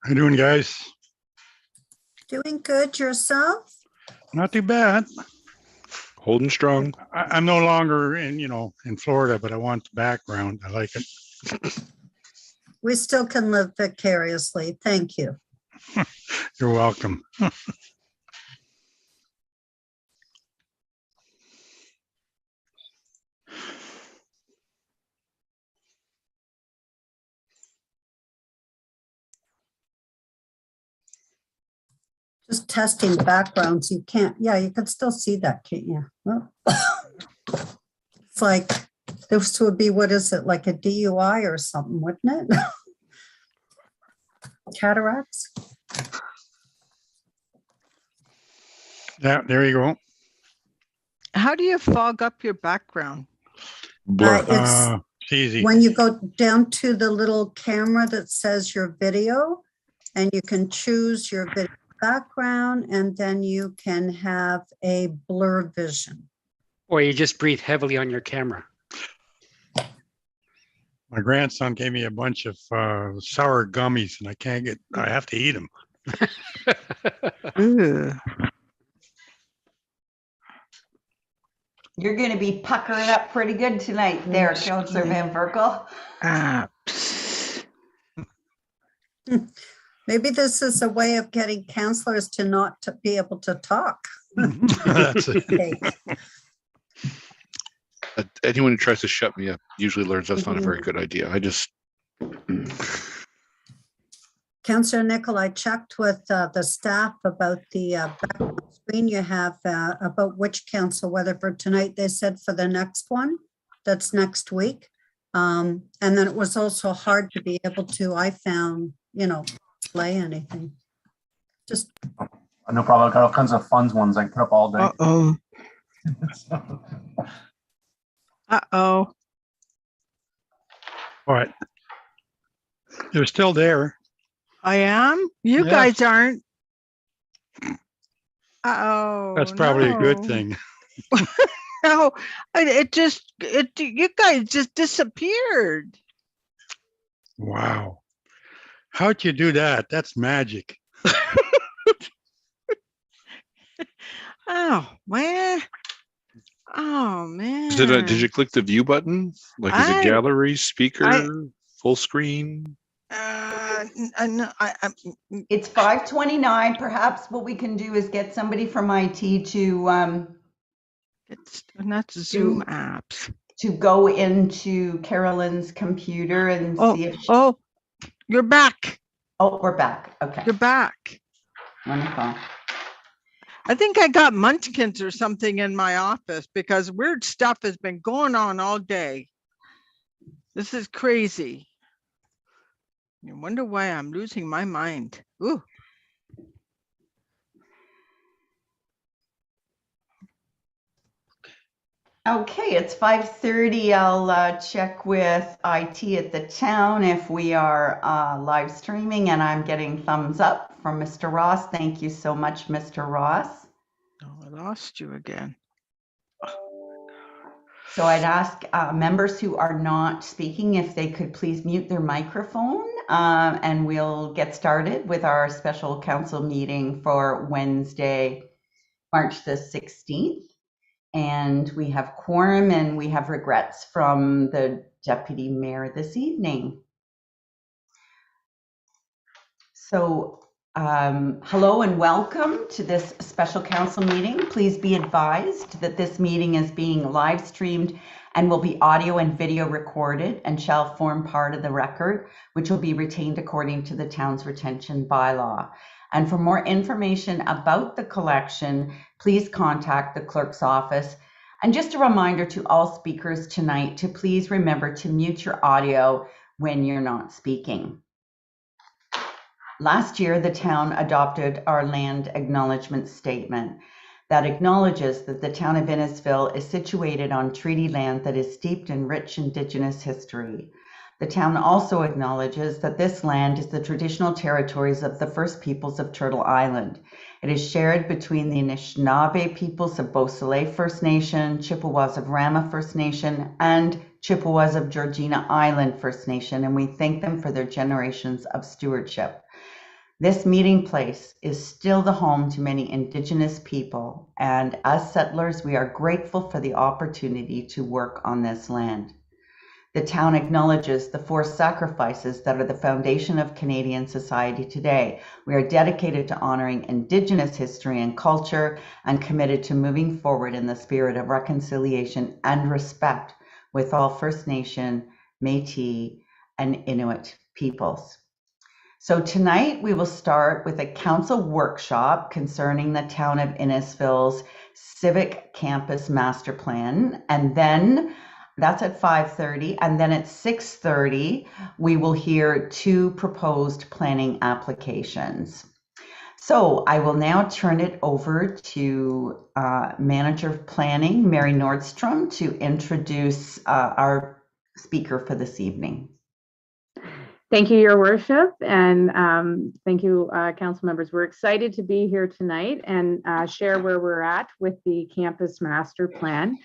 How you doing, guys? Doing good yourself? Not too bad. Holding strong. I'm no longer in Florida, but I want the background. I like it. We still can live vicariously. Thank you. You're welcome. Just testing backgrounds. You can't, yeah, you can still see that, can't you? Well, it's like, this would be, what is it, like a DUI or something, wouldn't it? Cataracts? Yeah, there you go. How do you fog up your background? Blur. It's easy. When you go down to the little camera that says your video, and you can choose your video background, and then you can have a blur vision. Or you just breathe heavily on your camera. My grandson gave me a bunch of sour gummies, and I have to eat them. Ooh. You're going to be puckering up pretty good tonight there, Councillor Van Berkel. Maybe this is a way of getting councillors to not to be able to talk. That's it. Okay. Anyone who tries to shut me up usually learns that's not a very good idea. I just Councillor Nicol, I checked with the staff about the background screen you have about which council, whether for tonight, they said for the next one, that's next week. And then it was also hard to be able to, I found, play anything. Just No problem. I've got all kinds of fun ones I can put up all day. Uh-oh. Uh-oh. But they're still there. I am? You Yeah. guys aren't. Uh-oh. That's probably a good no. thing. No, you guys just disappeared. Wow. How'd you do that? That's magic. Oh, man. Oh, man. did you click the view button? Like is it I- gallery, speaker, full screen? No, It's 5:29. Perhaps what we can do is get somebody from IT it's not Zoom apps. to go into Carolyn's computer and see if she, Oh, you're back. oh, we're back. Okay. You're back. Wonderful. I think I got munchkins or something in my office because weird stuff has been going on all day. This is crazy. You wonder why I'm losing my mind. Ooh. Okay, it's 5:30. I'll check with IT at the town if we are live streaming, and I'm getting thumbs up from Mr. Ross. Thank you so much, Mr. Ross. Oh, I lost you again. So I'd ask members who are not speaking if they could please mute their microphone, and we'll get started with our special council meeting for Wednesday, March the 16th. And we have quorum and we have regrets from the deputy mayor this evening. So hello and welcome to this special council meeting. Please be advised that this meeting is being live streamed and will be audio and video recorded and shall form part of the record, which will be retained according to the town's retention bylaw. And for more information about the collection, please contact the clerk's office. And just a reminder to all speakers tonight to please remember to mute your audio when you're not speaking. Last year, the town adopted our land acknowledgement statement that acknowledges that the town of Innisfil is situated on treaty land that is steeped in rich Indigenous history. The town also acknowledges that this land is the traditional territories of the First Peoples of Turtle Island. It is shared between the Anishinaabe peoples of Beausoleil First Nation, Chippewas of Rama First Nation, and Chippewas of Georgina Island First Nation, and we thank them for their generations of stewardship. This meeting place is still the home to many Indigenous people, and as settlers, we are grateful for the opportunity to work on this land. The town acknowledges the forced sacrifices that are the foundation of Canadian society today. We are dedicated to honoring Indigenous history and culture and committed to moving forward in the spirit of reconciliation and respect with all First Nation, Métis, and Inuit peoples. So tonight we will start with a council workshop concerning the town of Innisfil's Civic Campus Master Plan, and then that's at 5:30, and then at 6:30 we will hear 2 proposed planning applications. So I will now turn it over to Manager of Planning, Mary Nordstrom, to introduce our speaker for this evening. Thank you, Your Worship, and thank you, council members. We're excited to be here tonight and share where we're at with the campus master plan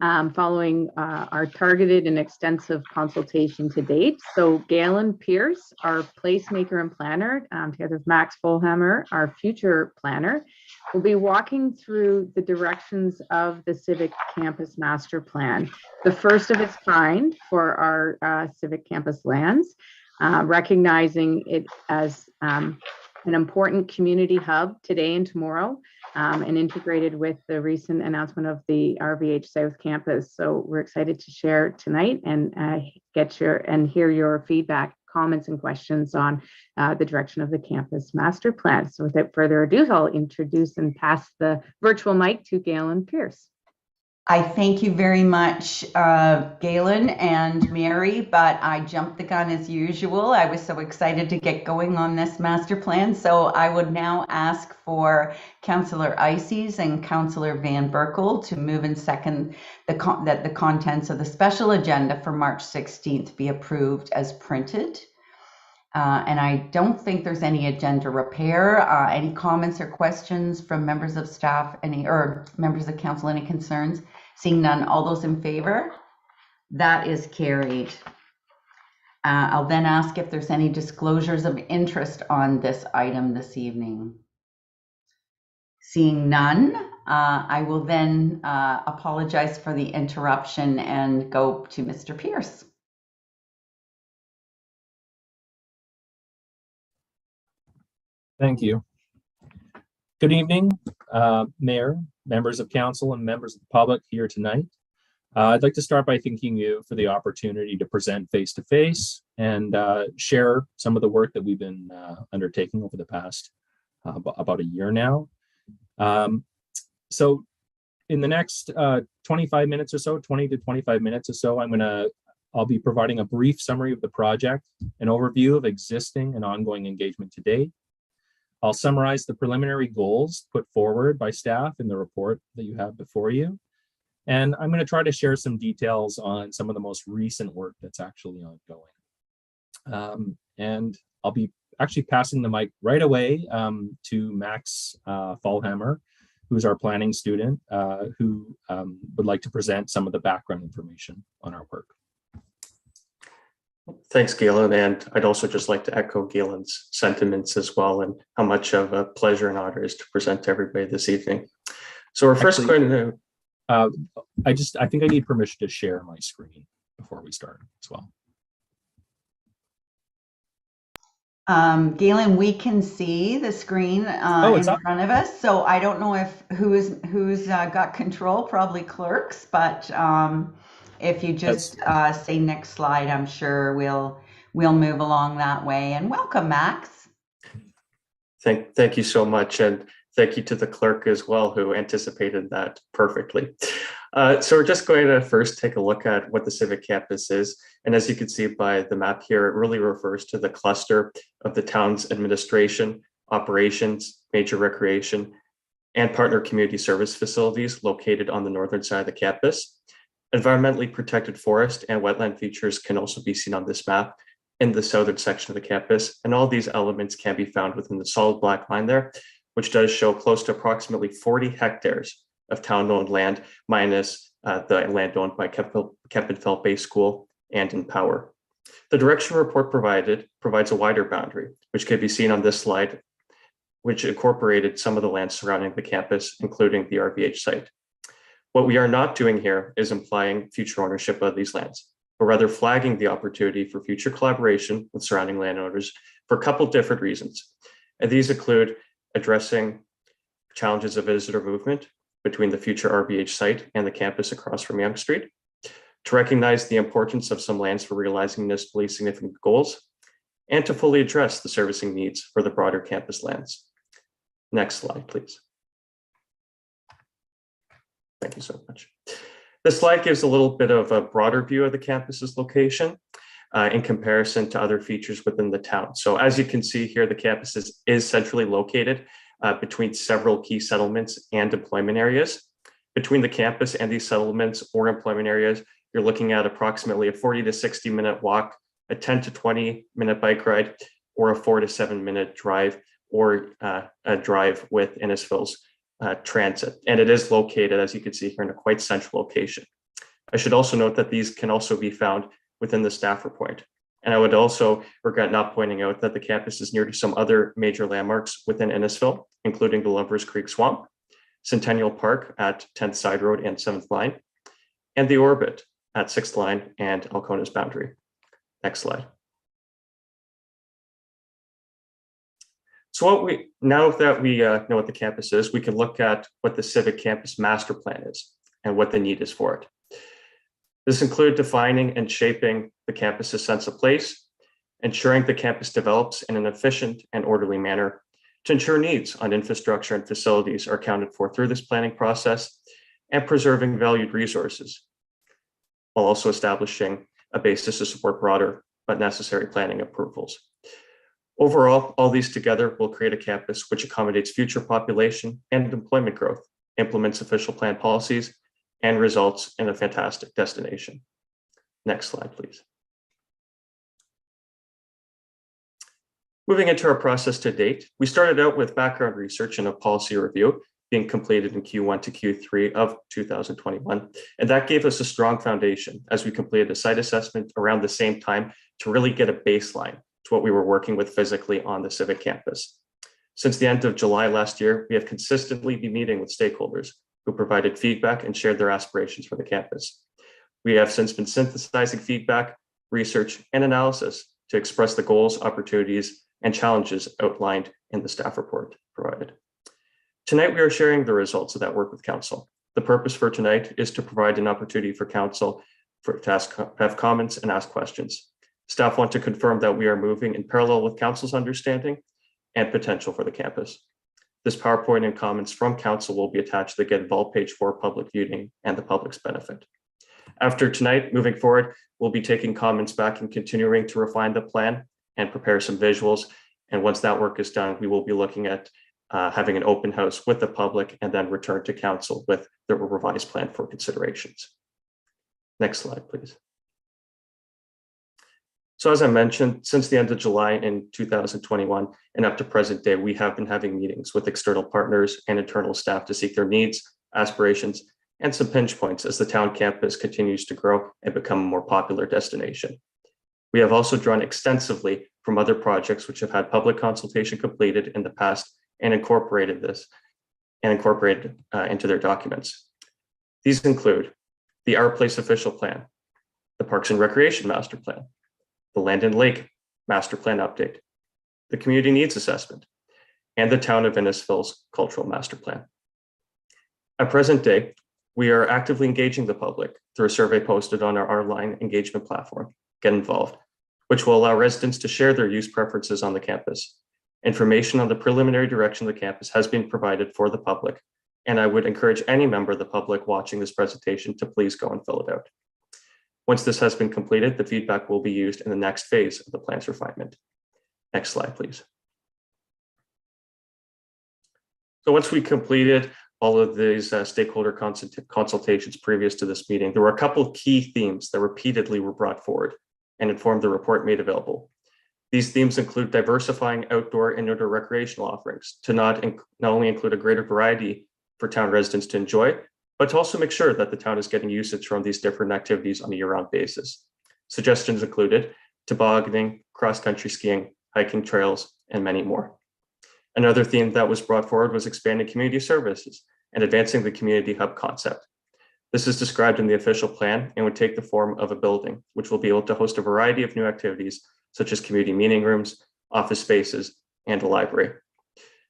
following our targeted and extensive consultation to date. So Galen Pierce, our placemaker and planner, together with Max Folhammer, our future planner, will be walking through the directions of the Civic Campus Master Plan, the first of its kind for our civic campus lands. Recognizing it as an important community hub today and tomorrow, and integrated with the recent announcement of the RVH South Campus. So we're excited to share tonight and hear your feedback, comments, and questions on the direction of the campus master plan. So without further ado, I'll introduce and pass the virtual mic to Galen Pierce. I thank you very much, Galen and Mary, but I jumped the gun as usual. I was so excited to get going on this master plan. So I would now ask for Councillor Ices and Councillor Van Berkel to move and second that the contents of the special agenda for March 16th be approved as printed. And I don't think there's any agenda repair. Any comments or questions from members of staff, or members of council, any concerns? Seeing none, all those in favor? That is carried. I'll then ask if there's any disclosures of interest on this item this evening. Seeing none, I will then apologize for the interruption and go to Mr. Pierce. Thank you. Good evening, Mayor, members of council, and members of the public here tonight. I'd like to start by thanking you for the opportunity to present face-to-face and share some of the work that we've been undertaking over the past about a year now. So in the next 25 minutes or so, 20 to 25 minutes or so, I'll be providing a brief summary of the project, an overview of existing and ongoing engagement to date. I'll summarize the preliminary goals put forward by staff in the report that you have before you. And I'm going to try to share some details on some of the most recent work that's actually ongoing. And I'll be actually passing the mic right away to Max Folhammer, who's our planning student, who would like to present some of the background information on our work. Thanks, Galen. And I'd also just like to echo Galen's sentiments as well, and how much of a pleasure and honor it is to present to everybody this evening. So we're first going to... I think I need permission to share my screen before we start as well. Galen, we can see the screen in front of us. So I don't know if who's got control, probably clerks, but if you just say next slide, I'm sure we'll move along that way. And welcome, Max. Thank you so much. And thank you to the clerk as well, who anticipated that perfectly. So we're just going to first take a look at what the Civic Campus is. And as you can see by the map here, it really refers to the cluster of the town's administration, operations, major recreation, and partner community service facilities located on the northern side of the campus. Environmentally protected forest and wetland features can also be seen on this map in the southern section of the campus. And all these elements can be found within the solid black line there, which does show close to approximately 40 hectares of town-owned land, minus the land owned by Kempenfelt Bay School and Empower. The direction report provides a wider boundary, which can be seen on this slide, which incorporated some of the land surrounding the campus, including the RVH site. What we are not doing here is implying future ownership of these lands, but rather flagging the opportunity for future collaboration with surrounding landowners for a couple different reasons. And these include addressing challenges of visitor movement between the future RVH site and the campus across from Yonge Street, to recognize the importance of some lands for realizing municipally significant goals, and to fully address the servicing needs for the broader campus lands. Next slide, please. Thank you so much. This slide gives a little bit of a broader view of the campus's location in comparison to other features within the town. So as you can see here, the campus is centrally located between several key settlements and employment areas. Between the campus and these settlements or employment areas, you're looking at approximately a 40 to 60 minute walk, a 10 to 20 minute bike ride, or a 4 to 7 minute drive, or a drive with Innisfil's transit. And it is located, as you can see here, in a quite central location. I should also note that these can also be found within the staff report. And I would also regret not pointing out that the campus is near to some other major landmarks within Innisfil, including the Lovers Creek Swamp, Centennial Park at 10th Side Road and 7th Line, and the Orbit at 6th Line and Alcona's boundary. Next slide. So now that we know what the campus is, we can look at what the Civic Campus Master Plan is and what the need is for it. This includes defining and shaping the campus's sense of place, ensuring the campus develops in an efficient and orderly manner to ensure needs on infrastructure and facilities are accounted for through this planning process, and preserving valued resources, while also establishing a basis to support broader but necessary planning approvals. Overall, all these together will create a campus which accommodates future population and employment growth, implements official plan policies, and results in a fantastic destination. Next slide, please. Moving into our process to date, we started out with background research and a policy review being completed in Q1 to Q3 of 2021. And that gave us a strong foundation as we completed a site assessment around the same time to really get a baseline to what we were working with physically on the Civic campus. Since the end of July last year, we have consistently been meeting with stakeholders who provided feedback and shared their aspirations for the campus. We have since been synthesizing feedback, research, and analysis to express the goals, opportunities, and challenges outlined in the staff report provided. Tonight, we are sharing the results of that work with Council. The purpose for tonight is to provide an opportunity for Council to have comments and ask questions. Staff want to confirm that we are moving in parallel with Council's understanding and potential for the campus. This PowerPoint and comments from Council will be attached to the Get Involved page for public viewing and the public's benefit. After tonight, moving forward, we'll be taking comments back and continuing to refine the plan and prepare some visuals. And once that work is done, we will be looking at having an open house with the public and then return to Council with the revised plan for considerations. Next slide, please. So as I mentioned, since the end of July in 2021 and up to present day, we have been having meetings with external partners and internal staff to seek their needs, aspirations, and some pinch points as the town campus continues to grow and become a more popular destination. We have also drawn extensively from other projects which have had public consultation completed in the past and incorporated into their documents. These include the Our Place Official Plan, the Parks and Recreation Master Plan, the Land and Lake Master Plan Update, the Community Needs Assessment, and the Town of Innisfil's Cultural Master Plan. At present day, we are actively engaging the public through a survey posted on our online engagement platform, Get Involved, which will allow residents to share their use preferences on the campus. Information on the preliminary direction of the campus has been provided for the public, and I would encourage any member of the public watching this presentation to please go and fill it out. Once this has been completed, the feedback will be used in the next phase of the plan's refinement. Next slide, please. So once we completed all of these stakeholder consultations previous to this meeting, there were a couple of key themes that repeatedly were brought forward and informed the report made available. These themes include diversifying outdoor and indoor recreational offerings to not only include a greater variety for town residents to enjoy, but to also make sure that the town is getting usage from these different activities on a year-round basis. Suggestions included tobogganing, cross-country skiing, hiking trails, and many more. Another theme that was brought forward was expanding community services and advancing the community hub concept. This is described in the official plan and would take the form of a building, which will be able to host a variety of new activities, such as community meeting rooms, office spaces, and a library.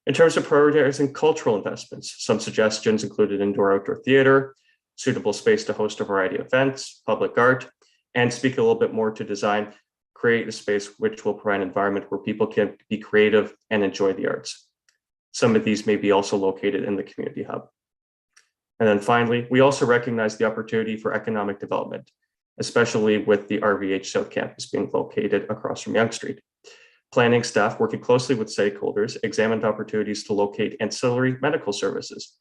In terms of prioritizing cultural investments, some suggestions included indoor-outdoor theater, suitable space to host a variety of events, public art, and speak a little bit more to design, create a space which will provide an environment where people can be creative and enjoy the arts. Some of these may be also located in the community hub. And then finally, we also recognize the opportunity for economic development, especially with the RVH South Campus being located across from Yonge Street. Planning staff working closely with stakeholders examined opportunities to locate ancillary medical services.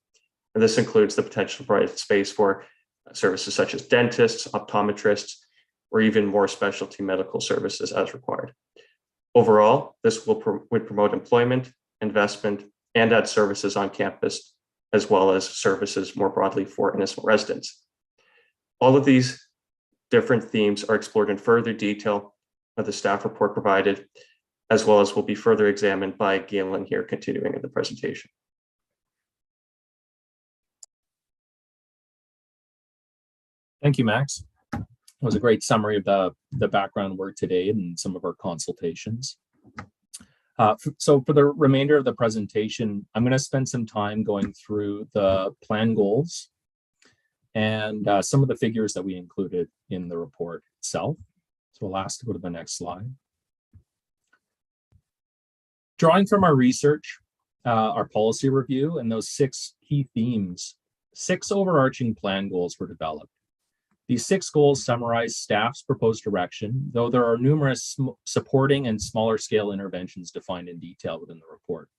And this includes the potential to provide space for services such as dentists, optometrists, or even more specialty medical services as required. Overall, this would promote employment, investment, and add services on campus, as well as services more broadly for Innisfil residents. All of these different themes are explored in further detail of the staff report provided, as well as will be further examined by Galen here continuing in the presentation. Thank you, Max. It was a great summary of the background work today and some of our consultations. So for the remainder of the presentation, I'm going to spend some time going through the plan goals and some of the figures that we included in the report itself. So we'll ask to go to the next slide. Drawing from our research, our policy review, and those 6 key themes, 6 overarching plan goals were developed. These 6 goals summarize staff's proposed direction, though there are numerous supporting and smaller scale interventions defined in detail within the report.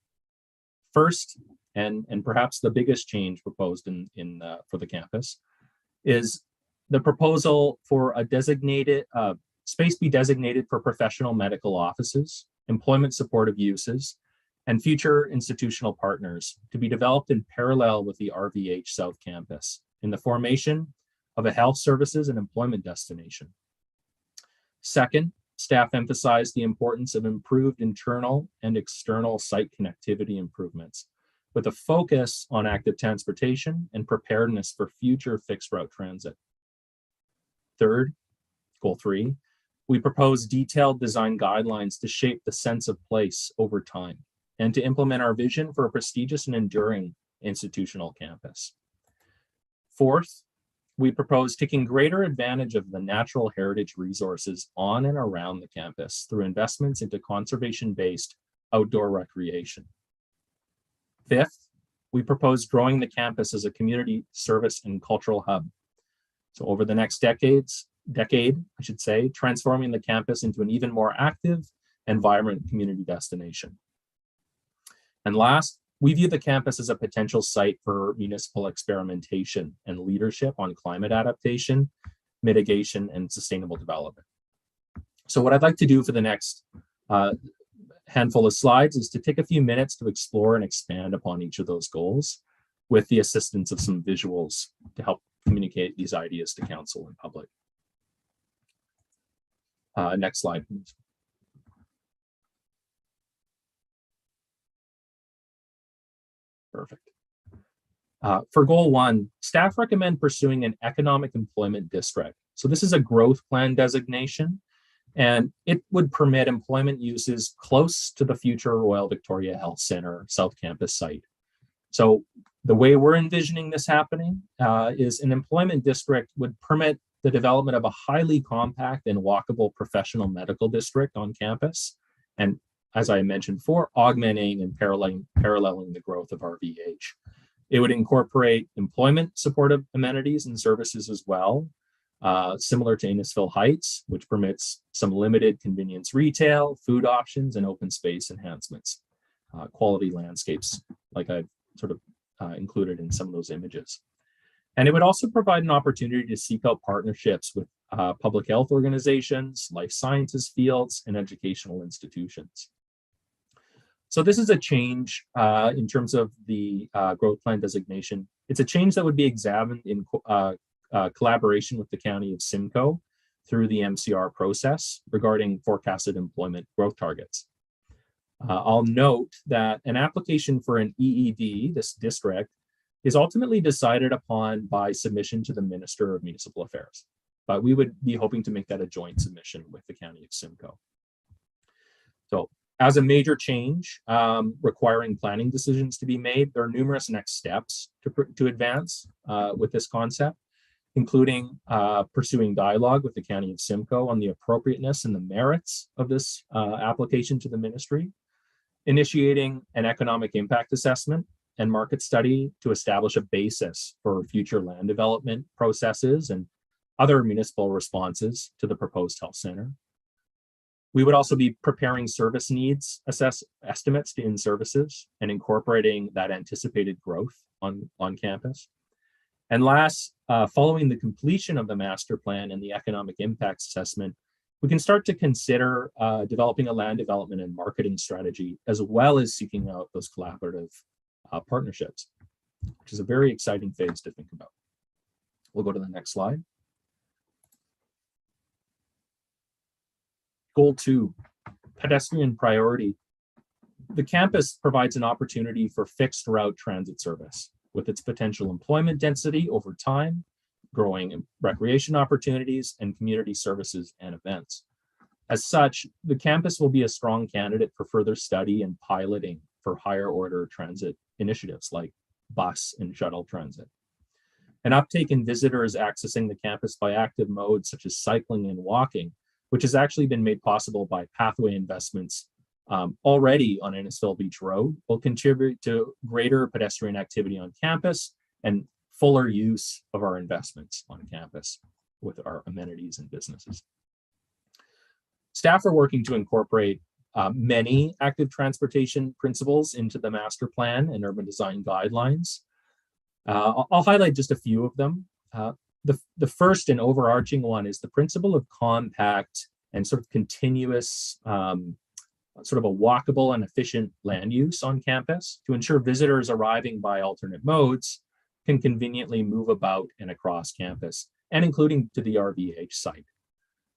First, and perhaps the biggest change proposed for the campus, is the proposal for a designated space be designated for professional medical offices, employment supportive uses, and future institutional partners to be developed in parallel with the RVH South Campus in the formation of a health services and employment destination. Second, staff emphasized the importance of improved internal and external site connectivity improvements with a focus on active transportation and preparedness for future fixed route transit. Third, goal 3, we propose detailed design guidelines to shape the sense of place over time and to implement our vision for a prestigious and enduring institutional campus. Fourth, we propose taking greater advantage of the natural heritage resources on and around the campus through investments into conservation-based outdoor recreation. Fifth, we propose growing the campus as a community service and cultural hub. So over the next decade, I should say, transforming the campus into an even more active and vibrant community destination. And last, we view the campus as a potential site for municipal experimentation and leadership on climate adaptation, mitigation, and sustainable development. So what I'd like to do for the next handful of slides is to take a few minutes to explore and expand upon each of those goals with the assistance of some visuals to help communicate these ideas to council and public. Next slide, please. Perfect. For goal 1, staff recommend pursuing an economic employment district. So this is a growth plan designation, and it would permit employment uses close to the future Royal Victoria Health Centre South Campus site. So the way we're envisioning this happening is an employment district would permit the development of a highly compact and walkable professional medical district on campus. And as I mentioned before, augmenting and paralleling the growth of RVH. It would incorporate employment supportive amenities and services as well, similar to Innisfil Heights, which permits some limited convenience retail, food options, and open space enhancements, quality landscapes, like I've sort of included in some of those images. And it would also provide an opportunity to seek out partnerships with public health organizations, life sciences fields, and educational institutions. So this is a change in terms of the growth plan designation. It's a change that would be examined in collaboration with the County of Simcoe through the MCR process regarding forecasted employment growth targets. I'll note that an application for an EED, this district, is ultimately decided upon by submission to the Minister of Municipal Affairs, but we would be hoping to make that a joint submission with the County of Simcoe. So as a major change requiring planning decisions to be made, there are numerous next steps to advance with this concept, including pursuing dialogue with the County of Simcoe on the appropriateness and the merits of this application to the ministry, initiating an economic impact assessment and market study to establish a basis for future land development processes and other municipal responses to the proposed health center. We would also be preparing service needs estimates to in-services and incorporating that anticipated growth on campus. And last, following the completion of the master plan and the economic impact assessment, we can start to consider developing a land development and marketing strategy, as well as seeking out those collaborative partnerships, which is a very exciting phase to think about. We'll go to the next slide. Goal 2, pedestrian priority. The campus provides an opportunity for fixed route transit service with its potential employment density over time, growing recreation opportunities, and community services and events. As such, the campus will be a strong candidate for further study and piloting for higher order transit initiatives like bus and shuttle transit. An uptake in visitors accessing the campus by active modes such as cycling and walking, which has actually been made possible by pathway investments already on Innisfil Beach Road, will contribute to greater pedestrian activity on campus and fuller use of our investments on campus with our amenities and businesses. Staff are working to incorporate many active transportation principles into the master plan and urban design guidelines. I'll highlight just a few of them. The first and overarching one is the principle of compact and sort of continuous, sort of a walkable and efficient land use on campus to ensure visitors arriving by alternate modes can conveniently move about and across campus, and including to the RVH site.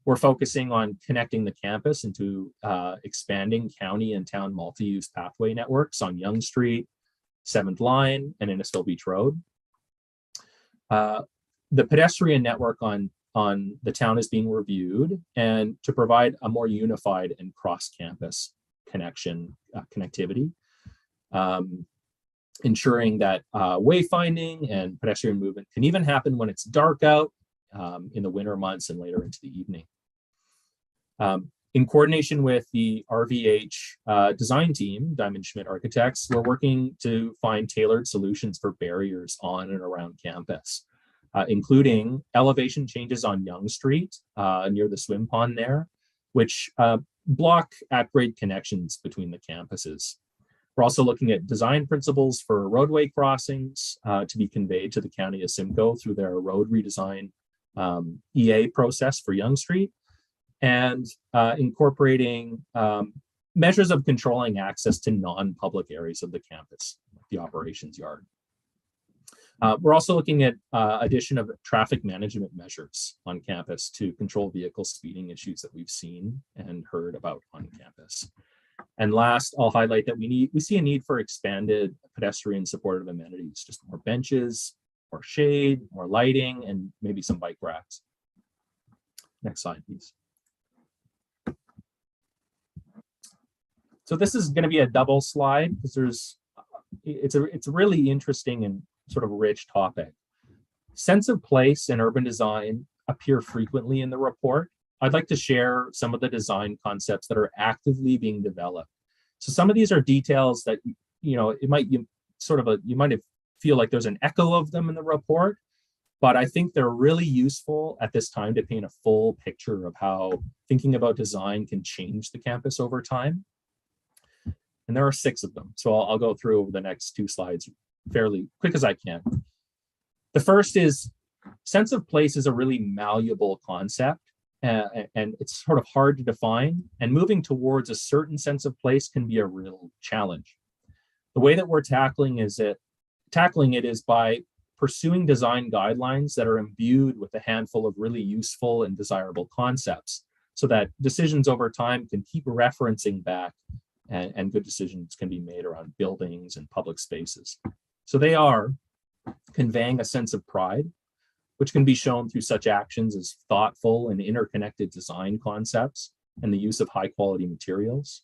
We're focusing on connecting the campus into expanding county and town multi-use pathway networks on Yonge Street, 7th Line, and Innisfil Beach Road. The pedestrian network on the town is being reviewed, and to provide a more unified and cross-campus connectivity, ensuring that wayfinding and pedestrian movement can even happen when it's dark out in the winter months and later into the evening. In coordination with the RVH design team, Diamond Schmidt Architects, we're working to find tailored solutions for barriers on and around campus, including elevation changes on Yonge Street near the swim pond there, which block at-grade connections between the campuses. We're also looking at design principles for roadway crossings to be conveyed to the County of Simcoe through their road redesign EA process for Yonge Street, and incorporating measures of controlling access to non-public areas of the campus, like the operations yard. We're also looking at addition of traffic management measures on campus to control vehicle speeding issues that we've seen and heard about on campus. And last, I'll highlight that we see a need for expanded pedestrian supportive amenities, just more benches, more shade, more lighting, and maybe some bike racks. Next slide, please. So this is going to be a double slide because it's a really interesting and sort of rich topic. Sense of place and urban design appear frequently in the report. I'd like to share some of the design concepts that are actively being developed. So some of these are details that, you know, you might feel like there's an echo of them in the report, but I think they're really useful at this time to paint a full picture of how thinking about design can change the campus over time. And there are 6 of them. So I'll go through over the next 2 slides fairly quick as I can. The first is sense of place is a really malleable concept, and it's sort of hard to define, and moving towards a certain sense of place can be a real challenge. The way that we're tackling it is by pursuing design guidelines that are imbued with a handful of really useful and desirable concepts so that decisions over time can keep referencing back and good decisions can be made around buildings and public spaces. So they are conveying a sense of pride, which can be shown through such actions as thoughtful and interconnected design concepts and the use of high quality materials.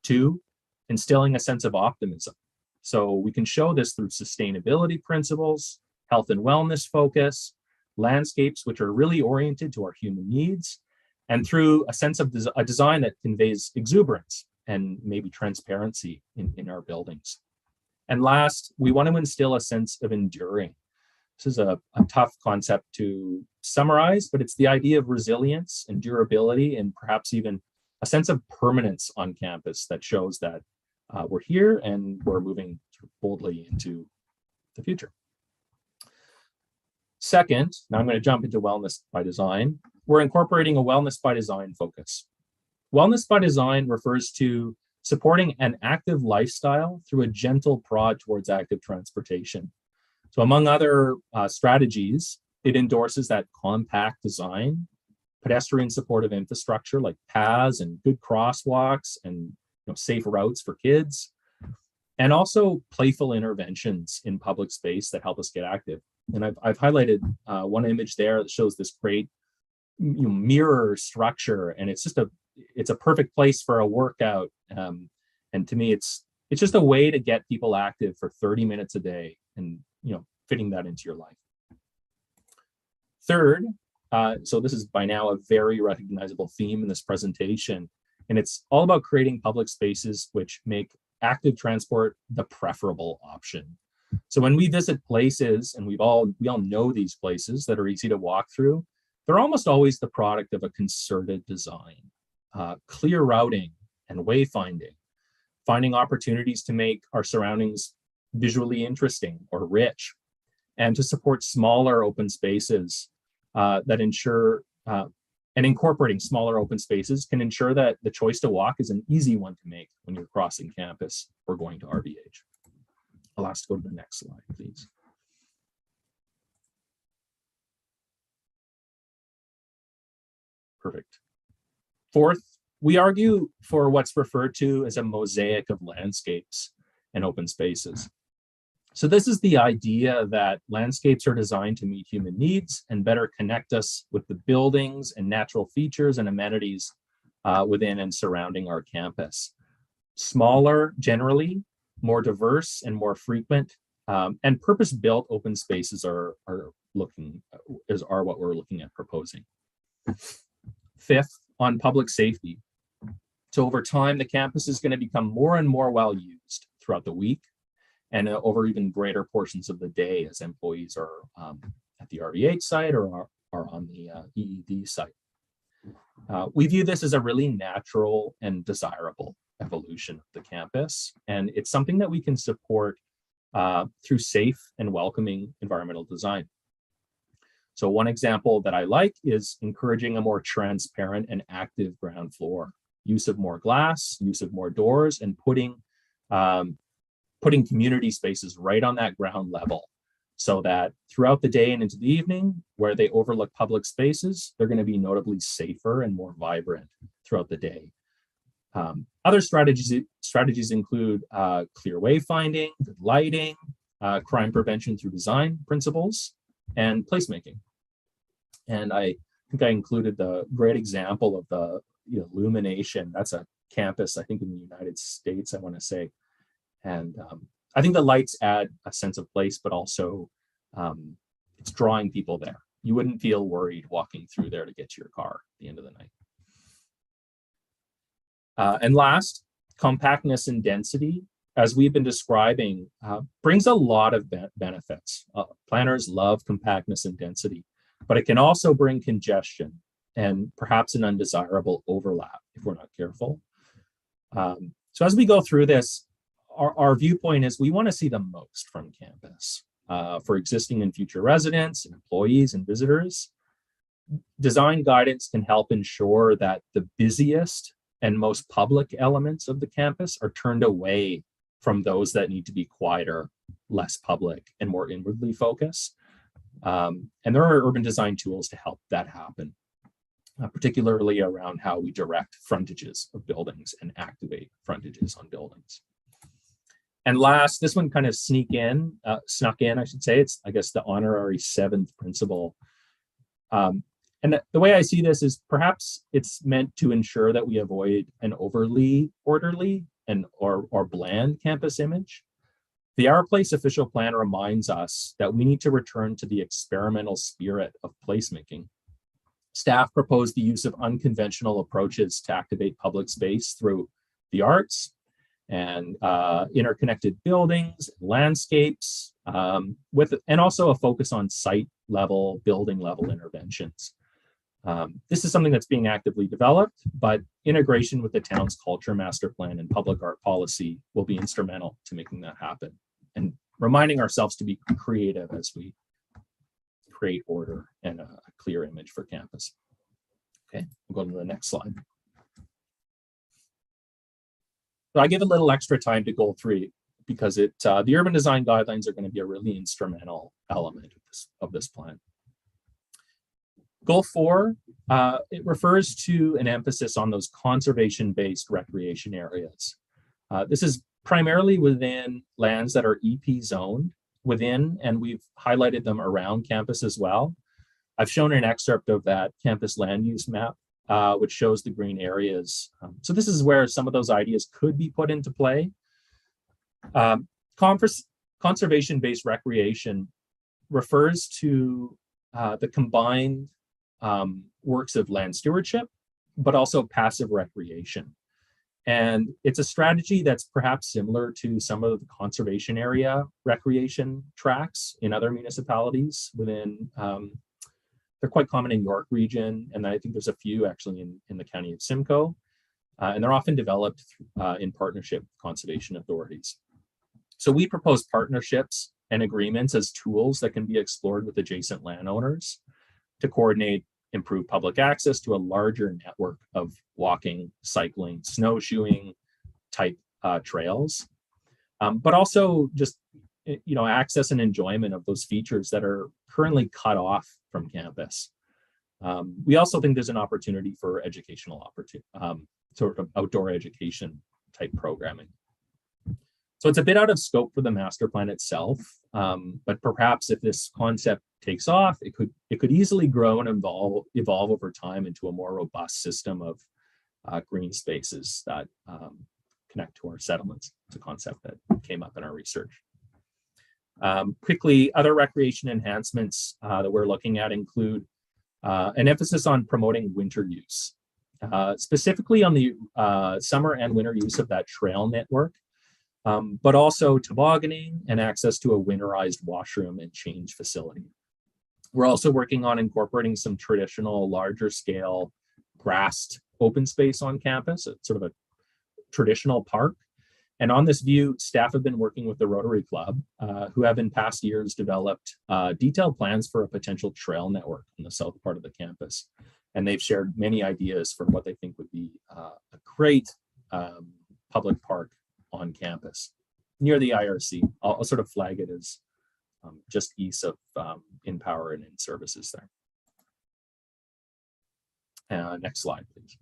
2, instilling a sense of optimism. So we can show this through sustainability principles, health and wellness focus, landscapes which are really oriented to our human needs, and through a sense of a design that conveys exuberance and maybe transparency in our buildings. And last, we want to instill a sense of enduring. This is a tough concept to summarize, but it's the idea of resilience and durability and perhaps even a sense of permanence on campus that shows that we're here and we're moving boldly into the future. Second, now I'm going to jump into wellness by design. We're incorporating a wellness by design focus. Wellness by design refers to supporting an active lifestyle through a gentle prod towards active transportation. So among other strategies, it endorses that compact design, pedestrian supportive infrastructure like paths and good crosswalks and safe routes for kids, and also playful interventions in public space that help us get active. And I've highlighted one image there that shows this great mirror structure, and it's a perfect place for a workout. And to me, it's just a way to get people active for 30 minutes a day, and fitting that into your life. Third, so this is by now a very recognizable theme in this presentation, and it's all about creating public spaces which make active transport the preferable option. So when we visit places, and we all know these places that are easy to walk through, they're almost always the product of a concerted design, clear routing and wayfinding, finding opportunities to make our surroundings visually interesting or rich, and to support smaller open spaces that ensure, and incorporating smaller open spaces can ensure that the choice to walk is an easy one to make when you're crossing campus or going to RVH. I'll ask to go to the next slide, please. Perfect. Fourth, we argue for what's referred to as a mosaic of landscapes and open spaces. So this is the idea that landscapes are designed to meet human needs and better connect us with the buildings and natural features and amenities within and surrounding our campus. Smaller, generally, more diverse and more frequent, and purpose-built open spaces are what we're looking at proposing. Fifth, on public safety. So over time, the campus is going to become more and more well used throughout the week and over even greater portions of the day as employees are at the RVH site or are on the EED site. We view this as a really natural and desirable evolution of the campus, and it's something that we can support through safe and welcoming environmental design. So one example that I like is encouraging a more transparent and active ground floor, use of more glass, use of more doors, and putting community spaces right on that ground level so that throughout the day and into the evening, where they overlook public spaces, they're going to be notably safer and more vibrant throughout the day. Other strategies include clear wayfinding, good lighting, crime prevention through design principles, and placemaking. And I think I included the great example of the illumination. That's a campus, I think, in the United States, I want to say. And I think the lights add a sense of place, but also it's drawing people there. You wouldn't feel worried walking through there to get to your car at the end of the night. And last, compactness and density, as we've been describing, brings a lot of benefits. Planners love compactness and density, but it can also bring congestion and perhaps an undesirable overlap if we're not careful. So as we go through this, our viewpoint is we want to see the most from campus for existing and future residents, and employees, and visitors. Design guidance can help ensure that the busiest and most public elements of the campus are turned away from those that need to be quieter, less public, and more inwardly focused. And there are urban design tools to help that happen, particularly around how we direct frontages of buildings and activate frontages on buildings. And last, this one kind of snuck in, I should say. It's, I guess, the honorary 7th principle. And the way I see this is perhaps it's meant to ensure that we avoid an overly orderly or bland campus image. The Our Place official plan reminds us that we need to return to the experimental spirit of placemaking. Staff proposed the use of unconventional approaches to activate public space through the arts and interconnected buildings, landscapes, and also a focus on site level, building level interventions. This is something that's being actively developed, but integration with the town's culture master plan and public art policy will be instrumental to making that happen, and reminding ourselves to be creative as we create order and a clear image for campus. Okay, we'll go to the next slide. So I give a little extra time to go through because the urban design guidelines are going to be a really instrumental element of this plan. Goal 4, it refers to an emphasis on those conservation-based recreation areas. This is primarily within lands that are EP zoned within, and we've highlighted them around campus as well. I've shown an excerpt of that campus land use map, which shows the green areas. So this is where some of those ideas could be put into play. Conservation-based recreation refers to the combined works of land stewardship, but also passive recreation. And it's a strategy that's perhaps similar to some of the conservation area recreation tracks in other municipalities within, they're quite common in York region, and I think there's a few actually in the county of Simcoe, and they're often developed in partnership with conservation authorities. So we propose partnerships and agreements as tools that can be explored with adjacent landowners to coordinate improved public access to a larger network of walking, cycling, snowshoeing type trails, but also just access and enjoyment of those features that are currently cut off from campus. We also think there's an opportunity for educational sort of outdoor education type programming. So it's a bit out of scope for the master plan itself, but perhaps if this concept takes off, it could easily grow and evolve over time into a more robust system of green spaces that connect to our settlements. It's a concept that came up in our research. Quickly, other recreation enhancements that we're looking at include an emphasis on promoting winter use, specifically on the summer and winter use of that trail network, but also tobogganing and access to a winterized washroom and change facility. We're also working on incorporating some traditional larger scale grassed open space on campus, sort of a traditional park. And on this view, staff have been working with the Rotary Club, who have in past years developed detailed plans for a potential trail network in the south part of the campus. And they've shared many ideas for what they think would be a great public park on campus near the IRC. I'll sort of flag it as just east of InPower and In Services there. Next slide, please.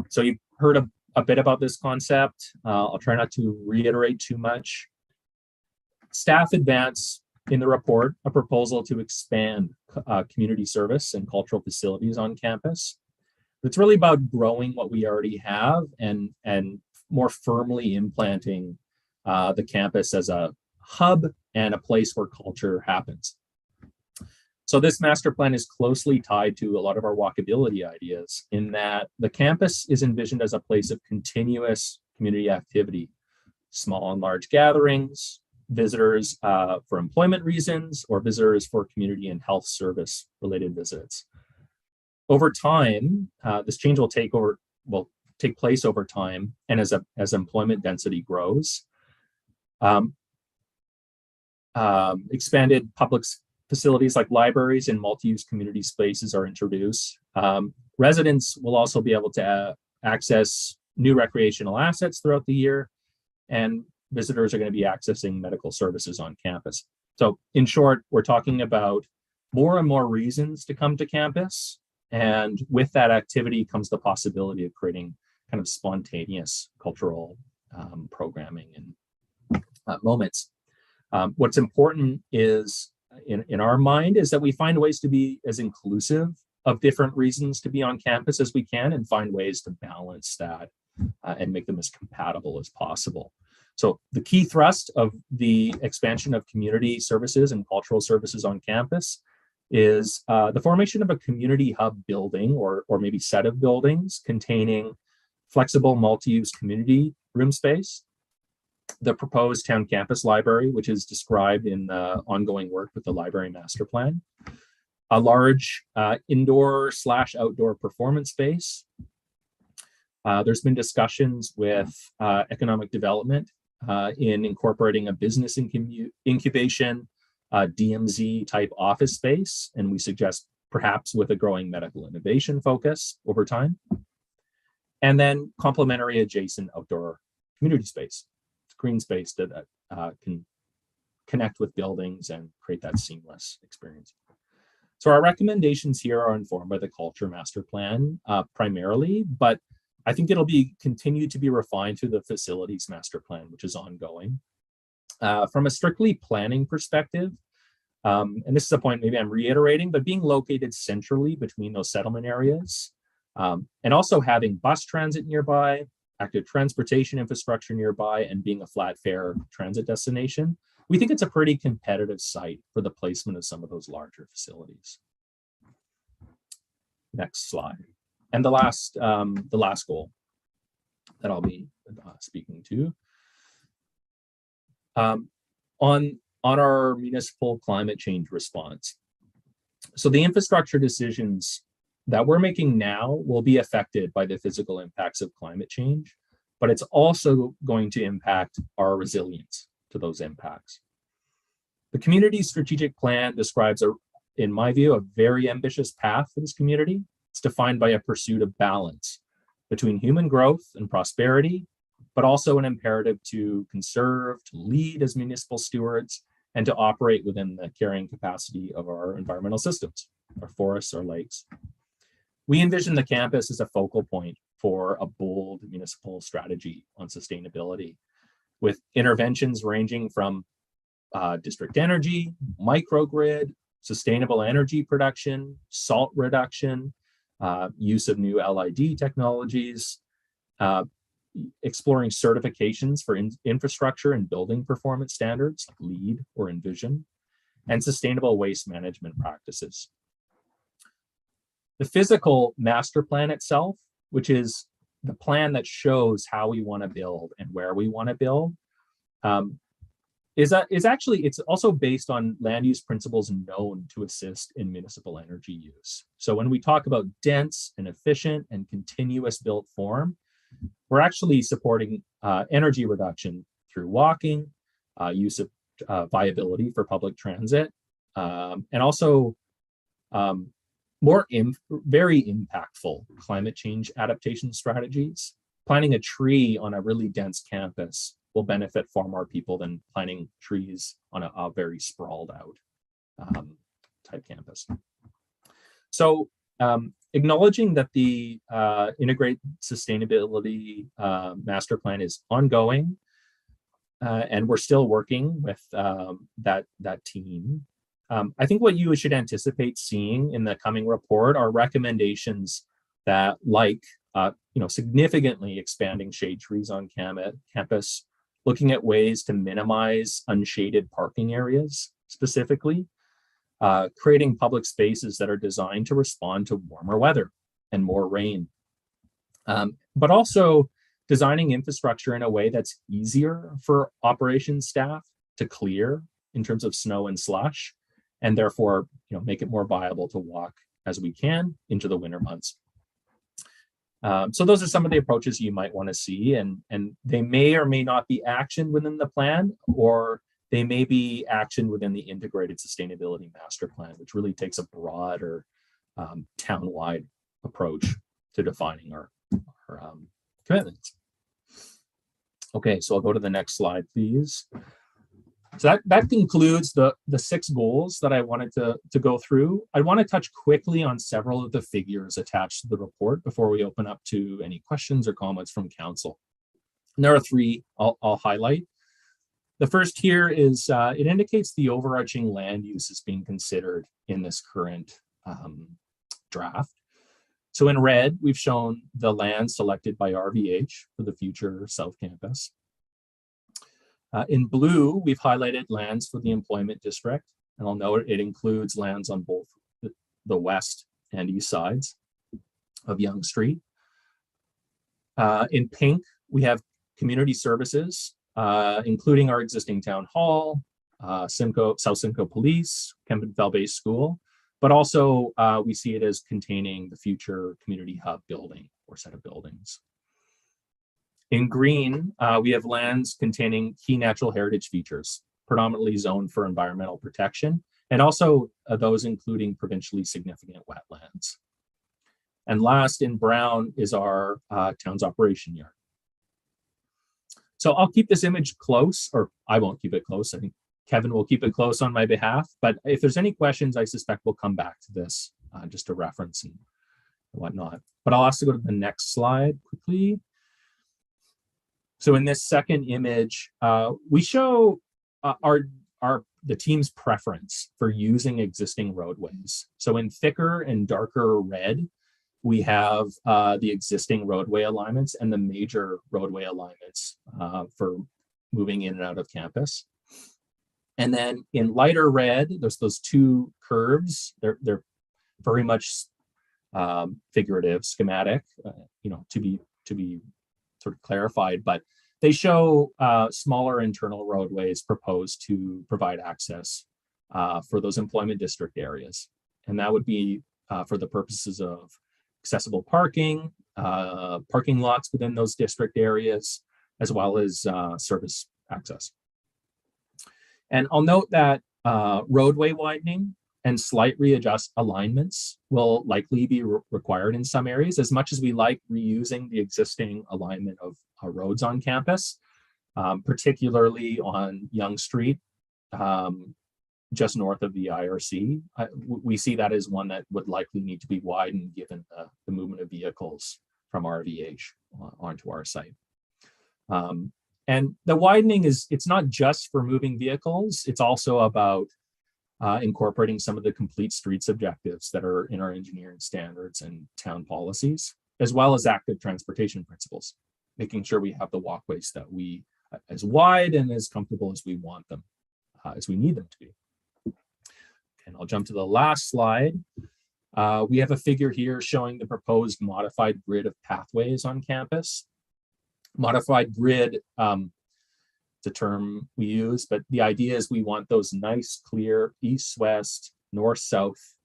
So you've heard a bit about this concept. I'll try not to reiterate too much. Staff advance in the report a proposal to expand community service and cultural facilities on campus. It's really about growing what we already have and more firmly implanting the campus as a hub and a place where culture happens. So this master plan is closely tied to a lot of our walkability ideas in that the campus is envisioned as a place of continuous community activity, small and large gatherings, visitors for employment reasons, or visitors for community and health service related visits. Over time, this change will take place over time, and as employment density grows, expanded public facilities like libraries and multi-use community spaces are introduced. Residents will also be able to access new recreational assets throughout the year, and visitors are going to be accessing medical services on campus. So in short, we're talking about more and more reasons to come to campus. And with that activity comes the possibility of creating kind of spontaneous cultural programming and moments. What's important is, in our mind, is that we find ways to be as inclusive of different reasons to be on campus as we can, and find ways to balance that and make them as compatible as possible. So the key thrust of the expansion of community services and cultural services on campus is the formation of a community hub building or maybe set of buildings containing flexible multi-use community room space, the proposed town campus library, which is described in the ongoing work with the library master plan, a large indoor/outdoor performance space. There's been discussions with economic development in incorporating a business incubation DMZ type office space, and we suggest perhaps with a growing medical innovation focus over time. And then complementary adjacent outdoor community space, green space that can connect with buildings and create that seamless experience. So our recommendations here are informed by the culture master plan primarily, but I think it'll be continue to be refined through the facilities master plan, which is ongoing. From a strictly planning perspective, and this is a point maybe I'm reiterating, but being located centrally between those settlement areas, and also having bus transit nearby, active transportation infrastructure nearby, and being a flat fare transit destination, we think it's a pretty competitive site for the placement of some of those larger facilities. Next slide. And the last goal that I'll be speaking to on our municipal climate change response. So the infrastructure decisions that we're making now will be affected by the physical impacts of climate change, but it's also going to impact our resilience to those impacts. The community strategic plan describes, in my view, a very ambitious path for this community. It's defined by a pursuit of balance between human growth and prosperity, but also an imperative to conserve, to lead as municipal stewards, and to operate within the carrying capacity of our environmental systems, our forests, our lakes. We envision the campus as a focal point for a bold municipal strategy on sustainability, with interventions ranging from district energy, microgrid, sustainable energy production, salt reduction, use of new LID technologies, exploring certifications for infrastructure and building performance standards like LEED or Envision, and sustainable waste management practices. The physical master plan itself, which is the plan that shows how we want to build and where we want to build, it's also based on land use principles known to assist in municipal energy use. So when we talk about dense and efficient and continuous built form, we're actually supporting energy reduction through walking, use of viability for public transit, and also very impactful climate change adaptation strategies. Planting a tree on a really dense campus will benefit far more people than planting trees on a very sprawled out type campus. So acknowledging that the integrated sustainability master plan is ongoing, and we're still working with that team. I think what you should anticipate seeing in the coming report are recommendations that, like, significantly expanding shade trees on campus, looking at ways to minimize unshaded parking areas specifically, creating public spaces that are designed to respond to warmer weather and more rain, but also designing infrastructure in a way that's easier for operations staff to clear in terms of snow and slush, and therefore make it more viable to walk as we can into the winter months. So those are some of the approaches you might want to see, and they may or may not be actioned within the plan, or they may be actioned within the integrated sustainability master plan, which really takes a broader town-wide approach to defining our commitments. Okay, so I'll go to the next slide, please. So that concludes the 6 goals that I wanted to go through. I want to touch quickly on several of the figures attached to the report before we open up to any questions or comments from council. And there are 3 I'll highlight. The first here is it indicates the overarching land use is being considered in this current draft. So in red, we've shown the land selected by RVH for the future South Campus. In blue, we've highlighted lands for the employment district, and I'll note it includes lands on both the west and east sides of Yonge Street. In pink, we have community services, including our existing town hall, South Simcoe Police, Kempenfell Base School, but also we see it as containing the future community hub building or set of buildings. In green, we have lands containing key natural heritage features, predominantly zoned for environmental protection, and also those including provincially significant wetlands. And last, in brown, is our town's operation yard. So I'll keep this image close, or I won't keep it close. I think Kevin will keep it close on my behalf. But if there's any questions, I suspect we'll come back to this just to reference and whatnot. But I'll ask to go to the next slide quickly. So in this second image, we show the team's preference for using existing roadways. So in thicker and darker red, we have the existing roadway alignments and the major roadway alignments for moving in and out of campus. And then in lighter red, there's those 2 curves. They're very much figurative, schematic, to be sort of clarified, but they show smaller internal roadways proposed to provide access for those employment district areas. And that would be for the purposes of accessible parking, parking lots within those district areas, as well as service access. And I'll note that roadway widening and slight readjust alignments will likely be required in some areas, as much as we like reusing the existing alignment of roads on campus, particularly on Yonge Street, just north of the IRC. We see that as one that would likely need to be widened given the movement of vehicles from RVH onto our site. And the widening it's not just for moving vehicles, it's also about incorporating some of the complete streets objectives that are in our engineering standards and town policies, as well as active transportation principles, making sure we have the walkways that we as wide and as comfortable as we want them, as we need them to be. And I'll jump to the last slide. We have a figure here showing the proposed modified grid of pathways on campus. Modified grid, it's a term we use, but the idea is we want those nice, clear east-west, north-south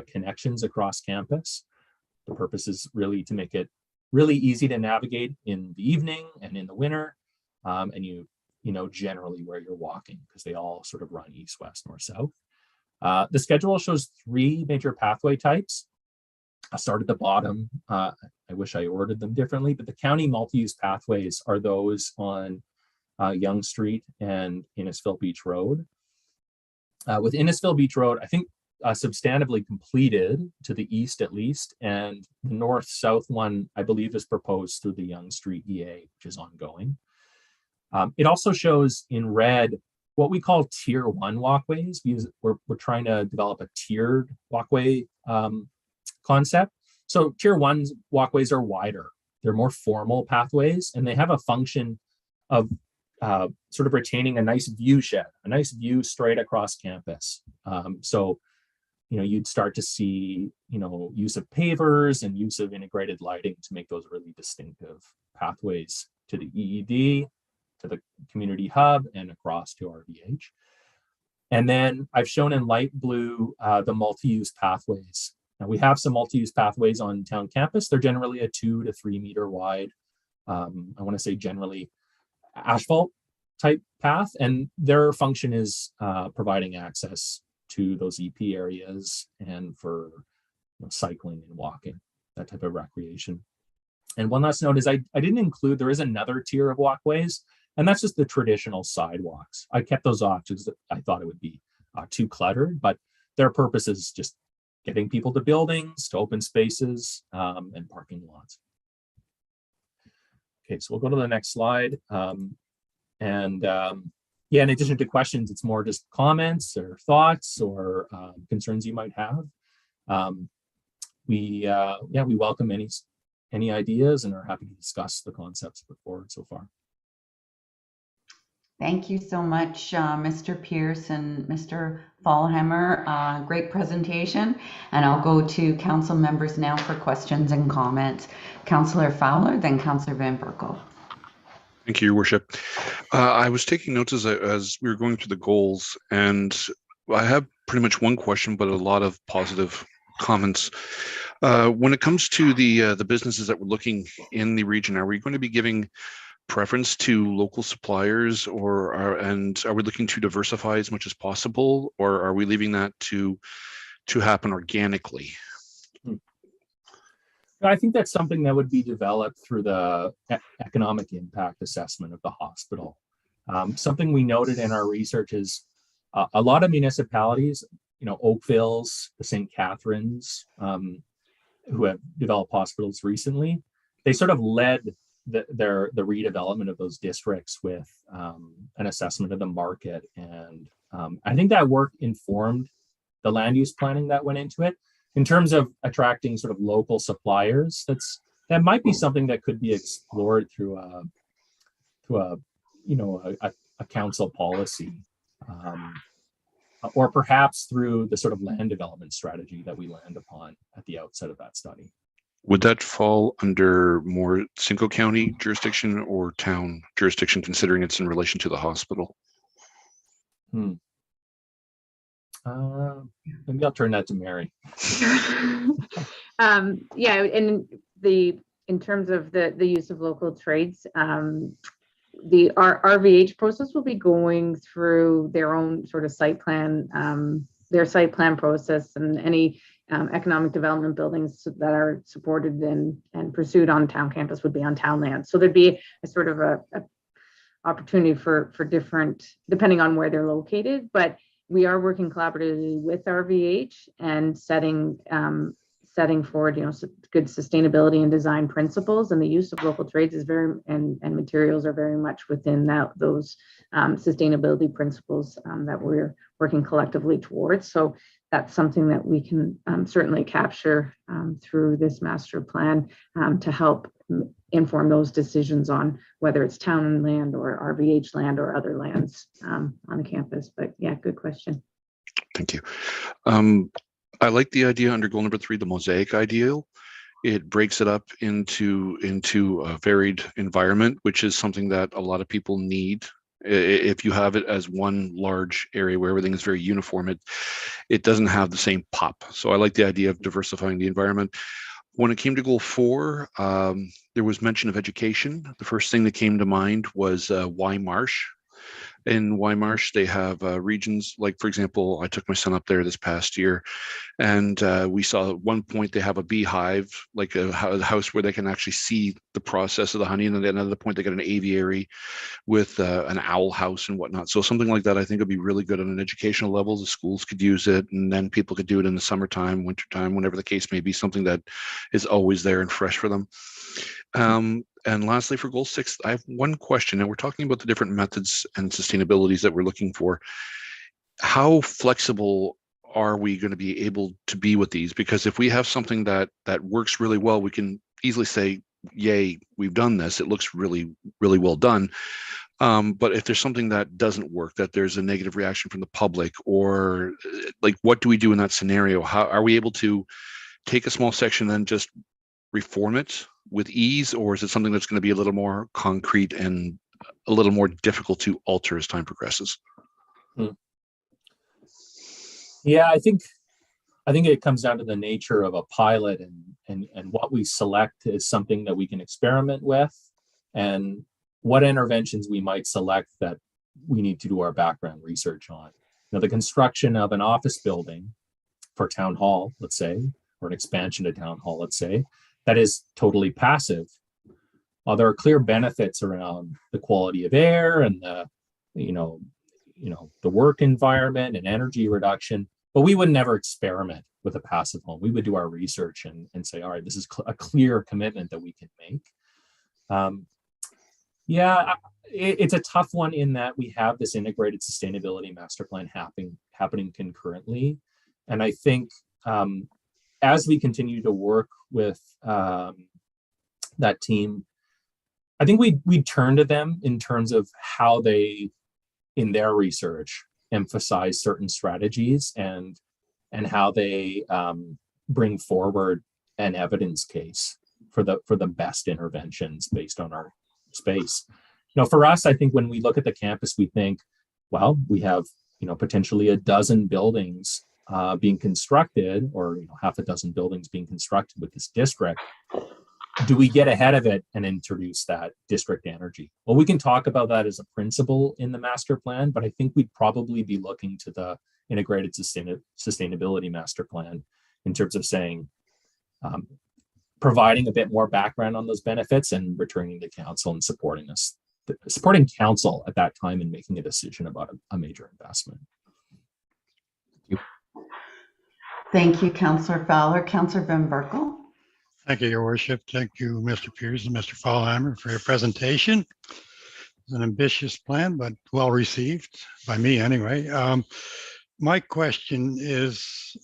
connections across campus. The purpose is really to make it really easy to navigate in the evening and in the winter, and you know generally where you're walking because they all sort of run east-west, north-south. The schedule shows 3 major pathway types. I'll start at the bottom. I wish I ordered them differently, but the county multi-use pathways are those on Yonge Street and Innisfil Beach Road. With Innisfil Beach Road, I think substantively completed to the east at least, and the north-south one, I believe, is proposed through the Yonge Street EA, which is ongoing. It also shows in red what we call tier 1 walkways. We're trying to develop a tiered walkway concept. So tier 1 walkways are wider. They're more formal pathways, and they have a function of sort of retaining a nice view shed, a nice view straight across campus. So, you'd start to see, use of pavers and use of integrated lighting to make those really distinctive pathways to the EED, to the community hub, and across to RVH. And then I've shown in light blue the multi-use pathways. Now we have some multi-use pathways on town campus. They're generally a 2 to 3 meter wide. I want to say generally asphalt type path, and their function is providing access to those EP areas and for cycling and walking, that type of recreation. And one last note is I didn't include, there is another tier of walkways, and that's just the traditional sidewalks. I kept those off because I thought it would be too cluttered, but their purpose is just getting people to buildings, to open spaces, and parking lots. Okay, so we'll go to the next slide. Yeah, in addition to questions, it's more just comments or thoughts or concerns you might have. We welcome any ideas and are happy to discuss the concepts put forward so far. Thank you so much, Mr. Pierce and Mr. Fallhammer. Great presentation. And I'll go to council members now for questions and comments. Councillor Fowler, then Councillor Van Berkel. Thank you, Your Worship. I was taking notes as we were going through the goals, and I have pretty much one question, but a lot of positive comments. When it comes to the businesses that we're looking in the region, are we going to be giving preference to local suppliers, or are we looking to diversify as much as possible, or are we leaving that to happen organically? I think that's something that would be developed through the economic impact assessment of the hospital. Something we noted in our research is a lot of municipalities, Oakville's, the St. Catharines, who have developed hospitals recently, they sort of led the redevelopment of those districts with an assessment of the market. And I think that work informed the land use planning that went into it. In terms of attracting sort of local suppliers, that might be something that could be explored through a council policy, or perhaps through the sort of land development strategy that we land upon at the outset of that study. Would that fall under more Simcoe County jurisdiction or town jurisdiction, considering it's in relation to the hospital? Maybe I'll turn that to Mary. Yeah, and in terms of the use of local trades, the RVH process will be going through their own sort of site plan, their site plan process, and any economic development buildings that are supported and pursued on town campus would be on town land. So there'd be a sort of a opportunity for different, depending on where they're located, but we are working collaboratively with RVH and setting forward, good sustainability and design principles, and the use of local trades is and materials are very much within those sustainability principles that we're working collectively towards. So that's something that we can certainly capture through this master plan to help inform those decisions on whether it's town land or RVH land or other lands on the campus. But yeah, good question. Thank you. I like the idea under goal number 3, the mosaic ideal. It breaks it up into a varied environment, which is something that a lot of people need. If you have it as one large area where everything is very uniform, it doesn't have the same pop. So I like the idea of diversifying the environment. When it came to goal 4, there was mention of education. The first thing that came to mind was Marsh. In Marsh, they have regions like, for example, I took my son up there this past year, and we saw at one point they have a beehive, like a house where they can actually see the process of the honey, and then at another point they got an aviary with an owl house and whatnot. So something like that I think would be really good on an educational level. The schools could use it, and then people could do it in the summertime, wintertime, whenever the case may be, something that is always there and fresh for them. And lastly, for goal 6, I have one question. And we're talking about the different methods and sustainabilities that we're looking for. How flexible are we going to be able to be with these? Because if we have something that works really well, we can easily say, yay, we've done this. It looks really, really well done. But if there's something that doesn't work, that there's a negative reaction from the public, or like, what do we do in that scenario? How are we able to take a small section and just reform it with ease, or is it something that's going to be a little more concrete and a little more difficult to alter as time progresses? Yeah, I think it comes down to the nature of a pilot, and what we select is something that we can experiment with, and what interventions we might select that we need to do our background research on. The construction of an office building for town hall, let's say, or an expansion to town hall, let's say, that is totally passive. while there are clear benefits around the quality of air and the, the work environment and energy reduction, but we would never experiment with a passive home. We would do our research and say, all right, this is a clear commitment that we can make. It's a tough one in that we have this integrated sustainability master plan happening concurrently. And I think as we continue to work with that team, I think we turn to them in terms of how they, in their research, emphasize certain strategies and how they bring forward an evidence case for the best interventions based on our space. For us, I think when we look at the campus, we think, well, we have potentially a dozen buildings being constructed, or half a dozen buildings being constructed with this district. Do we get ahead of it and introduce that district energy? Well, we can talk about that as a principle in the master plan, but I think we'd probably be looking to the integrated sustainability master plan in terms of saying, providing a bit more background on those benefits and returning to council and supporting council at that time and making a decision about a major investment. Thank you, Councillor Fowler. Councillor Van Berkel. Thank you, Your Worship. Thank you, Mr. Pierce and Mr. Fallhammer, for your presentation. It's an ambitious plan, but well received by me anyway. My question is,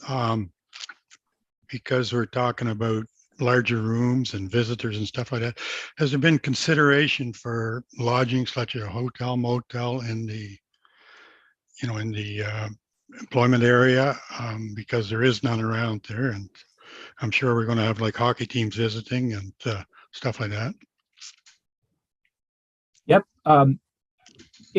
because we're talking about larger rooms and visitors and stuff like that, has there been consideration for lodging such as a hotel, motel in the, in the employment area? Because there is none around there, and I'm sure we're going to have like hockey teams visiting and stuff like that. Yep.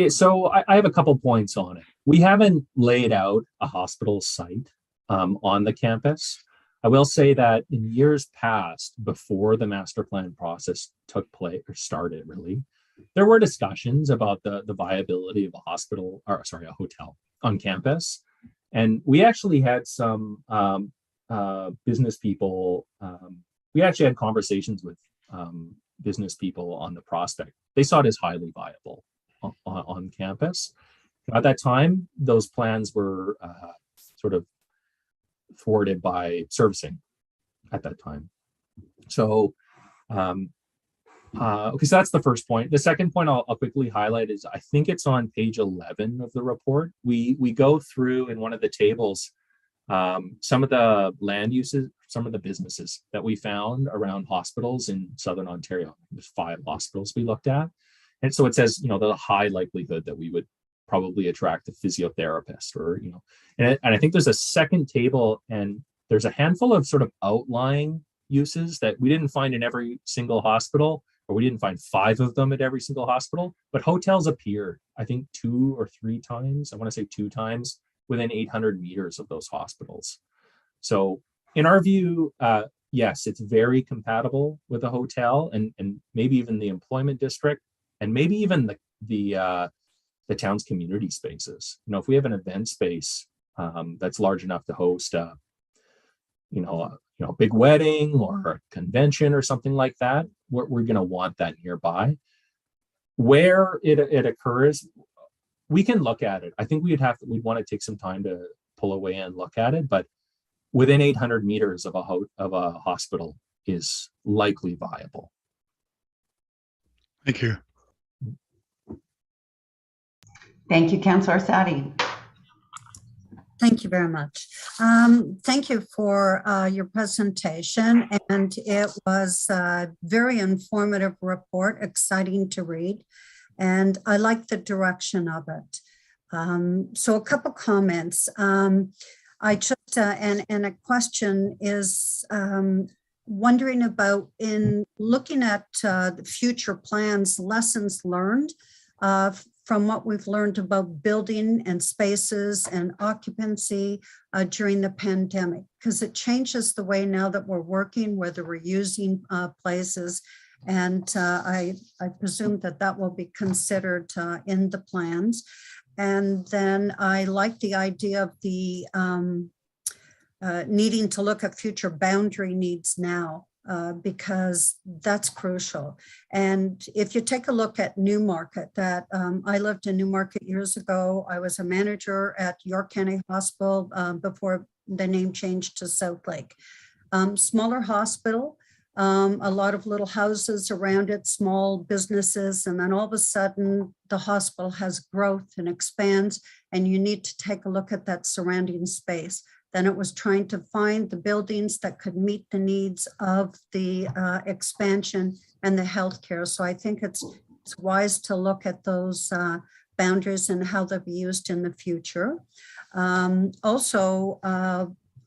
So I have a couple points on it. We haven't laid out a hospital site on the campus. I will say that in years past, before the master plan process took place or started, really, there were discussions about the viability of a hotel on campus. And we actually had some business people, we actually had conversations with business people on the prospect. They saw it as highly viable on campus. At that time, those plans were sort of thwarted by servicing at that time. So, because that's the first point. The second point I'll quickly highlight is, I think it's on page 11 of the report. We go through in one of the tables some of the land uses, some of the businesses that we found around hospitals in Southern Ontario. There's 5 hospitals we looked at. And so it says, the high likelihood that we would probably attract a physiotherapist, or, and I think there's a second table, and there's a handful of sort of outlying uses that we didn't find in every single hospital, or we didn't find 5 of them at every single hospital, but hotels appeared, I think 2 or 3 times, I want to say 2 times, within 800 meters of those hospitals. So in our view, yes, it's very compatible with a hotel and maybe even the employment district, and maybe even the town's community spaces. If we have an event space that's large enough to host a big wedding or a convention or something like that, we're going to want that nearby. Where it occurs, we can look at it. I think we'd want to take some time to pull away and look at it, but within 800 meters of a hospital is likely viable. Thank you. Thank you, Councillor Sadi. Thank you very much. Thank you for your presentation, and it was a very informative report, exciting to read, and I like the direction of it. So a couple comments. I just, and a question is wondering about, in looking at the future plans, lessons learned from what we've learned about building and spaces and occupancy during the pandemic, because it changes the way now that we're working, whether we're using places. And I presume that will be considered in the plans. And then I like the idea of the needing to look at future boundary needs now. because that's crucial. And if you take a look at Newmarket, that I lived in Newmarket years ago. I was a manager at York County Hospital before the name changed to South Lake. Smaller hospital, a lot of little houses around it, small businesses, and then all of a sudden the hospital has growth and expands, and you need to take a look at that surrounding space. Then it was trying to find the buildings that could meet the needs of the expansion and the healthcare. So I think it's wise to look at those boundaries and how they'll be used in the future. Also,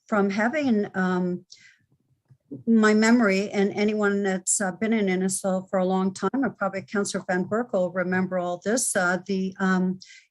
from having my memory, and anyone that's been in Innisfil for a long time, and probably Councillor Van Berkel will remember all this, the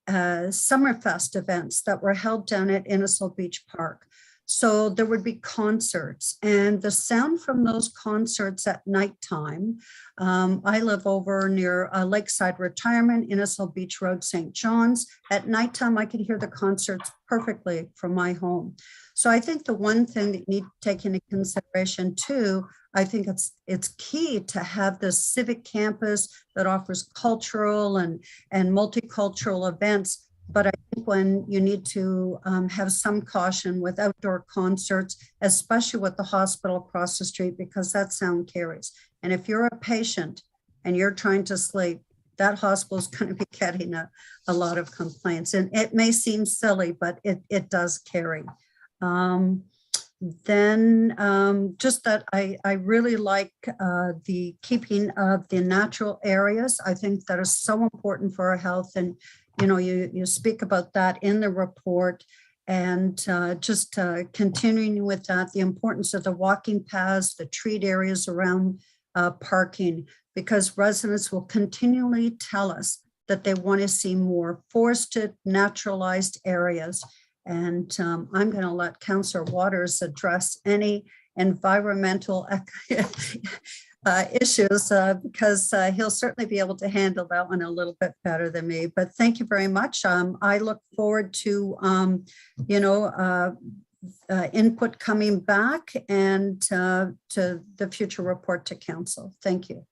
Summerfest events that were held down at Innisfil Beach Park. So there would be concerts, and the sound from those concerts at nighttime, I live over near Lakeside Retirement, Innisfil Beach Road, St. John's. At nighttime, I could hear the concerts perfectly from my home. So I think the one thing that you need to take into consideration too, I think it's key to have this civic campus that offers cultural and multicultural events. But I think when you need to have some caution with outdoor concerts, especially with the hospital across the street, because that sound carries. And if you're a patient and you're trying to sleep, that hospital is going to be getting a lot of complaints. And it may seem silly, but it does carry. Just that I really like the keeping of the natural areas. I think that is so important for our health. And, you know, you speak about that in the report, and just continuing with that, the importance of the walking paths, the treat areas around parking, because residents will continually tell us that they want to see more forested, naturalized areas. And I'm going to let Councillor Waters address any environmental issues because he'll certainly be able to handle that one a little bit better than me. But thank you very much. I look forward to, input coming back and to the future report to council. Thank you.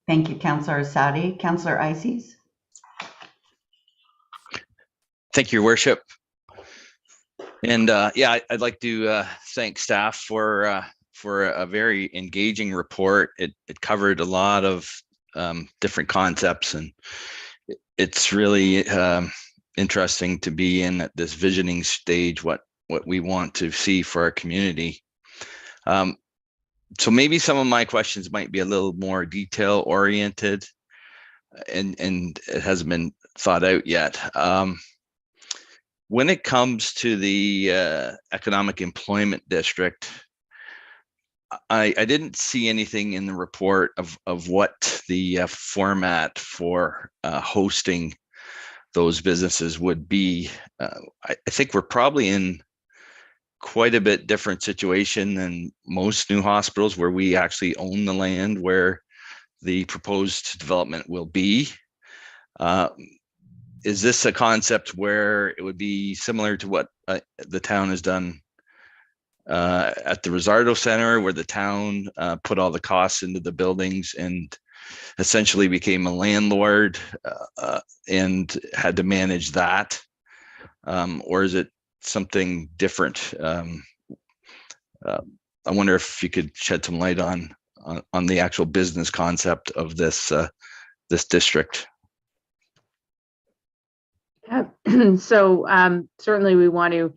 Thank you, Councillor Asadi. Councillor Ices. Thank you, Your Worship. And I'd like to thank staff for a very engaging report. It covered a lot of different concepts, and it's really interesting to be in at this visioning stage, what we want to see for our community. So maybe some of my questions might be a little more detail oriented, and it hasn't been thought out yet. When it comes to the economic employment district, I didn't see anything in the report of what the format for hosting those businesses would be. I think we're probably in quite a bit different situation than most new hospitals, where we actually own the land where the proposed development will be. Is this a concept where it would be similar to what the town has done at the Rizzardo Center, where the town put all the costs into the buildings and essentially became a landlord and had to manage that? Or is it something different? I wonder if you could shed some light on the actual business concept of this district. So certainly we want to,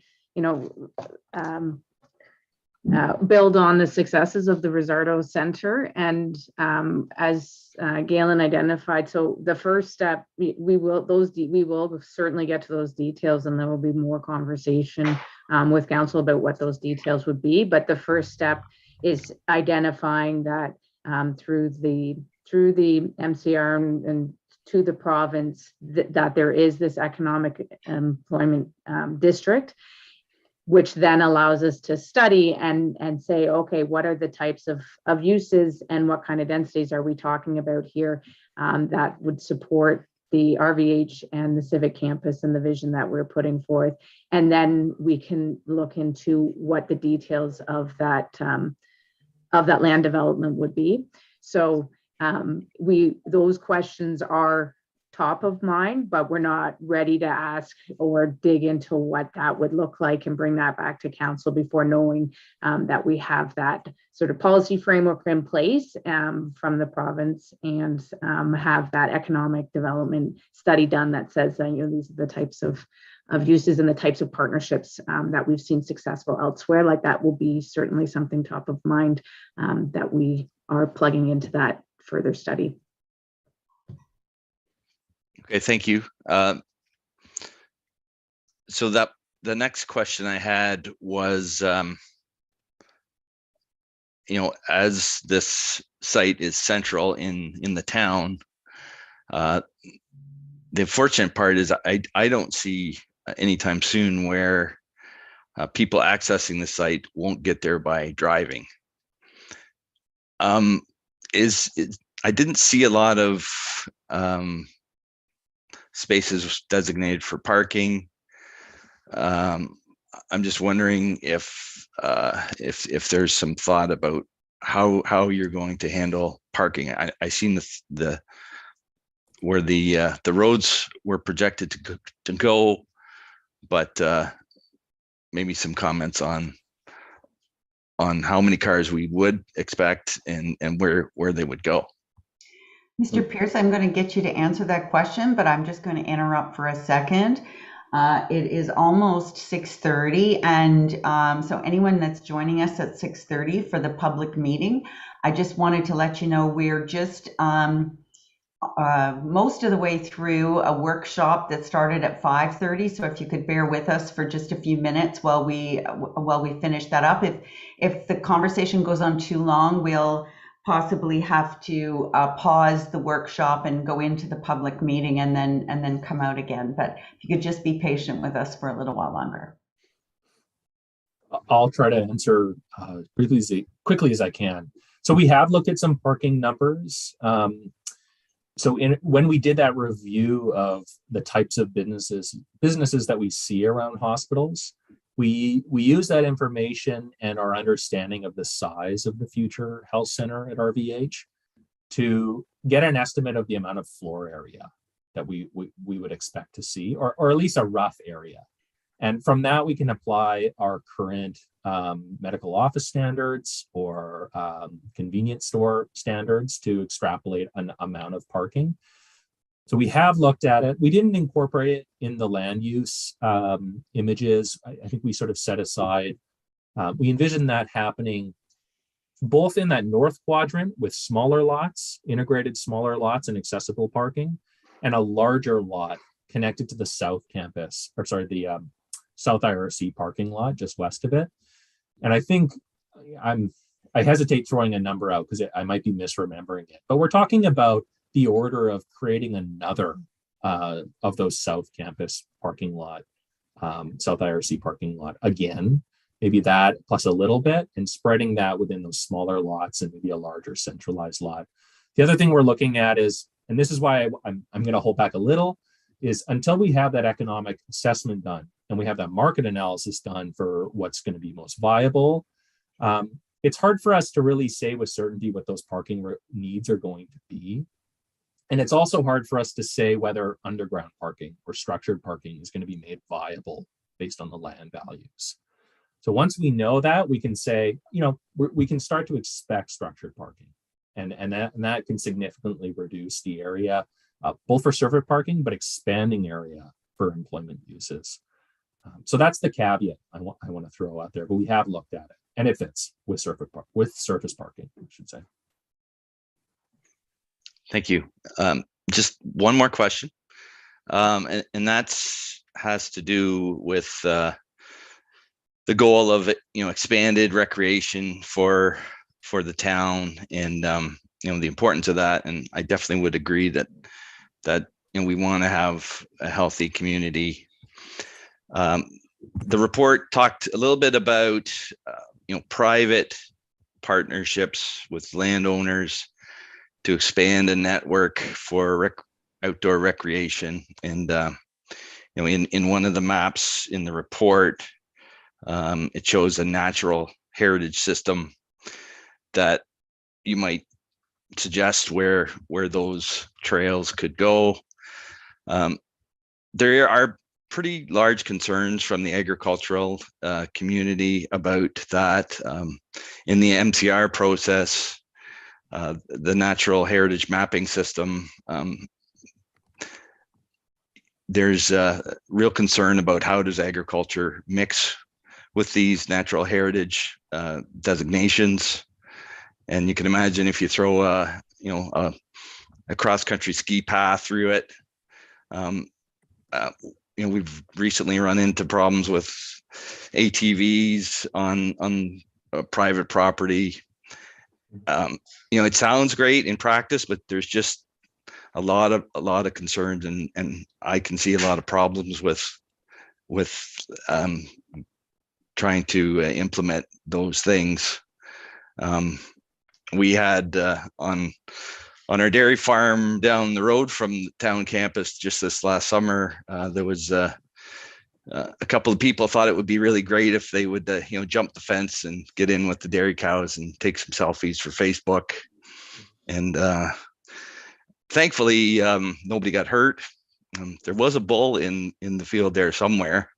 build on the successes of the Rizzardo Center, and as Galen identified, so the first step, we will certainly get to those details, and there will be more conversation with council about what those details would be. But the first step is identifying that through the MCR and to the province that there is this economic employment district, which then allows us to study and say, okay, what are the types of uses and what kind of densities are we talking about here that would support the RVH and the civic campus and the vision that we're putting forth. And then we can look into what the details of that of that land development would be. So those questions are top of mind, but we're not ready to ask or dig into what that would look like and bring that back to council before knowing that we have that sort of policy framework in place from the province, and have that economic development study done that says that, you know, these are the types of uses and the types of partnerships that we've seen successful elsewhere. Like, that will be certainly something top of mind that we are plugging into that further study. Okay, thank you. So that the next question I had was, you know, as this site is central in the town, the fortunate part is I don't see anytime soon where people accessing the site won't get there by driving. I didn't see a lot of spaces designated for parking. I'm just wondering if there's some thought about how you're going to handle parking. I seen where the roads were projected to go, but maybe some comments on how many cars we would expect and where they would go. Mr. Pierce, I'm going to get you to answer that question, but I'm just going to interrupt for a second. It is almost 6:30, and so anyone that's joining us at 6:30 for the public meeting, I just wanted to let you know we're just most of the way through a workshop that started at 5:30. So if you could bear with us for just a few minutes while we finish that up. If the conversation goes on too long, we'll possibly have to pause the workshop and go into the public meeting and then come out again. But if you could just be patient with us for a little while longer. I'll try to answer quickly as I can. So we have looked at some parking numbers. So when we did that review of the types of businesses that we see around hospitals, we use that information and our understanding of the size of the future health center at RVH to get an estimate of the amount of floor area that we would expect to see, or at least a rough area. And from that, we can apply our current medical office standards or convenience store standards to extrapolate an amount of parking. So we have looked at it. We didn't incorporate it in the land use images. I think we sort of set aside, we envision that happening both in that north quadrant with smaller lots, integrated smaller lots and accessible parking, and a larger lot connected to the south campus, or sorry, the South IRC parking lot just west of it. And I think I hesitate throwing a number out because I might be misremembering it, but we're talking about the order of creating another of those South Campus parking lot, South IRC parking lot again, maybe that plus a little bit, and spreading that within those smaller lots and maybe a larger centralized lot. The other thing we're looking at is, and this is why I'm going to hold back a little, is until we have that economic assessment done and we have that market analysis done for what's going to be most viable, it's hard for us to really say with certainty what those parking needs are going to be. And it's also hard for us to say whether underground parking or structured parking is going to be made viable based on the land values. So once we know that, we can say, you know, we can start to expect structured parking, and that can significantly reduce the area, both for surface parking, but expanding area for employment uses. So that's the caveat I want to throw out there, but we have looked at it, and it fits with surface parking, I should say. Thank you. Just one more question, and that's has to do with the goal of expanded recreation for the town, and the importance of that. And I definitely would agree that we want to have a healthy community. The report talked a little bit about private partnerships with landowners to expand a network for outdoor recreation. And in one of the maps in the report, it shows a natural heritage system that you might suggest where those trails could go. There are pretty large concerns from the agricultural community about that. In the MCR process, the natural heritage mapping system, there's a real concern about how does agriculture mix with these natural heritage designations. And you can imagine if you throw a cross-country ski path through it. We've recently run into problems with ATVs on private property. It sounds great in practice, but there's just a lot of concerns, and I can see a lot of problems with trying to implement those things. We had on our dairy farm down the road from the town campus just this last summer, there was a couple of people thought it would be really great if they would jump the fence and get in with the dairy cows and take some selfies for Facebook. And thankfully, nobody got hurt. There was a bull in the field there somewhere.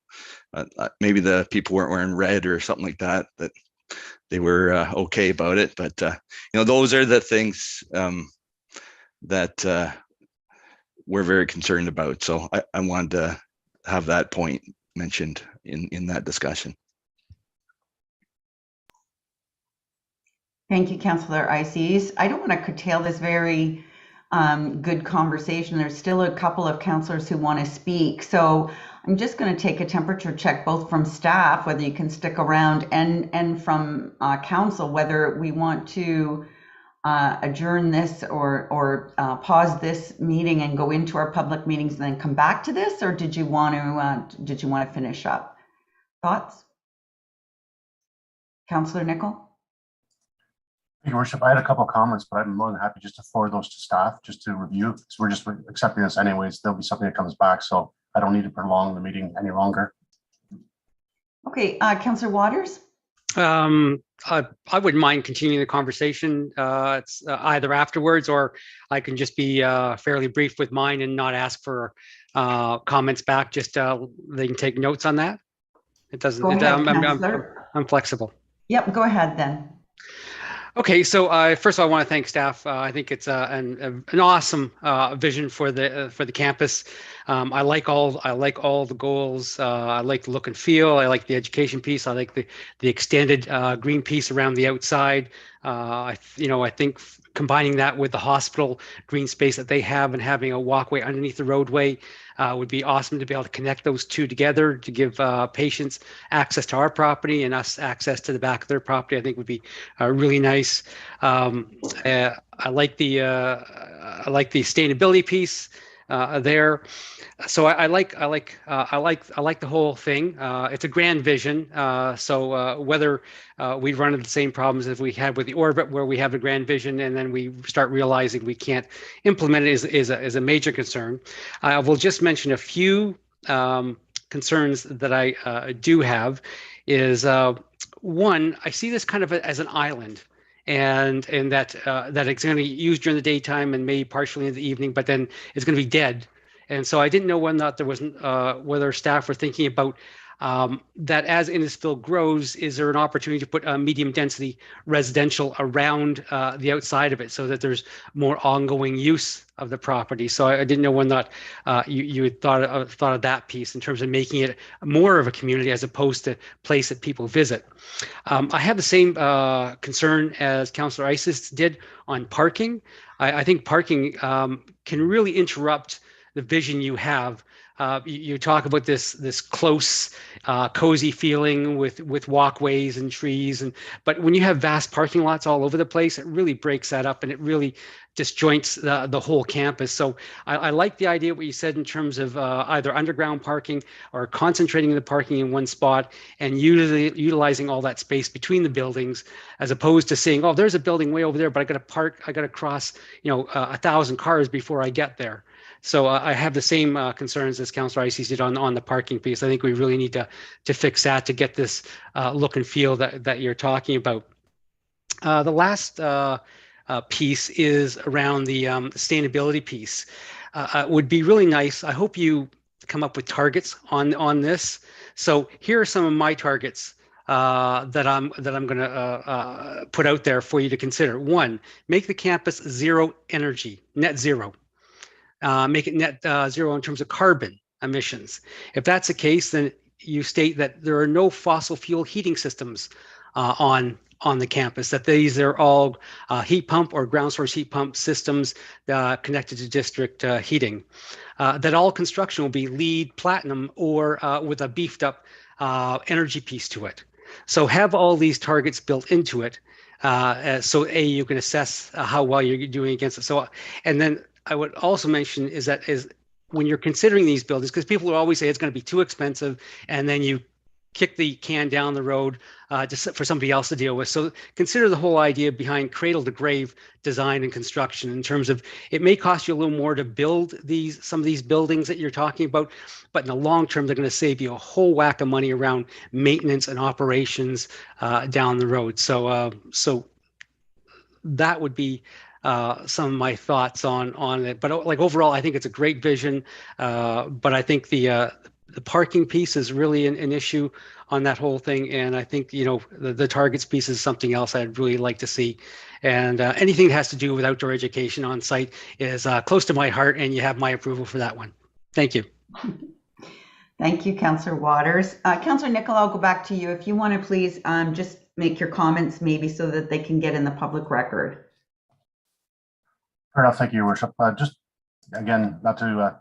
Maybe the people weren't wearing red or something like that, that they were okay about it. But those are the things that we're very concerned about. So I wanted to have that point mentioned in that discussion. Thank you, Councillor Ices. I don't want to curtail this very good conversation. There's still a couple of councillors who want to speak. So I'm just going to take a temperature check both from staff, whether you can stick around, and from council, whether we want to adjourn this or pause this meeting and go into our public meetings and then come back to this, or did you want to finish up? Thoughts? Councillor Nicol? Your Worship, I had a couple of comments, but I'm more than happy just to forward those to staff just to review. So we're just accepting this anyways. There'll be something that comes back, so I don't need to prolong the meeting any longer. Okay, Councillor Waters? I wouldn't mind continuing the conversation. It's either afterwards, or I can just be fairly brief with mine and not ask for comments back. Just they can take notes on that. It doesn't. I'm flexible. Yep, go ahead then. Okay, so first of all, I want to thank staff. I think it's an awesome vision for the campus. I like all the goals. I like the look and feel. I like the education piece. I like the extended green piece around the outside. I think combining that with the hospital green space that they have and having a walkway underneath the roadway would be awesome to be able to connect those two together to give patients access to our property and us access to the back of their property. I think would be really nice. I like the sustainability piece there. So I like the whole thing. It's a grand vision. So whether we run into the same problems as we had with the orbit, where we have a grand vision and then we start realizing we can't implement it, is a major concern. I will just mention a few concerns that I do have. Is one, I see this kind of as an island. And that it's going to be used during the daytime and maybe partially in the evening, but then it's going to be dead. And so I didn't know whether or not there wasn't whether staff were thinking about that as Innisfil grows, is there an opportunity to put a medium density residential around the outside of it so that there's more ongoing use of the property? So I didn't know whether or not you had thought of that piece in terms of making it more of a community as opposed to place that people visit. I have the same concern as Councillor Ices did on parking. I think parking can really interrupt the vision you have. You talk about this close, cozy feeling with walkways and trees, but when you have vast parking lots all over the place, it really breaks that up and it really disjoints the whole campus. So I like the idea what you said in terms of either underground parking or concentrating the parking in one spot and utilizing all that space between the buildings, as opposed to saying, oh, there's a building way over there, but I got to cross 1,000 cars before I get there. So I have the same concerns as Councillor Ices did on the parking piece. I think we really need to fix that to get this look and feel that you're talking about. The last piece is around the sustainability piece. It would be really nice. I hope you come up with targets on this. So here are some of my targets that I'm going to put out there for you to consider. One, make the campus zero energy, net zero. Make it net zero in terms of carbon emissions. If that's the case, then you state that there are no fossil fuel heating systems on the campus, that these are all heat pump or ground source heat pump systems connected to district heating. That all construction will be LEED platinum or with a beefed up energy piece to it. So have all these targets built into it. So you can assess how well you're doing against it. So, and then I would also mention is when you're considering these buildings, because people will always say it's going to be too expensive, and then you kick the can down the road just for somebody else to deal with. So consider the whole idea behind cradle to grave design and construction in terms of it may cost you a little more to build some of these buildings that you're talking about, but in the long term, they're going to save you a whole whack of money around maintenance and operations down the road. So that would be some of my thoughts on it. But like overall, I think it's a great vision. But I think the parking piece is really an issue on that whole thing. And I think, the targets piece is something else I'd really like to see. And anything that has to do with outdoor education on site is close to my heart, and you have my approval for that one. Thank you. Thank you, Councillor Waters. Councillor Nicoll, I'll go back to you. If you want to please just make your comments maybe so that they can get in the public record. Fair enough. Thank you, Your Worship. Just again, not to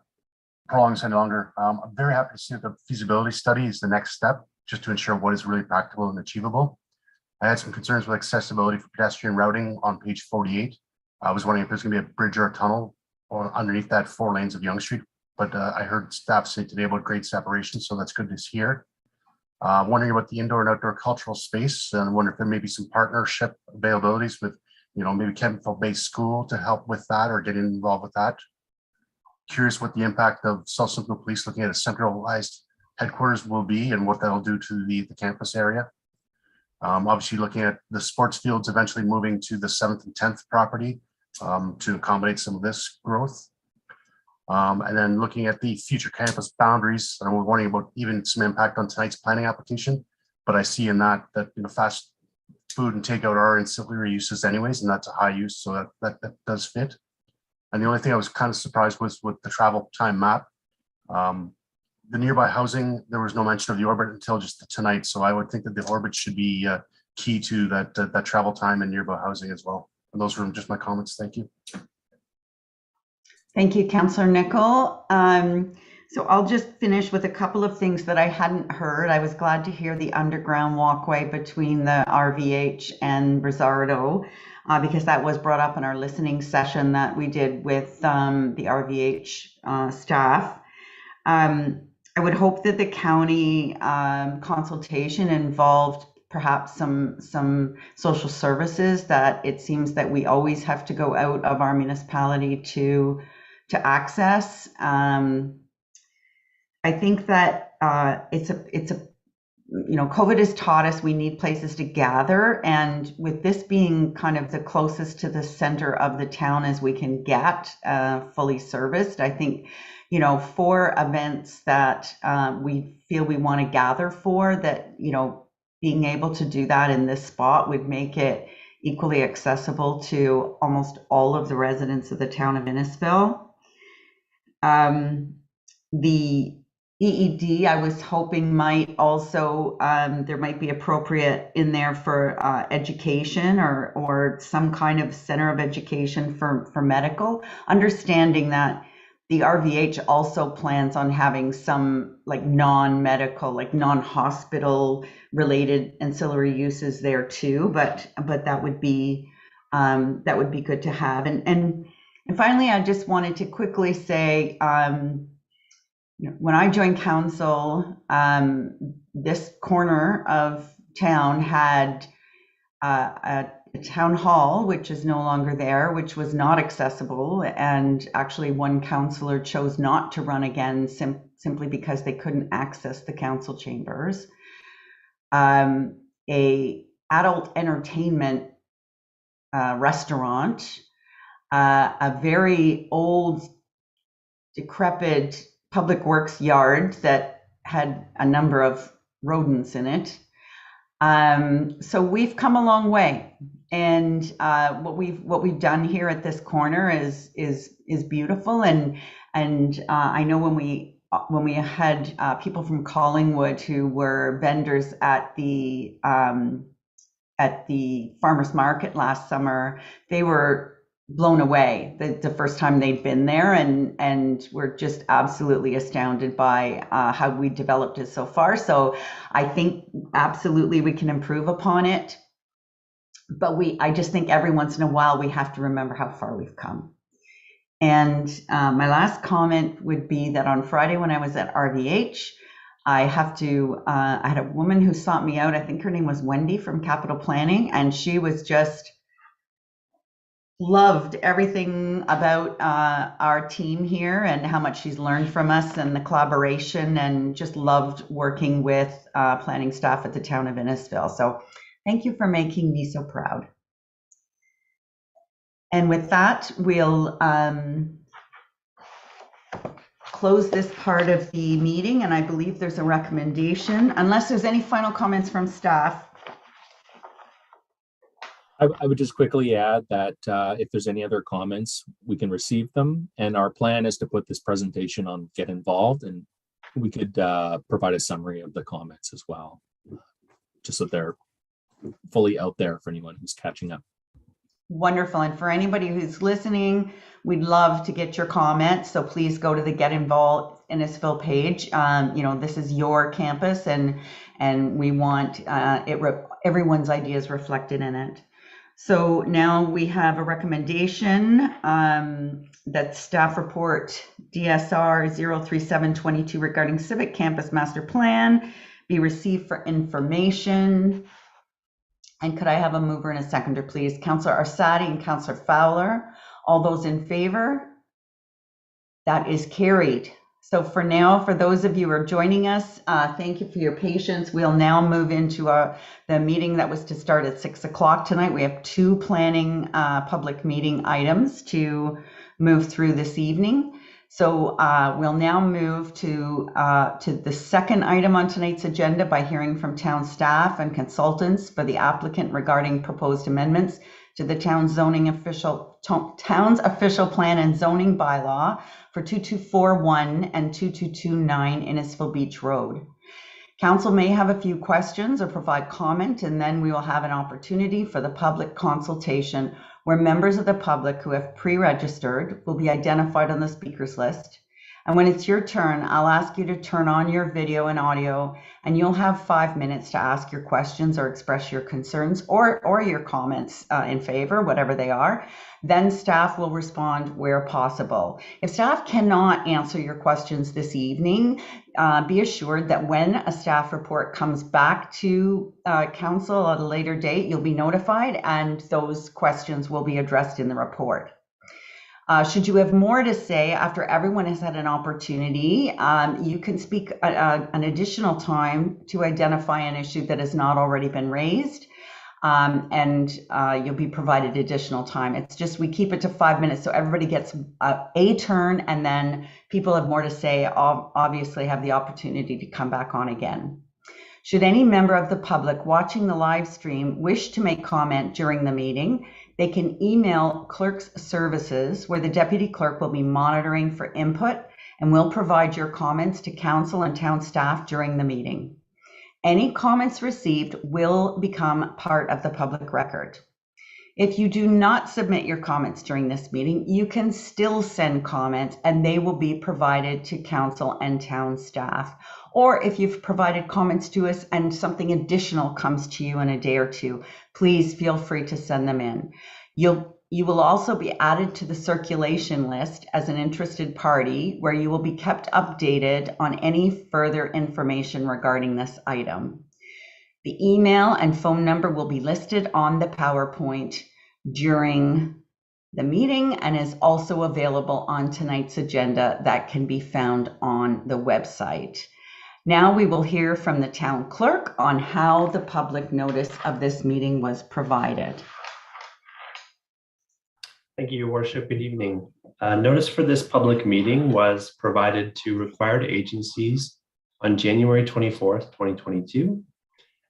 prolong this any longer, I'm very happy to see that the feasibility study is the next step, just to ensure what is really practical and achievable. I had some concerns with accessibility for pedestrian routing on page 48. I was wondering if there's going to be a bridge or a tunnel or underneath that 4 lanes of Yonge Street, but I heard staff say today about grade separation, so that's good to hear. Wondering about the indoor and outdoor cultural space, and I wonder if there may be some partnership availabilities with, maybe Kemptville-based school to help with that or get involved with that. Curious what the impact of South Simcoe Police looking at a centralized headquarters will be and what that'll do to the campus area. Obviously looking at the sports fields eventually moving to the 7th and 10th property to accommodate some of this growth. And then looking at the future campus boundaries, and we're wondering about even some impact on tonight's planning application, but I see in that fast food and takeout are ancillary uses anyways, and that's a high use, so that does fit. And the only thing I was kind of surprised was with the travel time map. The nearby housing, there was no mention of the orbit until just tonight, so I would think that the orbit should be key to that travel time and nearby housing as well. And those were just my comments. Thank you. Thank you, Councillor Nicoll. So I'll just finish with a couple of things that I hadn't heard. I was glad to hear the underground walkway between the RVH and Rizzardo, because that was brought up in our listening session that we did with the RVH staff. I would hope that the county consultation involved perhaps some social services that it seems that we always have to go out of our municipality to access. I think that COVID has taught us we need places to gather, and with this being kind of the closest to the center of the town as we can get, fully serviced, I think, for events that we feel we want to gather for, that, being able to do that in this spot would make it equally accessible to almost all of the residents of the town of Innisfil. The EED, I was hoping might also, there might be appropriate in there for education or some kind of center of education for medical, understanding that the RVH also plans on having some like non-medical, like non-hospital related ancillary uses there too, but that would be good to have. And finally, I just wanted to quickly say, when I joined council, this corner of town had a town hall, which is no longer there, which was not accessible. And actually one councillor chose not to run again simply because they couldn't access the council chambers. A adult entertainment restaurant, a very old, decrepit public works yard that had a number of rodents in it. So we've come a long way, and what we've done here at this corner is beautiful. And I know when we had people from Collingwood who were vendors at the farmers market last summer, they were blown away the first time they'd been there, and we're just absolutely astounded by how we developed it so far. So I think absolutely we can improve upon it, but I just think every once in a while we have to remember how far we've come. And my last comment would be that on Friday when I was at RVH, I had a woman who sought me out. I think her name was Wendy from Capital Planning, and she was just loved everything about our team here and how much she's learned from us and the collaboration, and just loved working with planning staff at the town of Innisfil. So thank you for making me so proud. And with that, we'll close this part of the meeting, and I believe there's a recommendation, unless there's any final comments from staff. I would just quickly add that if there's any other comments, we can receive them. And our plan is to put this presentation on Get Involved, and we could provide a summary of the comments as well, just so they're fully out there for anyone who's catching up. Wonderful. And for anybody who's listening, we'd love to get your comments. So please go to the Get Involved Innisfil page. This is your campus, and we want everyone's ideas reflected in it. So now we have a recommendation that staff report DSR 03722 regarding Civic Campus Master Plan be received for information. And could I have a mover and a seconder, please? Councillor Arsati and Councillor Fowler. All those in favor? That is carried. So for now, for those of you who are joining us, thank you for your patience. We'll now move into the meeting that was to start at 6 o'clock tonight. We have 2 planning public meeting items to move through this evening. So we'll now move to the second item on tonight's agenda by hearing from town staff and consultants for the applicant regarding proposed amendments to the town's official plan and zoning bylaw for 2241 and 2229 Innisfil Beach Road. Council may have a few questions or provide comment, and then we will have an opportunity for the public consultation where members of the public who have pre-registered will be identified on the speakers list. And when it's your turn, I'll ask you to turn on your video and audio, and you'll have 5 minutes to ask your questions or express your concerns or your comments in favor, whatever they are. Then staff will respond where possible. If staff cannot answer your questions this evening, be assured that when a staff report comes back to council at a later date, you'll be notified and those questions will be addressed in the report. Should you have more to say after everyone has had an opportunity, you can speak an additional time to identify an issue that has not already been raised, and you'll be provided additional time. It's just we keep it to 5 minutes so everybody gets a turn, and then people have more to say obviously have the opportunity to come back on again. Should any member of the public watching the live stream wish to make comment during the meeting, they can email Clerk's Services, where the Deputy Clerk will be monitoring for input and will provide your comments to council and town staff during the meeting. Any comments received will become part of the public record. If you do not submit your comments during this meeting, you can still send comments and they will be provided to council and town staff. Or if you've provided comments to us and something additional comes to you in a day or two, please feel free to send them in. You will also be added to the circulation list as an interested party, where you will be kept updated on any further information regarding this item. The email and phone number will be listed on the PowerPoint during the meeting and is also available on tonight's agenda that can be found on the website. Now we will hear from the town clerk on how the public notice of this meeting was provided. Thank you, Your Worship. Good evening. Notice for this public meeting was provided to required agencies on January 24th, 2022.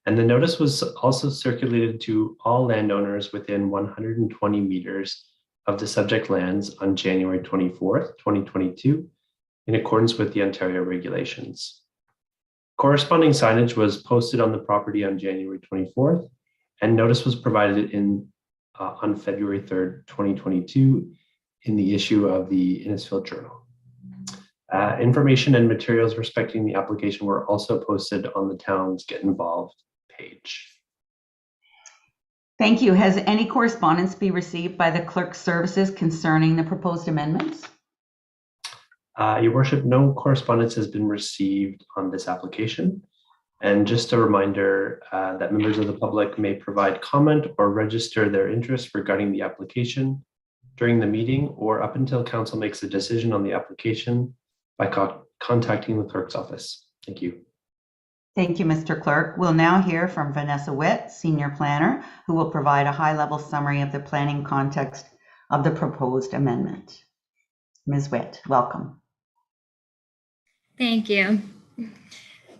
And the notice was also circulated to all landowners within 120 meters of the subject lands on January 24th, 2022, in accordance with the Ontario regulations. Corresponding signage was posted on the property on January 24th, and notice was provided on February 3rd, 2022, in the issue of the Innisfil Journal. Information and materials respecting the application were also posted on the town's Get Involved page. Thank you. Has any correspondence been received by the clerk's services concerning the proposed amendments? Your Worship, no correspondence has been received on this application. And just a reminder that members of the public may provide comment or register their interest regarding the application during the meeting or up until council makes a decision on the application by contacting the clerk's office. Thank you. Thank you, Mr. Clerk. We'll now hear from Vanessa Witt, Senior Planner, who will provide a high-level summary of the planning context of the proposed amendment. Ms. Witt, welcome. Thank you.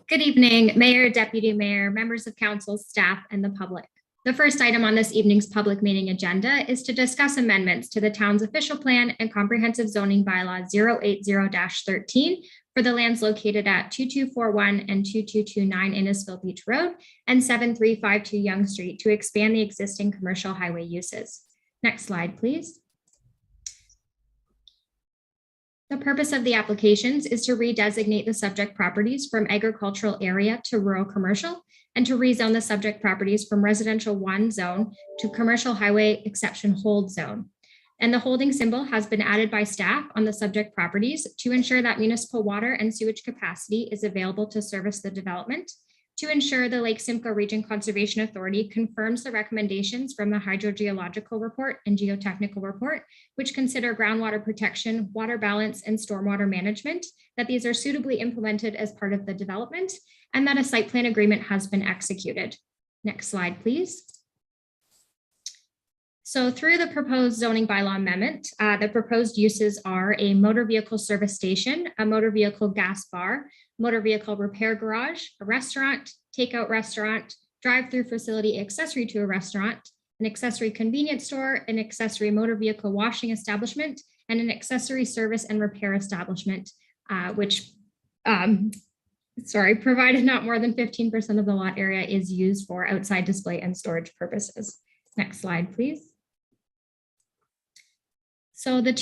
Good evening, Mayor, Deputy Mayor, members of council, staff, and the public. The first item on this evening's public meeting agenda is to discuss amendments to the town's official plan and comprehensive zoning bylaw 080-13 for the lands located at 2241 and 2229 Innisfil Beach Road and 7352 Yonge Street to expand the existing commercial highway uses. Next slide, please. The purpose of the applications is to redesignate the subject properties from agricultural area to rural commercial and to rezone the subject properties from residential 1 zone to commercial highway exception hold zone. And the holding symbol has been added by staff on the subject properties to ensure that municipal water and sewage capacity is available to service the development, to ensure the Lake Simcoe Region Conservation Authority confirms the recommendations from the hydrogeological report and geotechnical report, which consider groundwater protection, water balance, and stormwater management, that these are suitably implemented as part of the development, and that a site plan agreement has been executed. Next slide, please. So through the proposed zoning bylaw amendment, the proposed uses are a motor vehicle service station, a motor vehicle gas bar, motor vehicle repair garage, a restaurant, takeout restaurant, drive-through facility accessory to a restaurant, an accessory convenience store, an accessory motor vehicle washing establishment, and an accessory service and repair establishment, provided not more than 15% of the lot area is used for outside display and storage purposes. Next slide, please. So the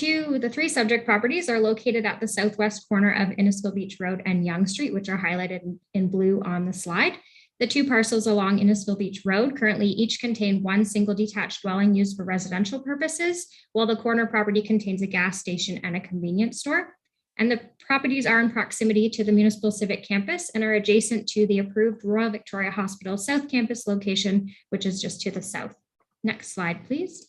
three subject properties are located at the southwest corner of Innisfil Beach Road and Yonge Street, which are highlighted in blue on the slide. The two parcels along Innisfil Beach Road currently each contain one single detached dwelling used for residential purposes, while the corner property contains a gas station and a convenience store. And the properties are in proximity to the Municipal Civic Campus and are adjacent to the approved Royal Victoria Hospital South Campus location, which is just to the south. Next slide, please.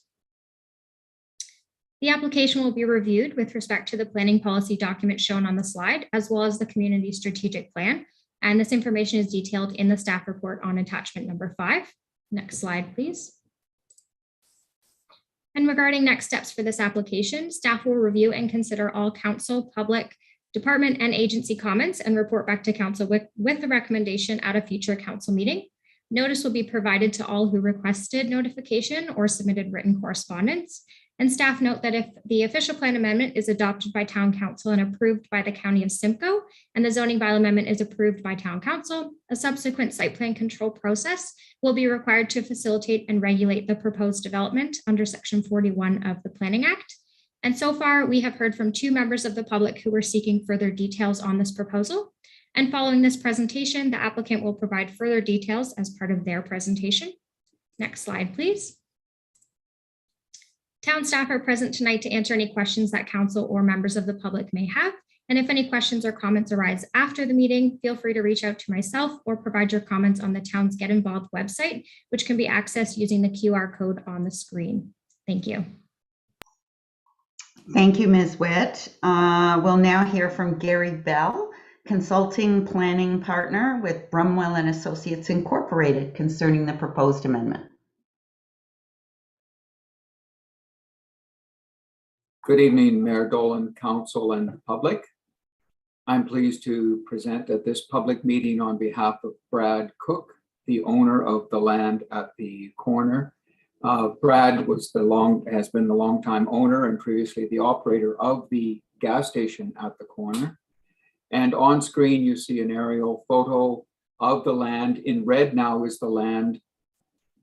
The application will be reviewed with respect to the planning policy document shown on the slide, as well as the community strategic plan. And this information is detailed in the staff report on attachment number 5. Next slide, please. And regarding next steps for this application, staff will review and consider all council, public, department, and agency comments and report back to council with the recommendation at a future council meeting. Notice will be provided to all who requested notification or submitted written correspondence. And staff note that if the official plan amendment is adopted by town council and approved by the county of Simcoe, and the zoning bylaw amendment is approved by town council, a subsequent site plan control process will be required to facilitate and regulate the proposed development under section 41 of the Planning Act. And so far, we have heard from 2 members of the public who were seeking further details on this proposal. And following this presentation, the applicant will provide further details as part of their presentation. Next slide, please. Town staff are present tonight to answer any questions that council or members of the public may have. And if any questions or comments arise after the meeting, feel free to reach out to myself or provide your comments on the town's Get Involved website, which can be accessed using the QR code on the screen. Thank you. Thank you, Ms. Witt. We'll now hear from Gary Bell, Consulting Planning Partner with Brumwell and Associates Incorporated concerning the proposed amendment. Good evening, Mayor Dolan, Council, and public. I'm pleased to present at this public meeting on behalf of Brad Cook, the owner of the land at the corner. Brad has been the longtime owner and previously the operator of the gas station at the corner. And on screen, you see an aerial photo of the land. In red now is the land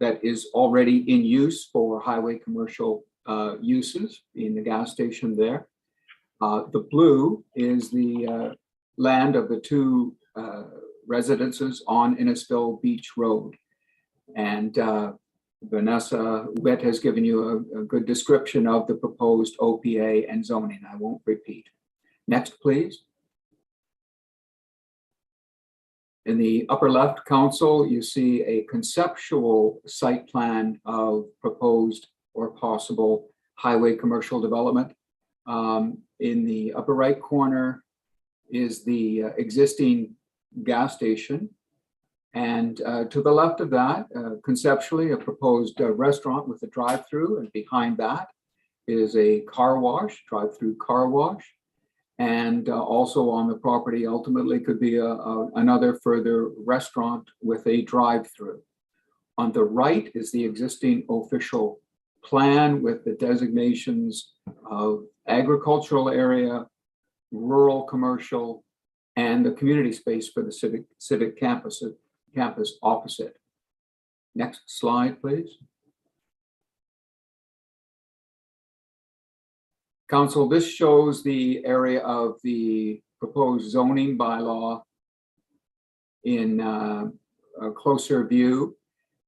that is already in use for highway commercial uses in the gas station there. The blue is the land of the two residences on Innisfil Beach Road. And Vanessa Witt has given you a good description of the proposed OPA and zoning. I won't repeat. Next, please. In the upper left, Council, you see a conceptual site plan of proposed or possible highway commercial development. In the upper right corner is the existing gas station. And to the left of that, conceptually, a proposed restaurant with a drive-through, and behind that is a car wash, drive-through car wash. And also on the property ultimately could be another further restaurant with a drive-through. On the right is the existing official plan with the designations of agricultural area, rural commercial, and the community space for the civic campus opposite. Next slide, please. Council, this shows the area of the proposed zoning bylaw in a closer view.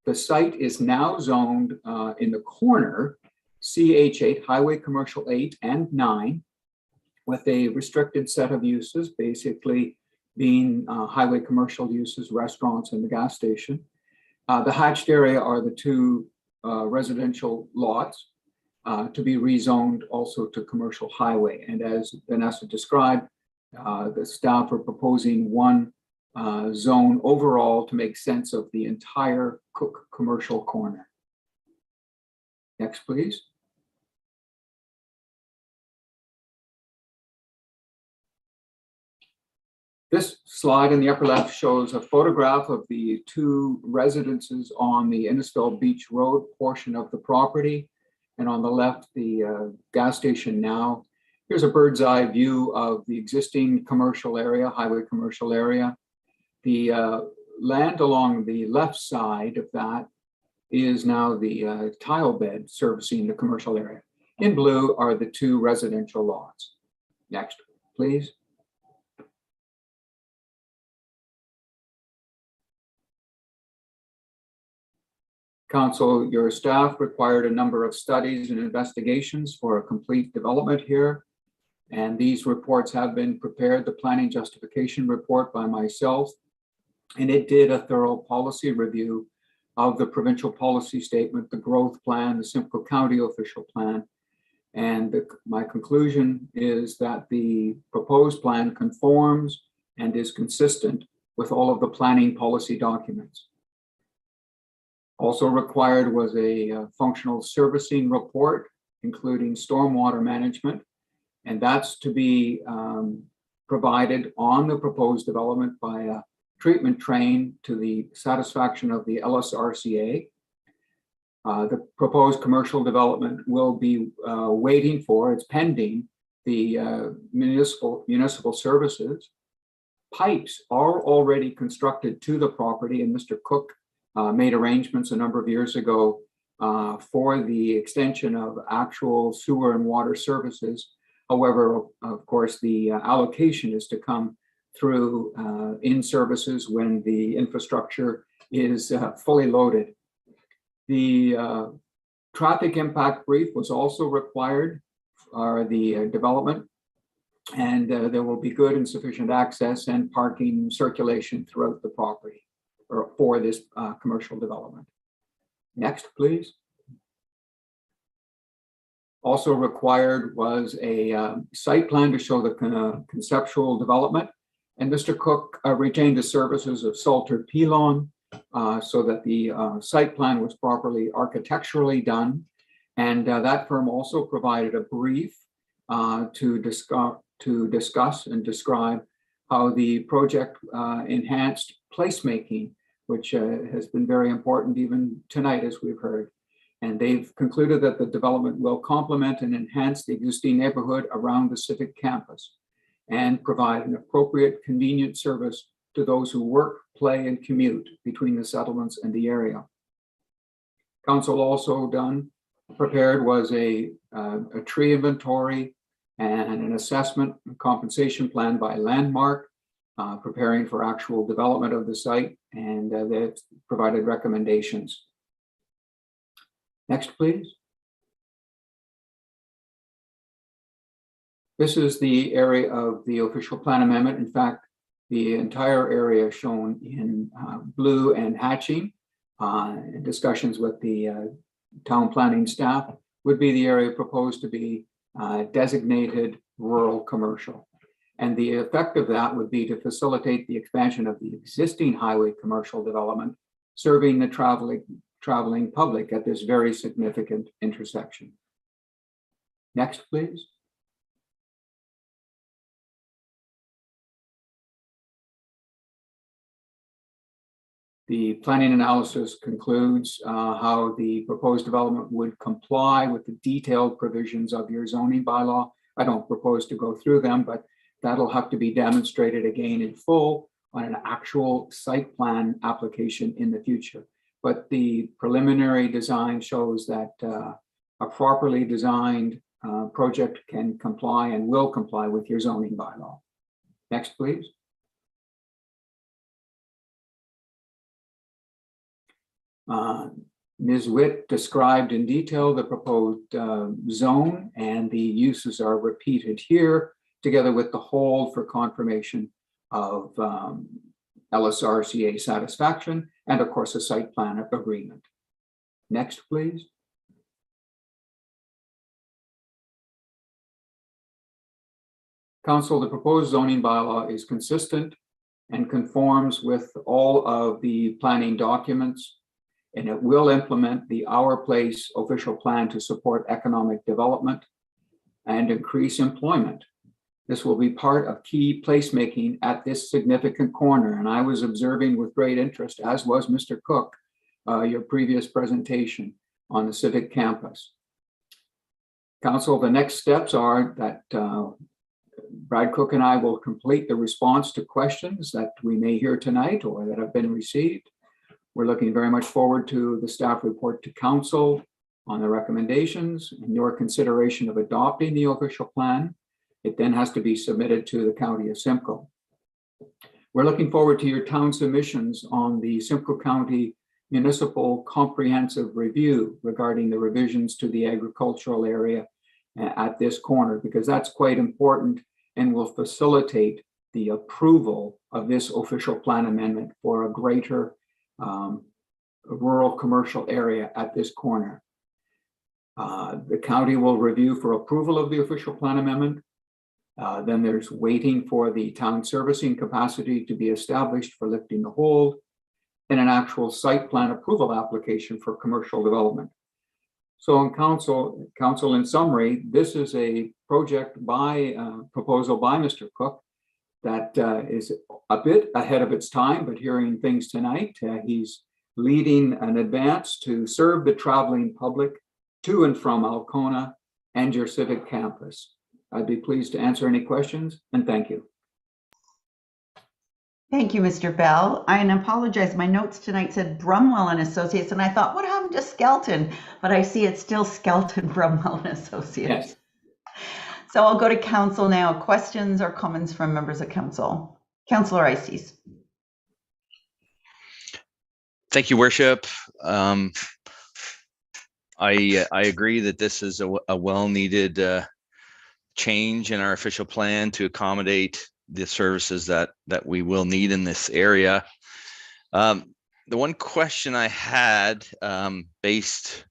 The site is now zoned in the corner, CH8, Highway Commercial 8 and 9, with a restricted set of uses, basically being highway commercial uses, restaurants, and the gas station. The hatched area are the two residential lots to be rezoned also to commercial highway. And as Vanessa described, the staff are proposing one zone overall to make sense of the entire Cook commercial corner. Next, please. This slide in the upper left shows a photograph of the two residences on the Innisfil Beach Road portion of the property. And on the left, the gas station now. Here's a bird's eye view of the existing commercial area, highway commercial area. The land along the left side of that is now the tile bed servicing the commercial area. In blue are the two residential lots. Next, please. Council, your staff required a number of studies and investigations for a complete development here. And these reports have been prepared, the planning justification report by myself, and it did a thorough policy review of the provincial policy statement, the growth plan, the Simcoe County official plan. And my conclusion is that the proposed plan conforms and is consistent with all of the planning policy documents. Also required was a functional servicing report, including stormwater management, and that's to be provided on the proposed development by a treatment train to the satisfaction of the LSRCA. The proposed commercial development will be waiting for, it's pending, the municipal services. Pipes are already constructed to the property, and Mr. Cook made arrangements a number of years ago for the extension of actual sewer and water services. However, of course, the allocation is to come through in services when the infrastructure is fully loaded. The traffic impact brief was also required for the development, and there will be good and sufficient access and parking circulation throughout the property or for this commercial development. Next, please. Also required was a site plan to show the conceptual development, and Mr. Cook retained the services of Salter Pilon so that the site plan was properly architecturally done. And that firm also provided a brief to discuss and describe how the project enhanced placemaking, which has been very important even tonight, as we've heard. And they've concluded that the development will complement and enhance the existing neighborhood around the Civic campus and provide an appropriate, convenient service to those who work, play, and commute between the settlements and the area. Council also prepared was a tree inventory and an assessment and compensation plan by Landmark, preparing for actual development of the site, and they've provided recommendations. Next, please. This is the area of the official plan amendment. In fact, the entire area shown in blue and hatching. Discussions with the town planning staff would be the area proposed to be designated rural commercial. And the effect of that would be to facilitate the expansion of the existing highway commercial development, serving the traveling public at this very significant intersection. Next, please. The planning analysis concludes how the proposed development would comply with the detailed provisions of your zoning bylaw. I don't propose to go through them, but that'll have to be demonstrated again in full on an actual site plan application in the future. But the preliminary design shows that a properly designed project can comply and will comply with your zoning bylaw. Next, please. Ms. Witt described in detail the proposed zone, and the uses are repeated here, together with the hold for confirmation of LSRCA satisfaction, and of course a site plan agreement. Next, please. Council, the proposed zoning bylaw is consistent and conforms with all of the planning documents, and it will implement the Our Place official plan to support economic development and increase employment. This will be part of key placemaking at this significant corner. And I was observing with great interest, as was Mr. Cook, your previous presentation on the Civic campus. Council, the next steps are that Brad Cook and I will complete the response to questions that we may hear tonight or that have been received. We're looking very much forward to the staff report to council on the recommendations and your consideration of adopting the official plan. It then has to be submitted to the County of Simcoe. We're looking forward to your town submissions on the Simcoe County Municipal Comprehensive Review regarding the revisions to the agricultural area at this corner, because that's quite important and will facilitate the approval of this official plan amendment for a greater rural commercial area at this corner. The county will review for approval of the official plan amendment. Then there's waiting for the town servicing capacity to be established for lifting the hold, and an actual site plan approval application for commercial development. So in council in summary, this is a project proposal by Mr. Cook that is a bit ahead of its time, but hearing things tonight, he's leading an advance to serve the traveling public to and from Alcona and your Civic campus. I'd be pleased to answer any questions, and thank you. Thank you, Mr. Bell. I apologize. My notes tonight said Brumwell and Associates, and I thought, what happened to Skelton? But I see it's still Skelton Brumwell and Associates. Yes. So I'll go to council now. Questions or comments from members of council? Councillor Ices. Thank you, Worship. I agree that this is a well-needed change in our official plan to accommodate the services that we will need in this area. The one question I had, based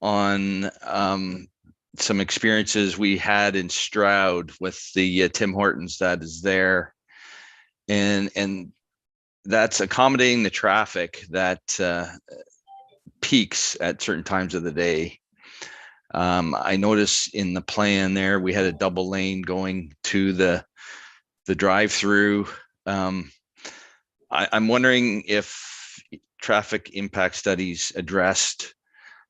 on some experiences we had in Stroud with the Tim Hortons that is there, and that's accommodating the traffic that peaks at certain times of the day. I noticed in the plan there, we had a double lane going to the drive-through. I'm wondering if traffic impact studies addressed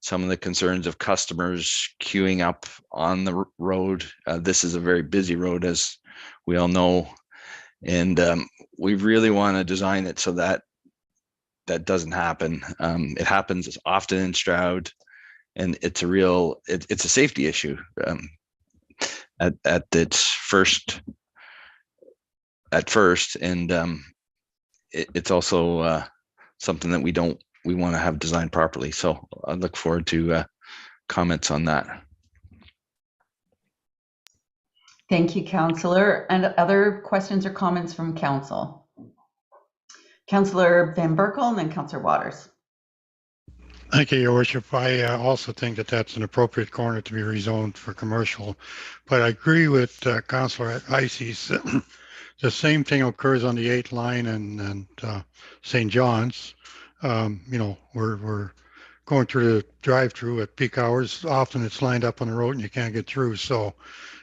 some of the concerns of customers queuing up on the road. This is a very busy road, as we all know. And we really want to design it so that that doesn't happen. It happens often in Stroud, and it's a real, it's a safety issue at its first, and it's also something that we want to have designed properly. So I look forward to comments on that. Thank you, Councillor. And other questions or comments from Council? Councillor Van Berkel and then Councillor Waters. Thank you, Your Worship. I also think that that's an appropriate corner to be rezoned for commercial, but I agree with Councillor Ices. The same thing occurs on the 8th line and St. John's. We're going through the drive-through at peak hours. Often it's lined up on the road and you can't get through. So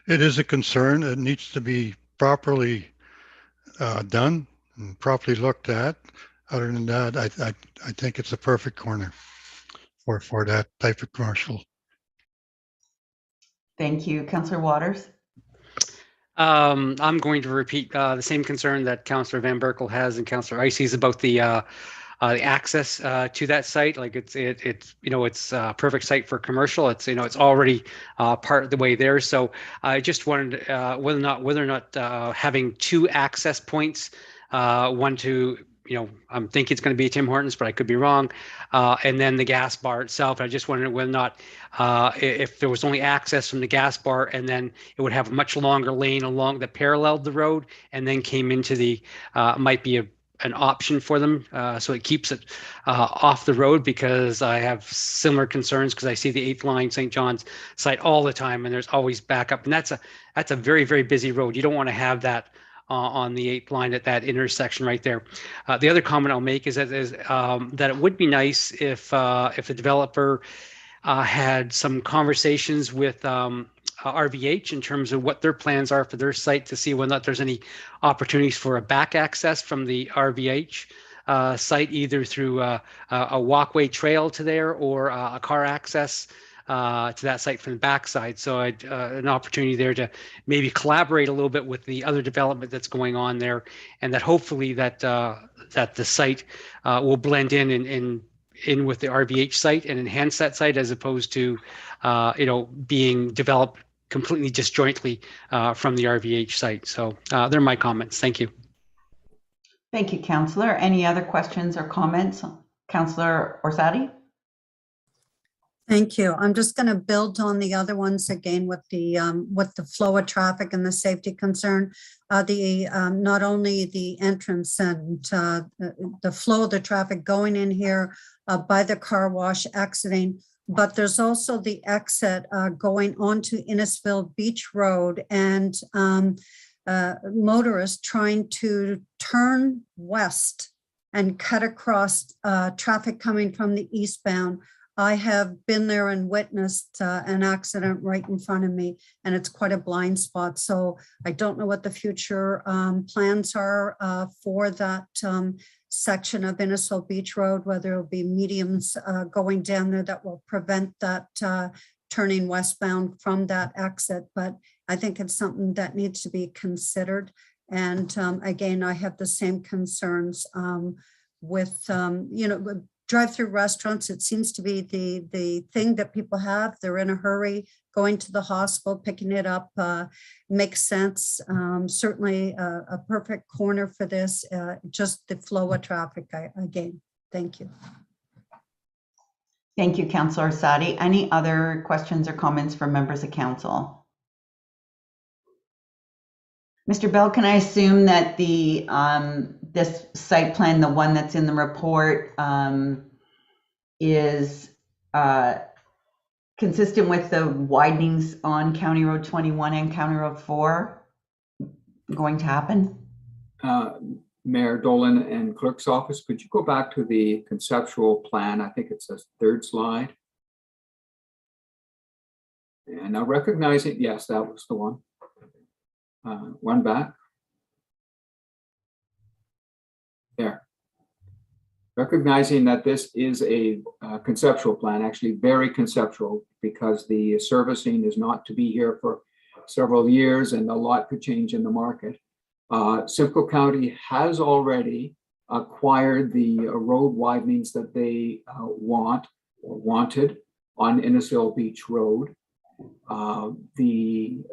it is a concern. It needs to be properly done and properly looked at. Other than that, I think it's a perfect corner for that type of commercial. Thank you. Councillor Waters. I'm going to repeat the same concern that Councillor Van Berkel has and Councillor Ices about the access to that site. Like it's a perfect site for commercial. It's it's already part of the way there. So I just wondered whether or not having two access points, one to I'm thinking it's going to be Tim Hortons, but I could be wrong. And then the gas bar itself. I just wondered whether or not if there was only access from the gas bar, and then it would have a much longer lane along that paralleled the road, and then came into the might be an option for them, so it keeps it off the road, because I have similar concerns because I see the 8th line St. John's site all the time, and there's always backup, and that's a very, very busy road. You don't want to have that on the 8th line at that intersection right there. The other comment I'll make is that it would be nice if the developer had some conversations with RVH in terms of what their plans are for their site, to see whether or not there's any opportunities for a back access from the RVH site, either through a walkway trail to there or a car access to that site from the backside. So an opportunity there to maybe collaborate a little bit with the other development that's going on there, and that hopefully that the site will blend in with the RVH site and enhance that site, as opposed to being developed completely disjointly from the RVH site. So they're my comments. Thank you. Thank you, Councillor. Any other questions or comments? Councillor Orsatti. Thank you. I'm just going to build on the other ones again with the flow of traffic and the safety concern. Not only the entrance and the flow of the traffic going in here by the car wash exiting, but there's also the exit going onto Innisfil Beach Road, and motorists trying to turn west and cut across traffic coming from the eastbound. I have been there and witnessed an accident right in front of me, and it's quite a blind spot. So I don't know what the future plans are for that section of Innisfil Beach Road, whether it'll be mediums going down there that will prevent that turning westbound from that exit. But I think it's something that needs to be considered. And again, I have the same concerns with, drive-through restaurants. It seems to be the thing that people have. They're in a hurry, going to the hospital, picking it up makes sense. Certainly a perfect corner for this, just the flow of traffic again. Thank you. Thank you, Councillor Orsatti. Any other questions or comments from members of council? Mr. Bell, can I assume that the this site plan, the one that's in the report, is consistent with the widenings on County Road 21 and County Road 4 going to happen? Mayor Dolan and Clerk's office, could you go back to the conceptual plan? I think it's the 3rd slide. And now recognizing, yes, that was the one. One back. There. Recognizing that this is a conceptual plan, actually very conceptual, because the servicing is not to be here for several years and a lot could change in the market. Simcoe County has already acquired the road widenings that they want or wanted on Innisfil Beach Road. The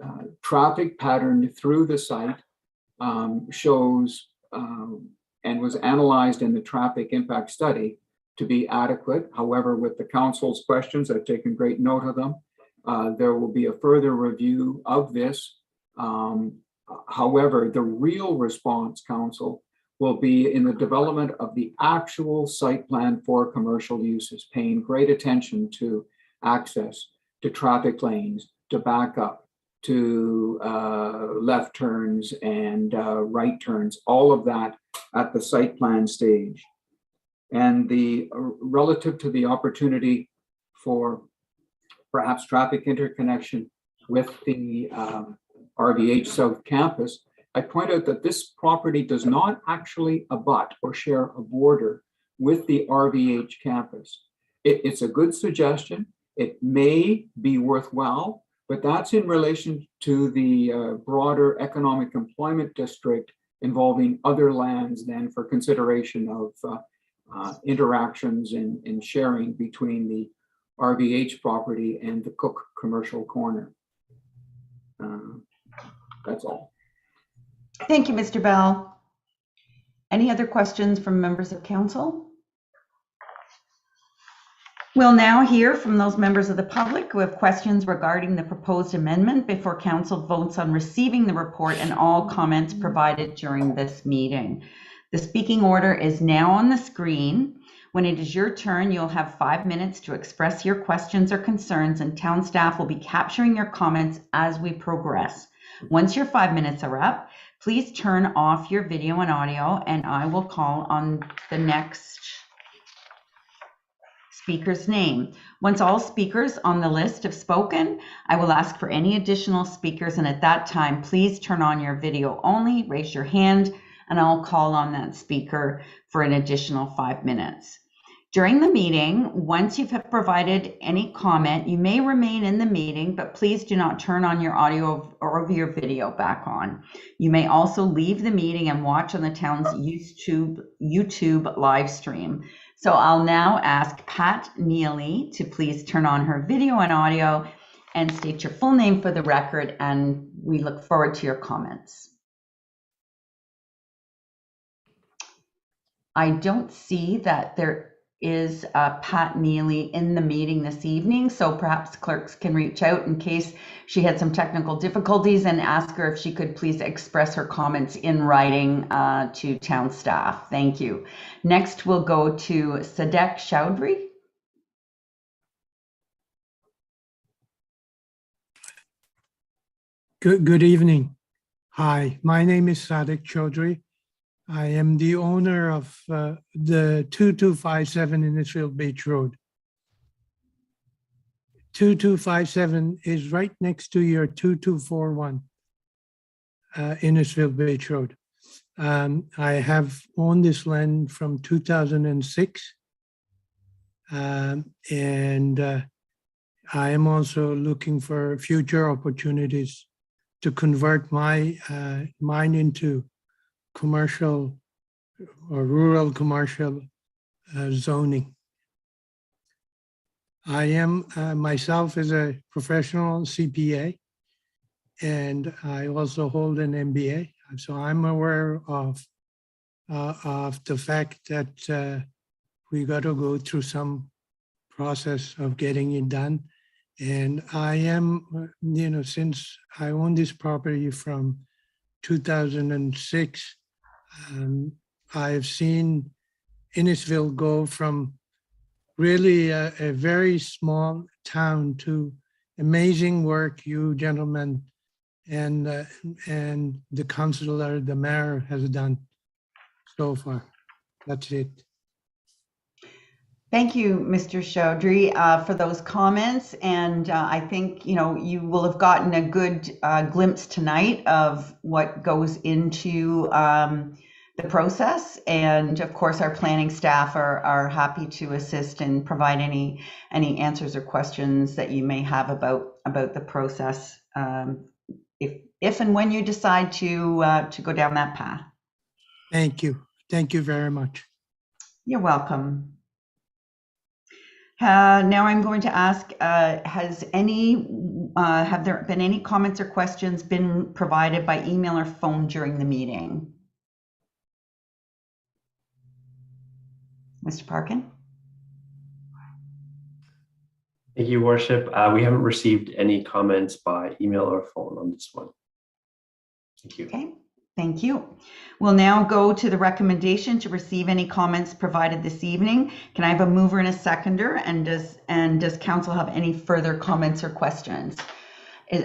traffic pattern through the site shows and was analyzed in the traffic impact study to be adequate. However, with the council's questions, I've taken great note of them. There will be a further review of this. However, the real response, council, will be in the development of the actual site plan for commercial uses, paying great attention to access, to traffic lanes, to backup, to left turns and right turns, all of that at the site plan stage. And the relative to the opportunity for perhaps traffic interconnection with the RVH South Campus, I point out that this property does not actually abut or share a border with the RVH campus. It's a good suggestion. It may be worthwhile, but that's in relation to the broader economic employment district involving other lands than for consideration of interactions and sharing between the RVH property and the Cook Commercial Corner. That's all. Thank you, Mr. Bell. Any other questions from members of council? We'll now hear from those members of the public who have questions regarding the proposed amendment before council votes on receiving the report and all comments provided during this meeting. The speaking order is now on the screen. When it is your turn, you'll have 5 minutes to express your questions or concerns, and town staff will be capturing your comments as we progress. Once your 5 minutes are up, please turn off your video and audio, and I will call on the next speaker's name. Once all speakers on the list have spoken, I will ask for any additional speakers, and at that time, please turn on your video only, raise your hand, and I'll call on that speaker for an additional 5 minutes. During the meeting, once you have provided any comment, you may remain in the meeting, but please do not turn on your audio or your video back on. You may also leave the meeting and watch on the town's YouTube live stream. So I'll now ask Pat Neely to please turn on her video and audio and state your full name for the record, and we look forward to your comments. I don't see that there is Pat Neely in the meeting this evening, so perhaps clerks can reach out in case she had some technical difficulties and ask her if she could please express her comments in writing to town staff. Thank you. Next, we'll go to Sadek Chowdhury. Good evening. Hi, my name is Sadek Chowdhury. I am the owner of the 2257 Innisfil Beach Road. 2257 is right next to your 2241 Innisfil Beach Road. I have owned this land from 2006. And I am also looking for future opportunities to convert my mine into commercial or rural commercial zoning. I am myself as a professional CPA, and I also hold an MBA. So I'm aware of the fact that we got to go through some process of getting it done. And I am, since I own this property from 2006, I've seen Innisfil go from really a very small town to amazing work you gentlemen and the councillor, the mayor has done so far. That's it. Thank you, Mr. Chaudhry, for those comments. And I think, you know, you will have gotten a good glimpse tonight of what goes into the process. And of course, our planning staff are happy to assist and provide any answers or questions that you may have about the process if and when you decide to go down that path. Thank you. Thank you very much. You're welcome. Now I'm going to ask, have there been any comments or questions been provided by email or phone during the meeting? Mr. Parkin? Thank you, Worship. We haven't received any comments by email or phone on this one. Thank you. Okay, thank you. We'll now go to the recommendation to receive any comments provided this evening. Can I have a mover and a seconder? And does council have any further comments or questions?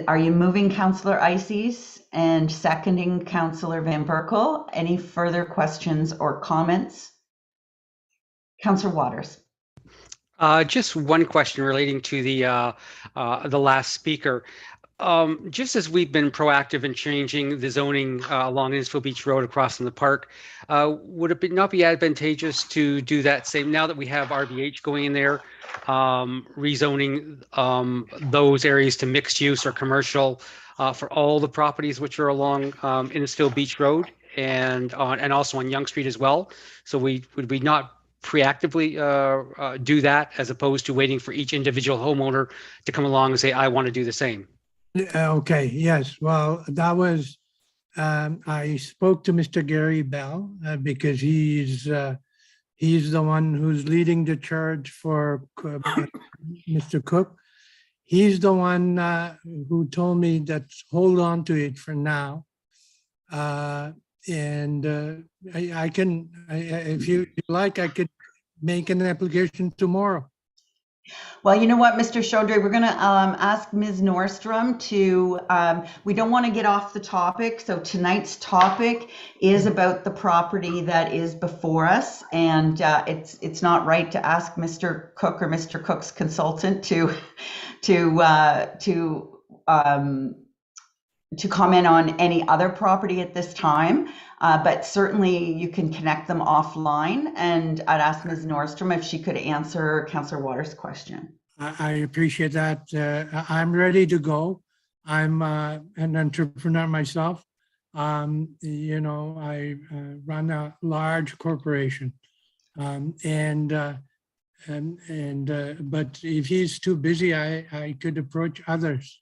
Are you moving, Councillor Ices, and seconding Councillor Van Berkel? Any further questions or comments? Councillor Waters. Just one question relating to the last speaker. Just as we've been proactive in changing the zoning along Innisfil Beach Road across from the park, would it not be advantageous to do that same now that we have RBH going in there, rezoning those areas to mixed use or commercial for all the properties which are along Innisfil Beach Road and also on Yonge Street as well? So would we not proactively do that as opposed to waiting for each individual homeowner to come along and say, I want to do the same? Okay, yes, well, that was, I spoke to Mr. Gary Bell because he's the one who's leading the charge for Mr. Cook. He's the one who told me that hold on to it for now. I can, if you like, I could make an application tomorrow. Well, you know what, Mr. Chaudhry, we're going to ask Ms. Nordstrom to, we don't want to get off the topic. So tonight's topic is about the property that is before us. And it's not right to ask Mr. Cook or Mr. Cook's consultant to comment on any other property at this time. But certainly you can connect them offline, and I'd ask Ms. Nordstrom if she could answer Councillor Waters' question. I appreciate that. I'm ready to go. I'm an entrepreneur myself. You know, I run a large corporation, but if he's too busy, I could approach others.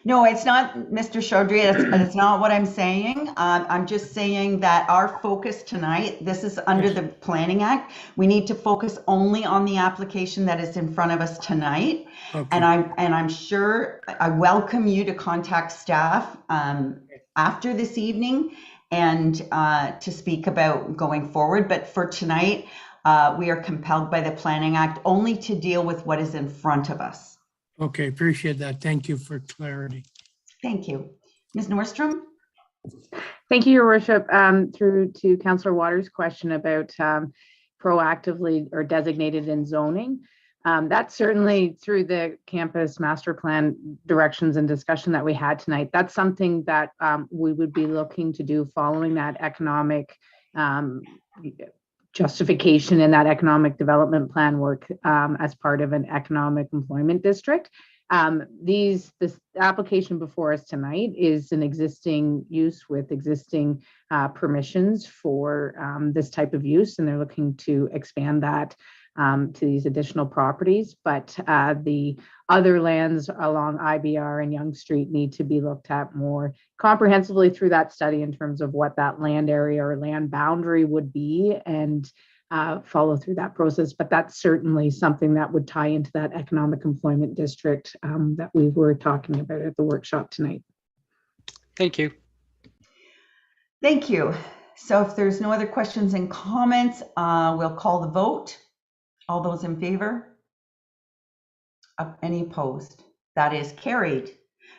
No, it's not, Mr. Chaudhry. That's not what I'm saying. I'm just saying that our focus tonight, this is under the Planning Act. We need to focus only on the application that is in front of us tonight. Okay. And I'm sure I welcome you to contact staff after this evening and to speak about going forward. But for tonight, we are compelled by the Planning Act only to deal with what is in front of us. Okay, appreciate that. Thank you for clarity. Thank you. Ms. Nordstrom? Thank you, Your Worship. Through to Councillor Waters' question about proactively or designated in zoning. That's certainly through the campus master plan directions and discussion that we had tonight. That's something that we would be looking to do following that economic justification in that economic development plan work as part of an economic employment district. This application before us tonight is an existing use with existing permissions for this type of use, and they're looking to expand that to these additional properties. But the other lands along IBR and Yonge Street need to be looked at more comprehensively through that study in terms of what that land area or land boundary would be, and follow through that process. But that's certainly something that would tie into that economic employment district that we were talking about at the workshop tonight. Thank you. Thank you. So if there's no other questions and comments, we'll call the vote. All those in favor? Any opposed? That is carried.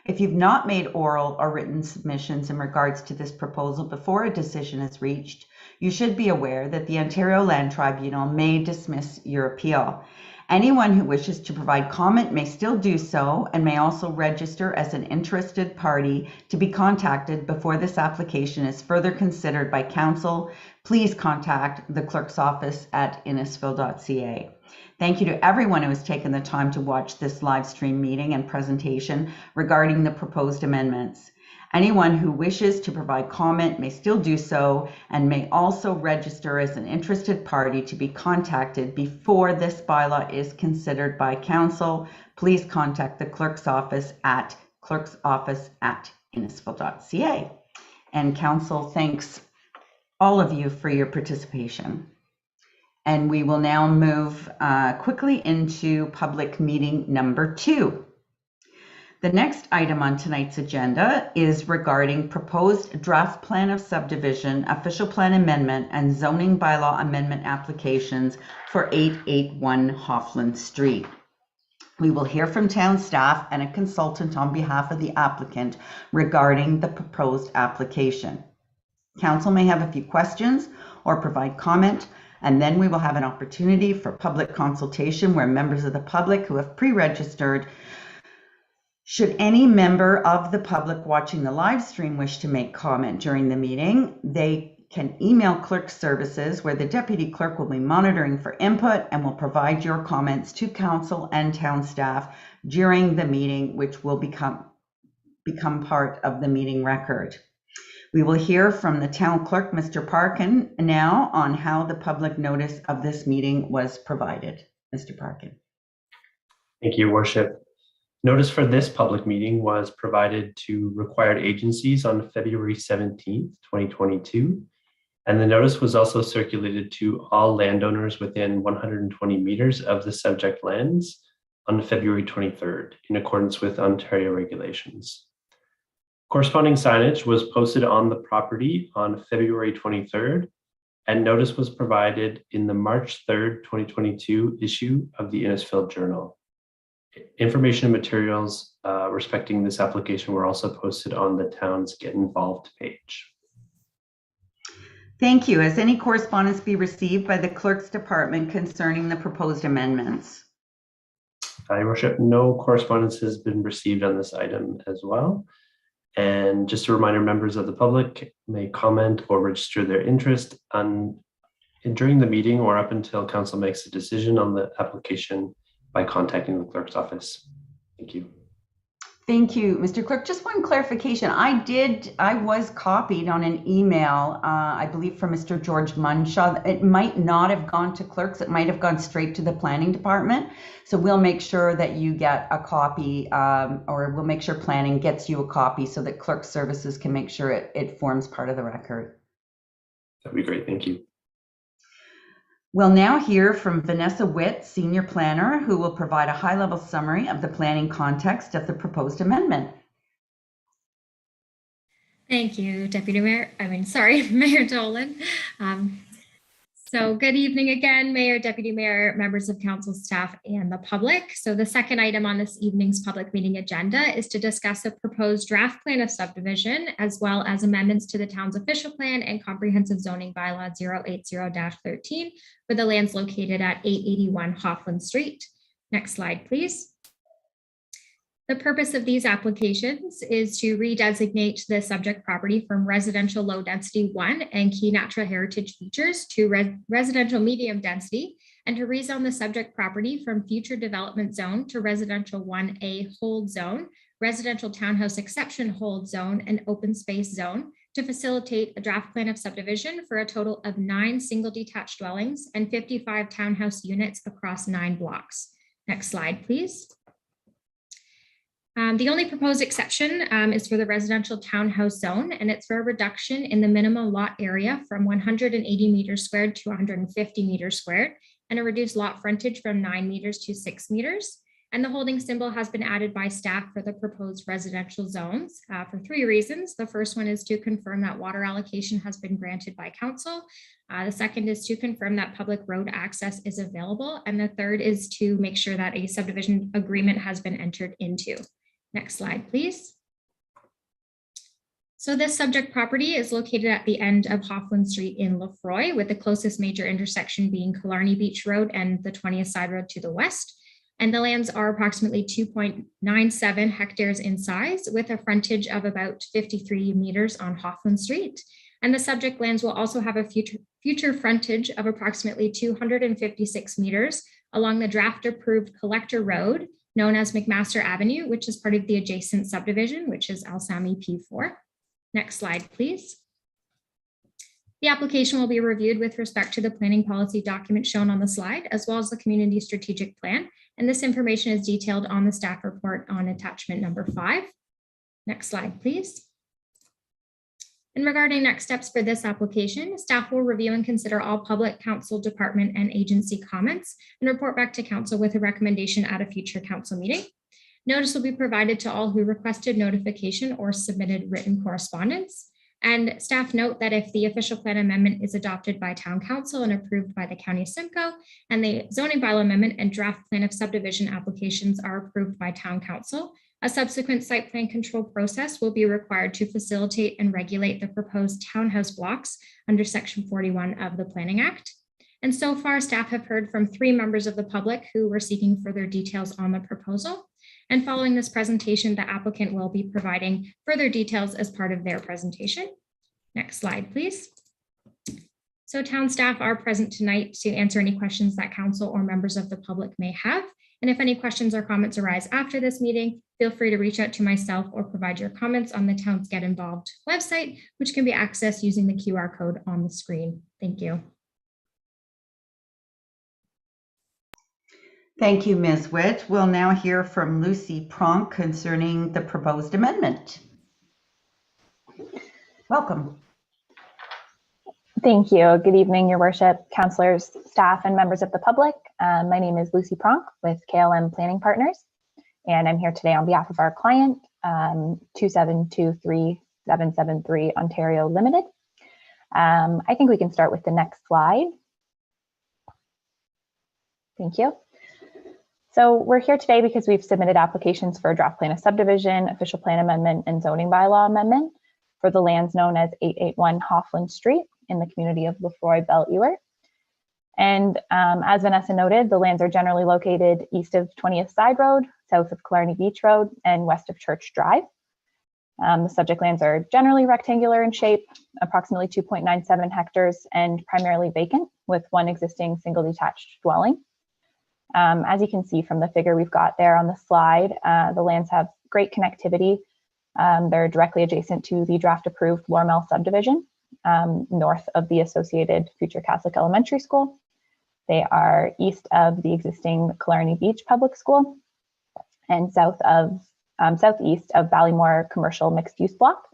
If you've not made oral or written submissions in regards to this proposal before a decision is reached, you should be aware that the Ontario Land Tribunal may dismiss your appeal. Anyone who wishes to provide comment may still do so and may also register as an interested party to be contacted before this application is further considered by council. Please contact the clerk's office at innisfil.ca. Thank you to everyone who has taken the time to watch this live stream meeting and presentation regarding the proposed amendments. Anyone who wishes to provide comment may still do so and may also register as an interested party to be contacted before this bylaw is considered by council. Please contact the clerk's office at clerksoffice@innisfil.ca. And council thanks all of you for your participation. And we will now move quickly into public meeting number 2. The next item on tonight's agenda is regarding proposed draft plan of subdivision, official plan amendment, and zoning bylaw amendment applications for 881 Hoffland Street. We will hear from town staff and a consultant on behalf of the applicant regarding the proposed application. Council may have a few questions or provide comment, and then we will have an opportunity for public consultation where members of the public who have pre-registered. Should any member of the public watching the live stream wish to make comment during the meeting, they can email clerk services where the deputy clerk will be monitoring for input and will provide your comments to council and town staff during the meeting, which will become part of the meeting record. We will hear from the town clerk, Mr. Parkin, now on how the public notice of this meeting was provided. Mr. Parkin. Thank you, Your Worship. Notice for this public meeting was provided to required agencies on February 17th, 2022. And the notice was also circulated to all landowners within 120 meters of the subject lands on February 23rd, in accordance with Ontario regulations. Corresponding signage was posted on the property on February 23rd, and notice was provided in the March 3rd, 2022 issue of the Innisfil Journal. Information and materials respecting this application were also posted on the town's Get Involved page. Thank you. Has any correspondence been received by the clerk's department concerning the proposed amendments? Your Worship, no correspondence has been received on this item as well. And just a reminder, members of the public may comment or register their interest during the meeting or up until council makes a decision on the application by contacting the clerk's office. Thank you. Thank you, Mr. Clerk. Just one clarification. I was copied on an email, I believe from Mr. George Munshaw. It might not have gone to clerks. It might have gone straight to the planning department. So we'll make sure that you get a copy, or we'll make sure planning gets you a copy so that clerk services can make sure it forms part of the record. That'd be great. Thank you. We'll now hear from Vanessa Witt, Senior Planner, who will provide a high-level summary of the planning context of the proposed amendment. Thank you, Mayor Dolan. So good evening again, Mayor, Deputy Mayor, members of council staff, and the public. So the second item on this evening's public meeting agenda is to discuss a proposed draft plan of subdivision, as well as amendments to the town's official plan and comprehensive zoning bylaw 080-13 for the lands located at 881 Hoffland Street. Next slide, please. The purpose of these applications is to redesignate the subject property from residential low density 1 and key natural heritage features to residential medium density, and to rezone the subject property from future development zone to residential 1A hold zone, residential townhouse exception hold zone, and open space zone to facilitate a draft plan of subdivision for a total of 9 single detached dwellings and 55 townhouse units across 9 blocks. Next slide, please. The only proposed exception is for the residential townhouse zone, and it's for a reduction in the minimum lot area from 180 meters squared to 150 meters squared, and a reduced lot frontage from 9 meters to 6 meters. And the holding symbol has been added by staff for the proposed residential zones for 3 reasons. The first one is to confirm that water allocation has been granted by council. The second is to confirm that public road access is available. And the third is to make sure that a subdivision agreement has been entered into. Next slide, please. So this subject property is located at the end of Hoffland Street in Lefroy, with the closest major intersection being Killarney Beach Road and the 20th Side Road to the west. And the lands are approximately 2.97 hectares in size, with a frontage of about 53 meters on Hoffland Street. And the subject lands will also have a future frontage of approximately 256 meters along the draft approved collector road known as McMaster Avenue, which is part of the adjacent subdivision, which is Alsami P4. Next slide, please. The application will be reviewed with respect to the planning policy document shown on the slide, as well as the community strategic plan. And this information is detailed on the staff report on attachment number 5. Next slide, please. And regarding next steps for this application, staff will review and consider all public, council, department, and agency comments and report back to council with a recommendation at a future council meeting. Notice will be provided to all who requested notification or submitted written correspondence. And staff note that if the official plan amendment is adopted by town council and approved by the county of Simcoe, and the zoning bylaw amendment and draft plan of subdivision applications are approved by town council, a subsequent site plan control process will be required to facilitate and regulate the proposed townhouse blocks under Section 41 of the Planning Act. And so far, staff have heard from 3 members of the public who were seeking further details on the proposal. And following this presentation, the applicant will be providing further details as part of their presentation. Next slide, please. So town staff are present tonight to answer any questions that council or members of the public may have. And if any questions or comments arise after this meeting, feel free to reach out to myself or provide your comments on the town's Get Involved website, which can be accessed using the QR code on the screen. Thank you. Thank you, Ms. Witt. We'll now hear from Lucy Pronk concerning the proposed amendment. Welcome. Thank you. Good evening, Your Worship, councillors, staff, and members of the public. My name is Lucy Pronk with KLM Planning Partners, and I'm here today on behalf of our client, 2723773 Ontario Limited. I think we can start with the next slide. Thank you. So we're here today because we've submitted applications for a draft plan of subdivision, official plan amendment, and zoning bylaw amendment for the lands known as 881 Hoffland Street in the community of Lefroy Belle Ewer. And as Vanessa noted, the lands are generally located east of 20th Side Road, south of Killarney Beach Road, and west of Church Drive. The subject lands are generally rectangular in shape, approximately 2.97 hectares, and primarily vacant, with 1 existing single detached dwelling. As you can see from the figure we've got there on the slide, the lands have great connectivity. They're directly adjacent to the draft approved Lormel subdivision, north of the associated Future Catholic Elementary School. They are east of the existing Killarney Beach Public School and southeast of Ballymore Commercial Mixed Use Block.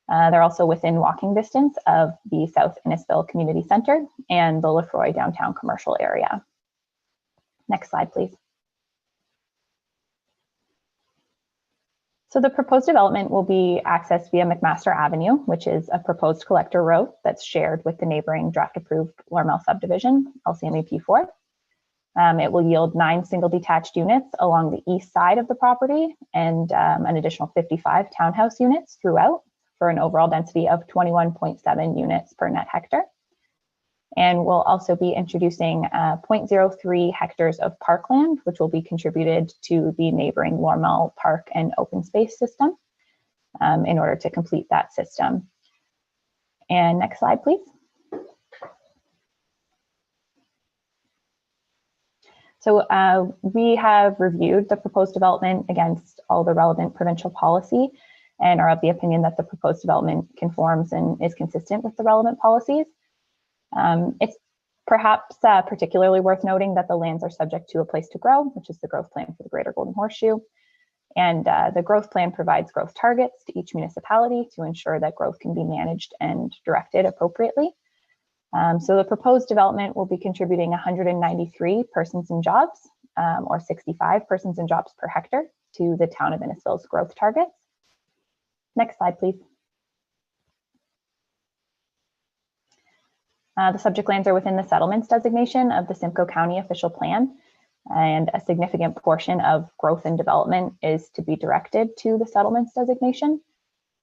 They're also within walking distance of the South Innisfil Community Center and the Lefroy Downtown Commercial Area. Next slide, please. So the proposed development will be accessed via McMaster Avenue, which is a proposed collector road that's shared with the neighboring draft approved Lormel subdivision, Alsami P4. It will yield 9 single detached units along the east side of the property and an additional 55 townhouse units throughout for an overall density of 21.7 units per net hectare. And we'll also be introducing 0.03 hectares of parkland, which will be contributed to the neighboring Lormel Park and open space system in order to complete that system. And next slide, please. So we have reviewed the proposed development against all the relevant provincial policy and are of the opinion that the proposed development conforms and is consistent with the relevant policies. It's perhaps particularly worth noting that the lands are subject to a place to grow, which is the growth plan for the Greater Golden Horseshoe. And the growth plan provides growth targets to each municipality to ensure that growth can be managed and directed appropriately. So the proposed development will be contributing 193 persons and jobs, or 65 persons and jobs per hectare to the town of Innisfil's growth targets. Next slide, please. The subject lands are within the settlements designation of the Simcoe County official plan. And a significant portion of growth and development is to be directed to the settlements designation.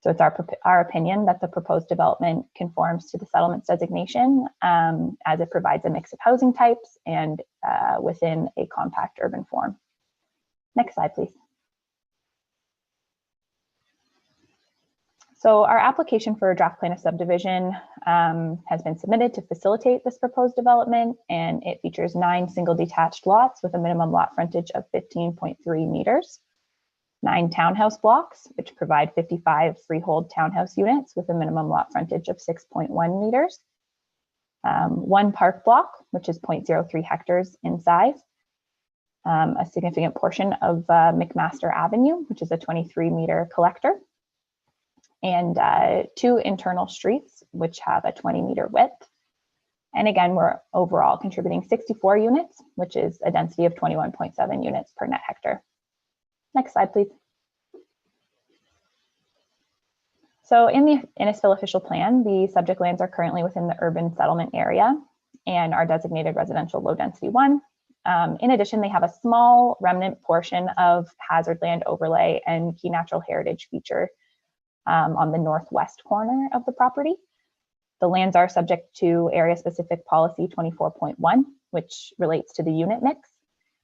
So it's our opinion that the proposed development conforms to the settlements designation as it provides a mix of housing types and within a compact urban form. Next slide, please. So our application for a draft plan of subdivision has been submitted to facilitate this proposed development, and it features 9 single detached lots with a minimum lot frontage of 15.3 meters, 9 townhouse blocks, which provide 55 freehold townhouse units with a minimum lot frontage of 6.1 meters, 1 park block, which is 0.03 hectares in size, a significant portion of McMaster Avenue, which is a 23-meter collector, and 2 internal streets, which have a 20-meter width. And again, we're overall contributing 64 units, which is a density of 21.7 units per net hectare. Next slide, please. So in the Innisfil official plan, the subject lands are currently within the urban settlement area and are designated residential low density 1. In addition, they have a small remnant portion of hazard land overlay and key natural heritage feature on the northwest corner of the property. The lands are subject to area specific policy 24.1, which relates to the unit mix,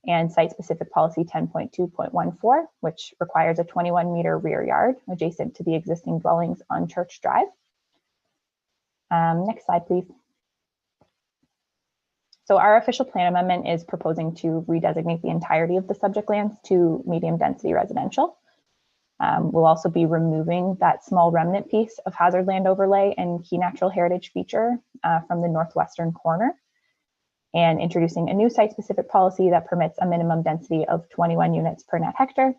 and site specific policy 10.2.14, which requires a 21-meter rear yard adjacent to the existing dwellings on Church Drive. Next slide, please. So our official plan amendment is proposing to redesignate the entirety of the subject lands to medium density residential. We'll also be removing that small remnant piece of hazard land overlay and key natural heritage feature from the northwestern corner, and introducing a new site-specific policy that permits a minimum density of 21 units per net hectare,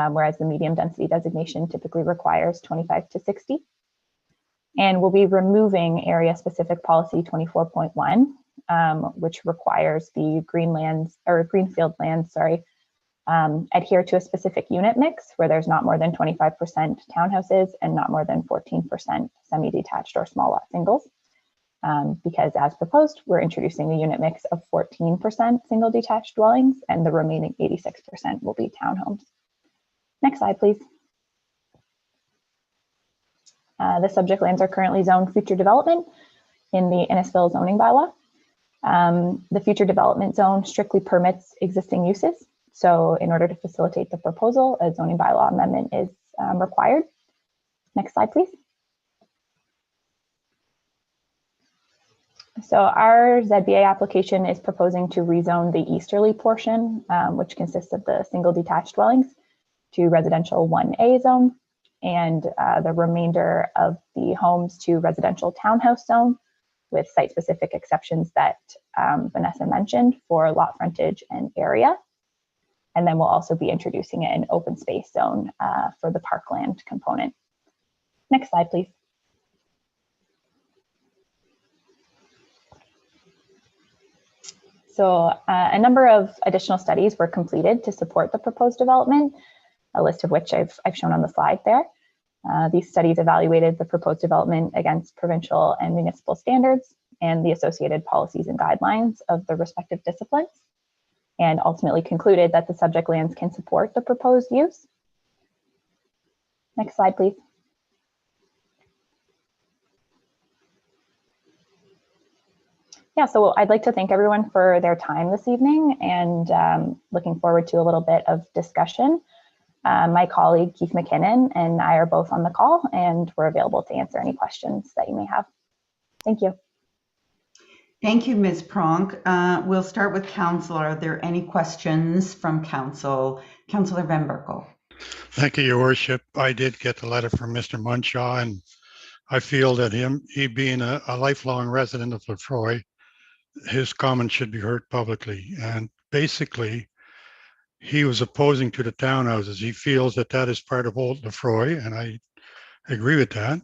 whereas the medium density designation typically requires 25 to 60. And we'll be removing area-specific policy 24.1, which requires the greenfield lands, adhere to a specific unit mix where there's not more than 25% townhouses and not more than 14% semi-detached or small lot singles. Because as proposed, we're introducing a unit mix of 14% single detached dwellings and the remaining 86% will be townhomes. Next slide, please. The subject lands are currently zoned future development in the Innisfil zoning bylaw. The future development zone strictly permits existing uses. So in order to facilitate the proposal, a zoning bylaw amendment is required. Next slide, please. So our ZBA application is proposing to rezone the easterly portion, which consists of the single detached dwellings, to residential 1A zone, and the remainder of the homes to residential townhouse zone, with site-specific exceptions that Vanessa mentioned for lot frontage and area. And then we'll also be introducing an open space zone for the parkland component. Next slide, please. So a number of additional studies were completed to support the proposed development, a list of which I've shown on the slide there. These studies evaluated the proposed development against provincial and municipal standards and the associated policies and guidelines of the respective disciplines, and ultimately concluded that the subject lands can support the proposed use. Next slide, please. Yeah, so I'd like to thank everyone for their time this evening, and looking forward to a little bit of discussion. My colleague Keith McKinnon and I are both on the call, and we're available to answer any questions that you may have. Thank you. Thank you, Ms. Pronk. We'll start with council. Are there any questions from council? Councillor Van Berkel. Thank you, Your Worship. I did get the letter from Mr. Munshaw, and I feel that he being a lifelong resident of Lefroy, his comments should be heard publicly. And basically, he was opposing to the townhouses. He feels that that is part of Old Lefroy, and I agree with that.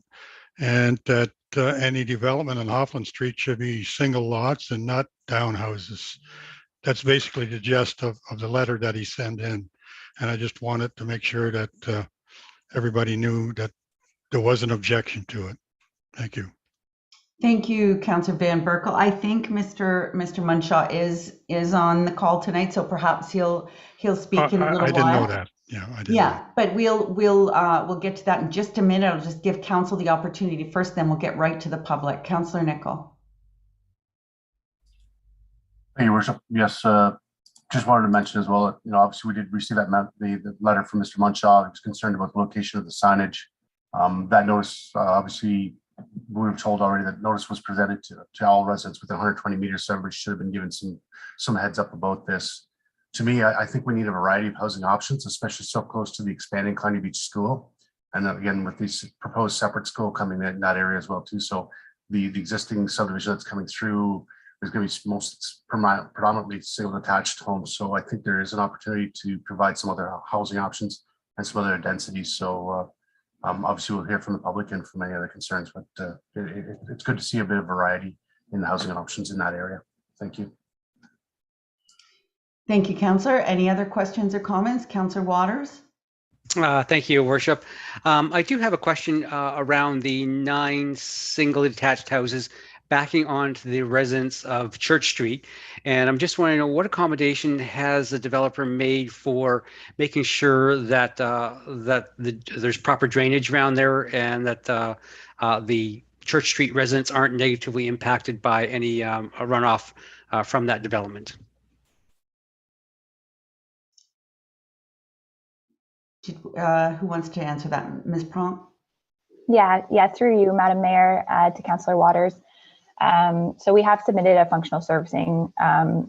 And that any development on Hoffland Street should be single lots and not townhouses. That's basically the gist of the letter that he sent in. And I just wanted to make sure that everybody knew that there was an objection to it. Thank you. Thank you, Councillor Van Berkel. I think Mr. Munshaw is on the call tonight, so perhaps he'll speak in a little while. I didn't know that. Yeah, I didn't know. Yeah, but we'll get to that in just a minute. I'll just give council the opportunity first, then we'll get right to the public. Councillor Nicol. Thank you, Worship. Yes, just wanted to mention as well, obviously we did receive the letter from Mr. Munshaw. He was concerned about the location of the signage. That notice, obviously, we were told already that notice was presented to all residents within 120 meters, so everybody should have been given some heads up about this. To me, I think we need a variety of housing options, especially so close to the expanding Kearney Beach School. And then again, with this proposed separate school coming in that area as well too. So the existing subdivision that's coming through is going to be predominantly single detached homes. So I think there is an opportunity to provide some other housing options and some other densities. So obviously we'll hear from the public and from any other concerns, but it's good to see a bit of variety in the housing options in that area. Thank you. Thank you, Councillor. Any other questions or comments? Councillor Waters. Thank you, Worship. I do have a question around the 9 single detached houses backing onto the residents of Church Street. And I'm just wondering, what accommodation has the developer made for making sure that there's proper drainage around there and that the Church Street residents aren't negatively impacted by any runoff from that development? Who wants to answer that? Ms. Pronk? Yeah, through you, Madam Mayor, to Councillor Waters. So we have submitted a functional servicing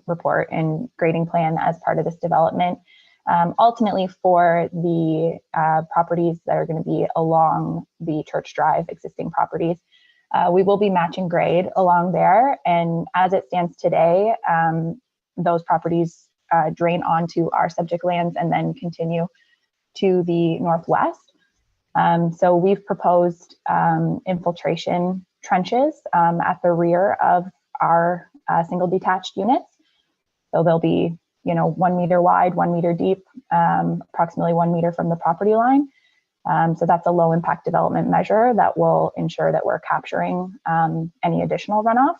report and grading plan as part of this development. Ultimately, for the properties that are going to be along the Church Drive existing properties, we will be matching grade along there. And as it stands today, those properties drain onto our subject lands and then continue to the northwest. So we've proposed infiltration trenches at the rear of our single detached units. So they'll be, 1 meter wide, 1 meter deep, approximately 1 meter from the property line. So that's a low impact development measure that will ensure that we're capturing any additional runoff.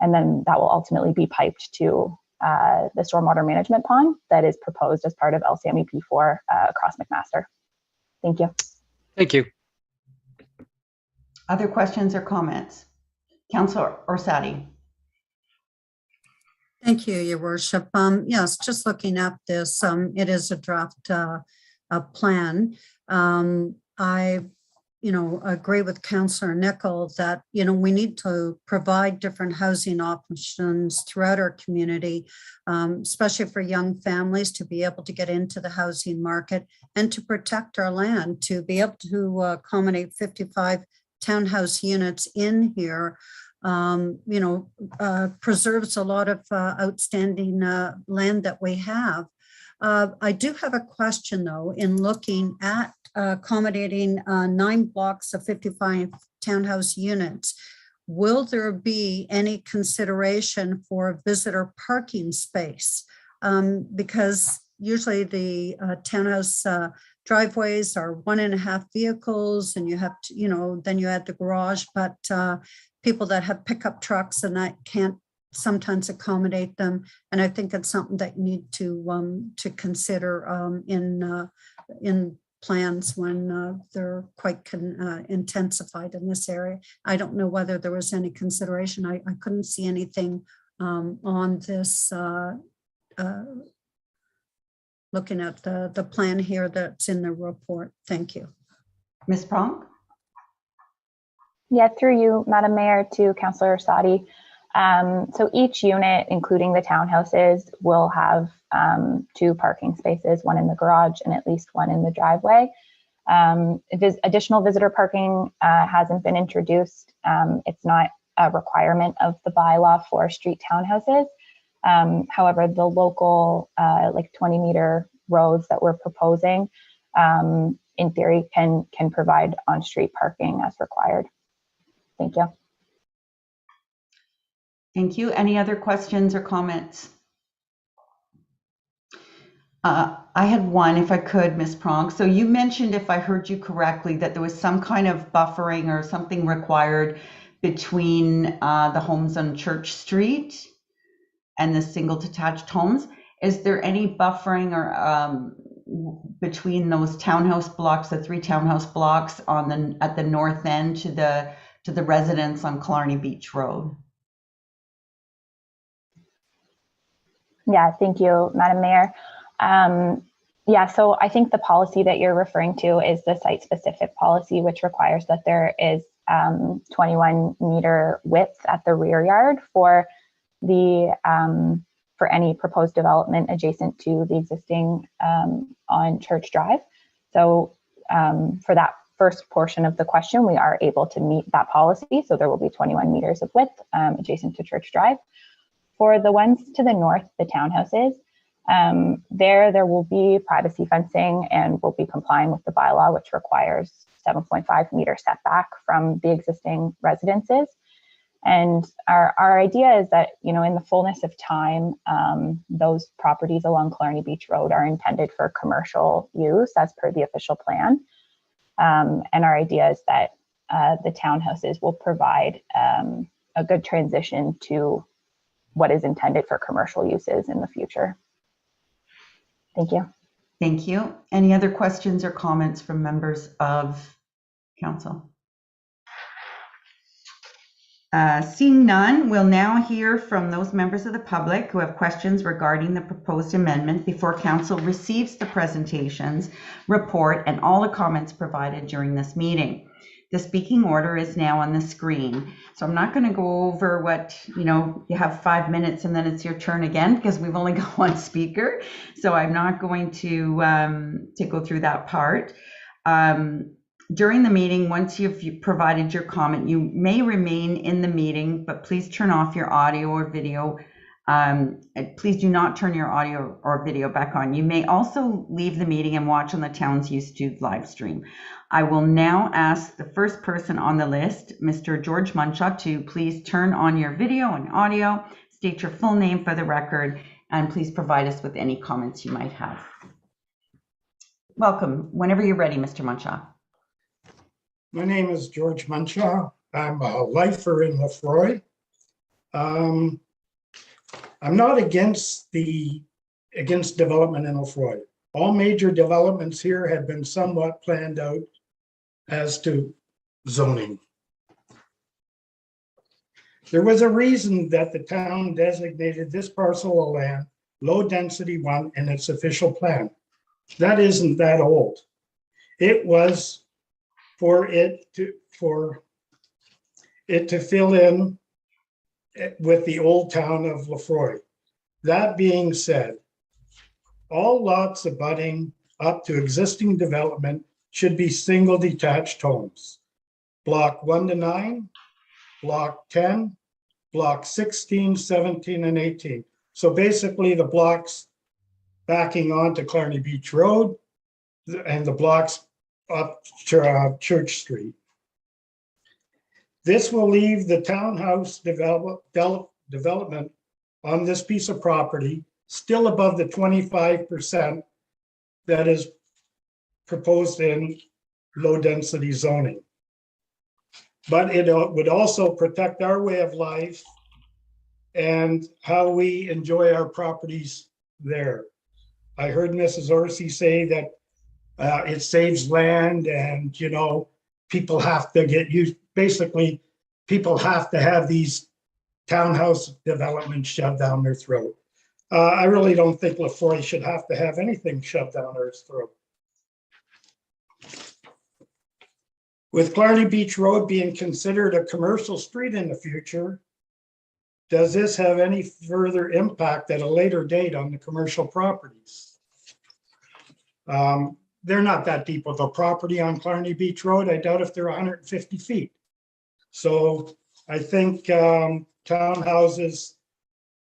And then that will ultimately be piped to the stormwater management pond that is proposed as part of LCME P4 across McMaster. Thank you. Thank you. Other questions or comments? Councillor Orsatti. Thank you, Your Worship. Yes, just looking at this, it is a draft plan. I agree with Councillor Nicol that, we need to provide different housing options throughout our community, especially for young families to be able to get into the housing market and to protect our land, to be able to accommodate 55 townhouse units in here, preserves a lot of outstanding land that we have. I do have a question though, in looking at accommodating 9 blocks of 55 townhouse units. Will there be any consideration for visitor parking space? Because usually the townhouse driveways are 1.5 vehicles and you have to, then you add the garage, but people that have pickup trucks and that can't sometimes accommodate them. And I think it's something that you need to consider in plans when they're quite intensified in this area. I don't know whether there was any consideration. I couldn't see anything on this looking at the plan here that's in the report. Thank you. Ms. Pronk? Yeah, through you, Madam Mayor, to Councillor Orsatti. So each unit, including the townhouses, will have 2 parking spaces, 1 in the garage and at least 1 in the driveway. Additional visitor parking hasn't been introduced. It's not a requirement of the bylaw for street townhouses. However, the local 20-meter roads that we're proposing, in theory, can provide on-street parking as required. Thank you. Thank you. Any other questions or comments? I had one, if I could, Ms. Pronk. So you mentioned, if I heard you correctly, that there was some kind of buffering or something required between the homes on Church Street and the single detached homes. Is there any buffering or between those townhouse blocks, the 3 townhouse blocks at the north end to the residents on Killarney Beach Road? Yeah, thank you, Madam Mayor. Yeah, so I think the policy that you're referring to is the site-specific policy, which requires that there is 21-meter width at the rear yard for the for any proposed development adjacent to the existing on Church Drive. So for that first portion of the question, we are able to meet that policy. So there will be 21 meters of width adjacent to Church Drive. For the ones to the north, the townhouses, there will be privacy fencing and will be complying with the bylaw, which requires 7.5 meter setback from the existing residences. And our idea is that, you know, in the fullness of time, those properties along Killarney Beach Road are intended for commercial use as per the official plan. And our idea is that the townhouses will provide a good transition to what is intended for commercial uses in the future. Thank you. Thank you. Any other questions or comments from members of council? Seeing none, we'll now hear from those members of the public who have questions regarding the proposed amendment before council receives the presentations, report, and all the comments provided during this meeting. The speaking order is now on the screen. So I'm not going to go over what, you know, you have 5 minutes and then it's your turn again because we've only got one speaker. So I'm not going to go through that part. During the meeting, once you've provided your comment, you may remain in the meeting, but please turn off your audio or video. Please do not turn your audio or video back on. You may also leave the meeting and watch on the town's YouTube live stream. I will now ask the first person on the list, Mr. George Munshaw, to please turn on your video and audio, state your full name for the record, and please provide us with any comments you might have. Welcome. Whenever you're ready, Mr. Munshaw. My name is George Munshaw. I'm a lifer in Lefroy. I'm not against development in Lefroy. All major developments here have been somewhat planned out as to zoning. There was a reason that the town designated this parcel of land low density 1 in its official plan. That isn't that old. It was for it to fill in with the old town of Lefroy. That being said, all lots abutting up to existing development should be single detached homes. Block 1 to 9, block 10, block 16, 17, and 18. So basically the blocks backing onto Killarney Beach Road and the blocks up Church Street. This will leave the townhouse development on this piece of property still above the 25% that is proposed in low density zoning. But it would also protect our way of life and how we enjoy our properties there. I heard Mrs. Orsi say that it saves land and, you know, people have to get used, basically people have to have these townhouse developments shoved down their throat. I really don't think Lefroy should have to have anything shoved down its throat. With Killarney Beach Road being considered a commercial street in the future, does this have any further impact at a later date on the commercial properties? They're not that deep of a property on Killarney Beach Road. I doubt if they're 150 feet. So I think townhouses,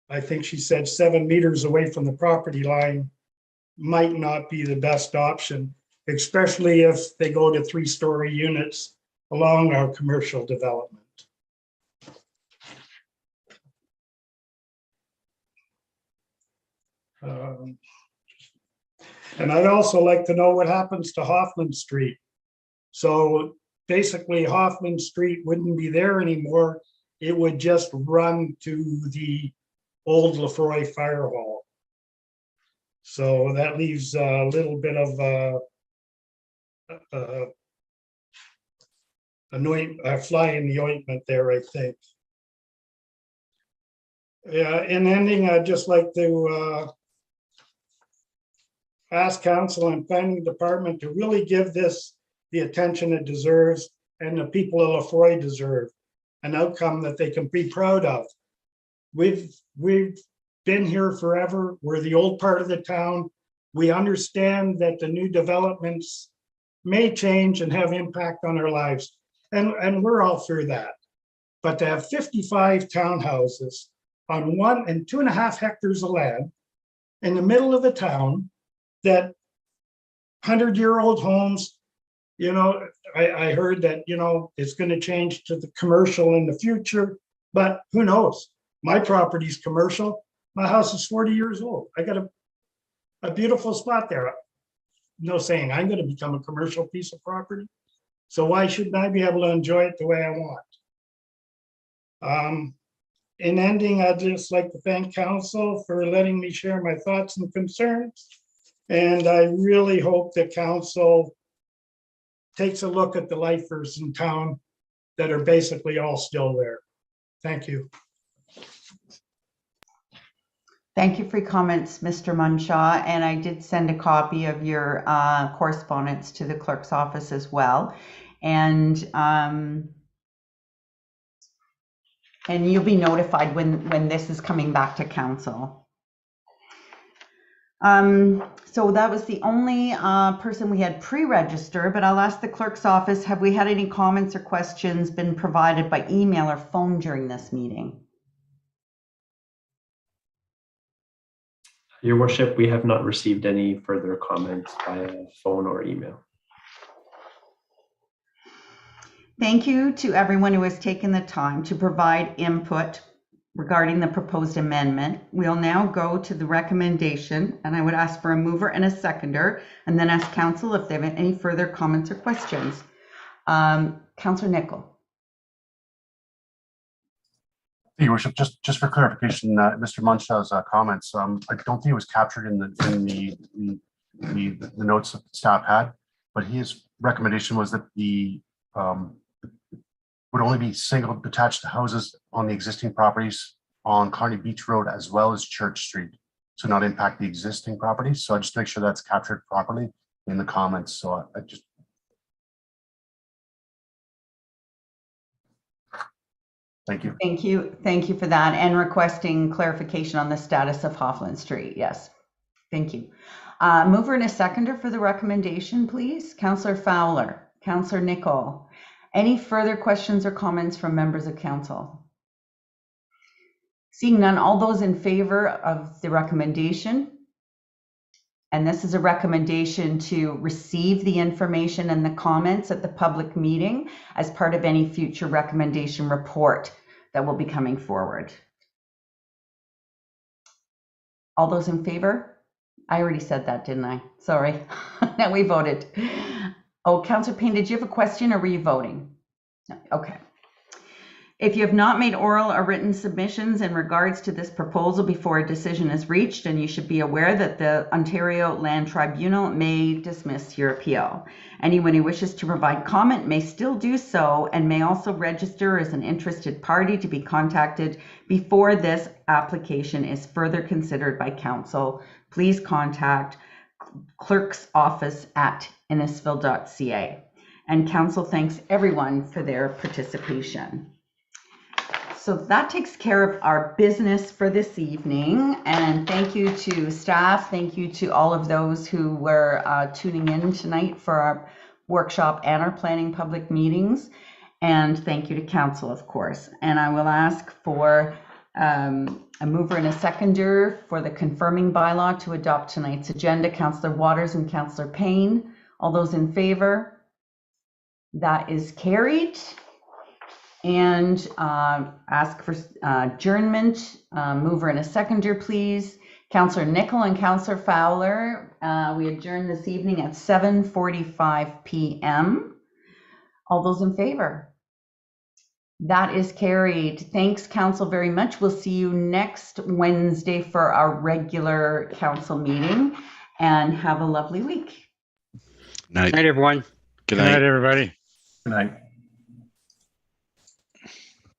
I think she said 7 meters away from the property line might not be the best option, especially if they go to 3-story units along our commercial development. And I'd also like to know what happens to Hoffman Street. So basically Hoffman Street wouldn't be there anymore. It would just run to the old Lefroy Fire Hall. So that leaves a little bit of a fly in the ointment there, I think. Yeah, in ending, I'd just like to ask council and planning department to really give this the attention it deserves and the people of Lefroy deserve, an outcome that they can be proud of. We've been here forever. We're the old part of the town. We understand that the new developments may change and have impact on our lives. And we're all for that. But to have 55 townhouses on 1 and 2.5 hectares of land in the middle of the town, that 100-year-old homes, you know, I heard that, you know, it's going to change to the commercial in the future, but who knows? My property's commercial. My house is 40 years old. I got a beautiful spot there. No saying I'm going to become a commercial piece of property. So why shouldn't I be able to enjoy it the way I want? In ending, I'd just like to thank council for letting me share my thoughts and concerns. And I really hope that council takes a look at the lifers in town that are basically all still there. Thank you. Thank you for your comments, Mr. Munshaw. And I did send a copy of your correspondence to the clerk's office as well. And you'll be notified when this is coming back to council. So that was the only person we had pre-register, but I'll ask the clerk's office, have we had any comments or questions been provided by email or phone during this meeting? Your worship, we have not received any further comments via phone or email. Thank you to everyone who has taken the time to provide input regarding the proposed amendment. We'll now go to the recommendation, and I would ask for a mover and a seconder, and then ask council if they have any further comments or questions. Councillor Nicol. Your worship, just for clarification, Mr. Munshaw's comments, I don't think it was captured in the notes that staff had, but his recommendation was that the would only be single detached houses on the existing properties on Kearney Beach Road as well as Church Street, so not impact the existing properties. So I just make sure that's captured properly in the comments. So I just. Thank you. Thank you. Thank you for that. And requesting clarification on the status of Hoffman Street. Yes. Thank you. Mover and a seconder for the recommendation, please. Councillor Fowler, Councillor Nicol. Any further questions or comments from members of council? Seeing none, all those in favor of the recommendation, and this is a recommendation to receive the information and the comments at the public meeting as part of any future recommendation report that will be coming forward. All those in favor? I already said that, didn't I? Sorry. Now we voted. Oh, Councillor Payne, did you have a question or were you voting? No. Okay. If you have not made oral or written submissions in regards to this proposal before a decision is reached, and you should be aware that the Ontario Land Tribunal may dismiss your appeal. Anyone who wishes to provide comment may still do so and may also register as an interested party to be contacted before this application is further considered by council. Please contact clerk's office at innisfil.ca. And council thanks everyone for their participation. So that takes care of our business for this evening. And thank you to staff. Thank you to all of those who were tuning in tonight for our workshop and our planning public meetings. And thank you to council, of course. And I will ask for a mover and a seconder for the confirming bylaw to adopt tonight's agenda. Councillor Waters and Councillor Payne. All those in favor? That is carried. And ask for adjournment. Mover and a seconder, please. Councillor Nicol and Councillor Fowler. We adjourn this evening at 7:45 p.m. All those in favor? That is carried. Thanks, council, very much. We'll see you next Wednesday for our regular council meeting, and have a lovely week. Night. Night, everyone. Good Good night, night. everybody. Good night.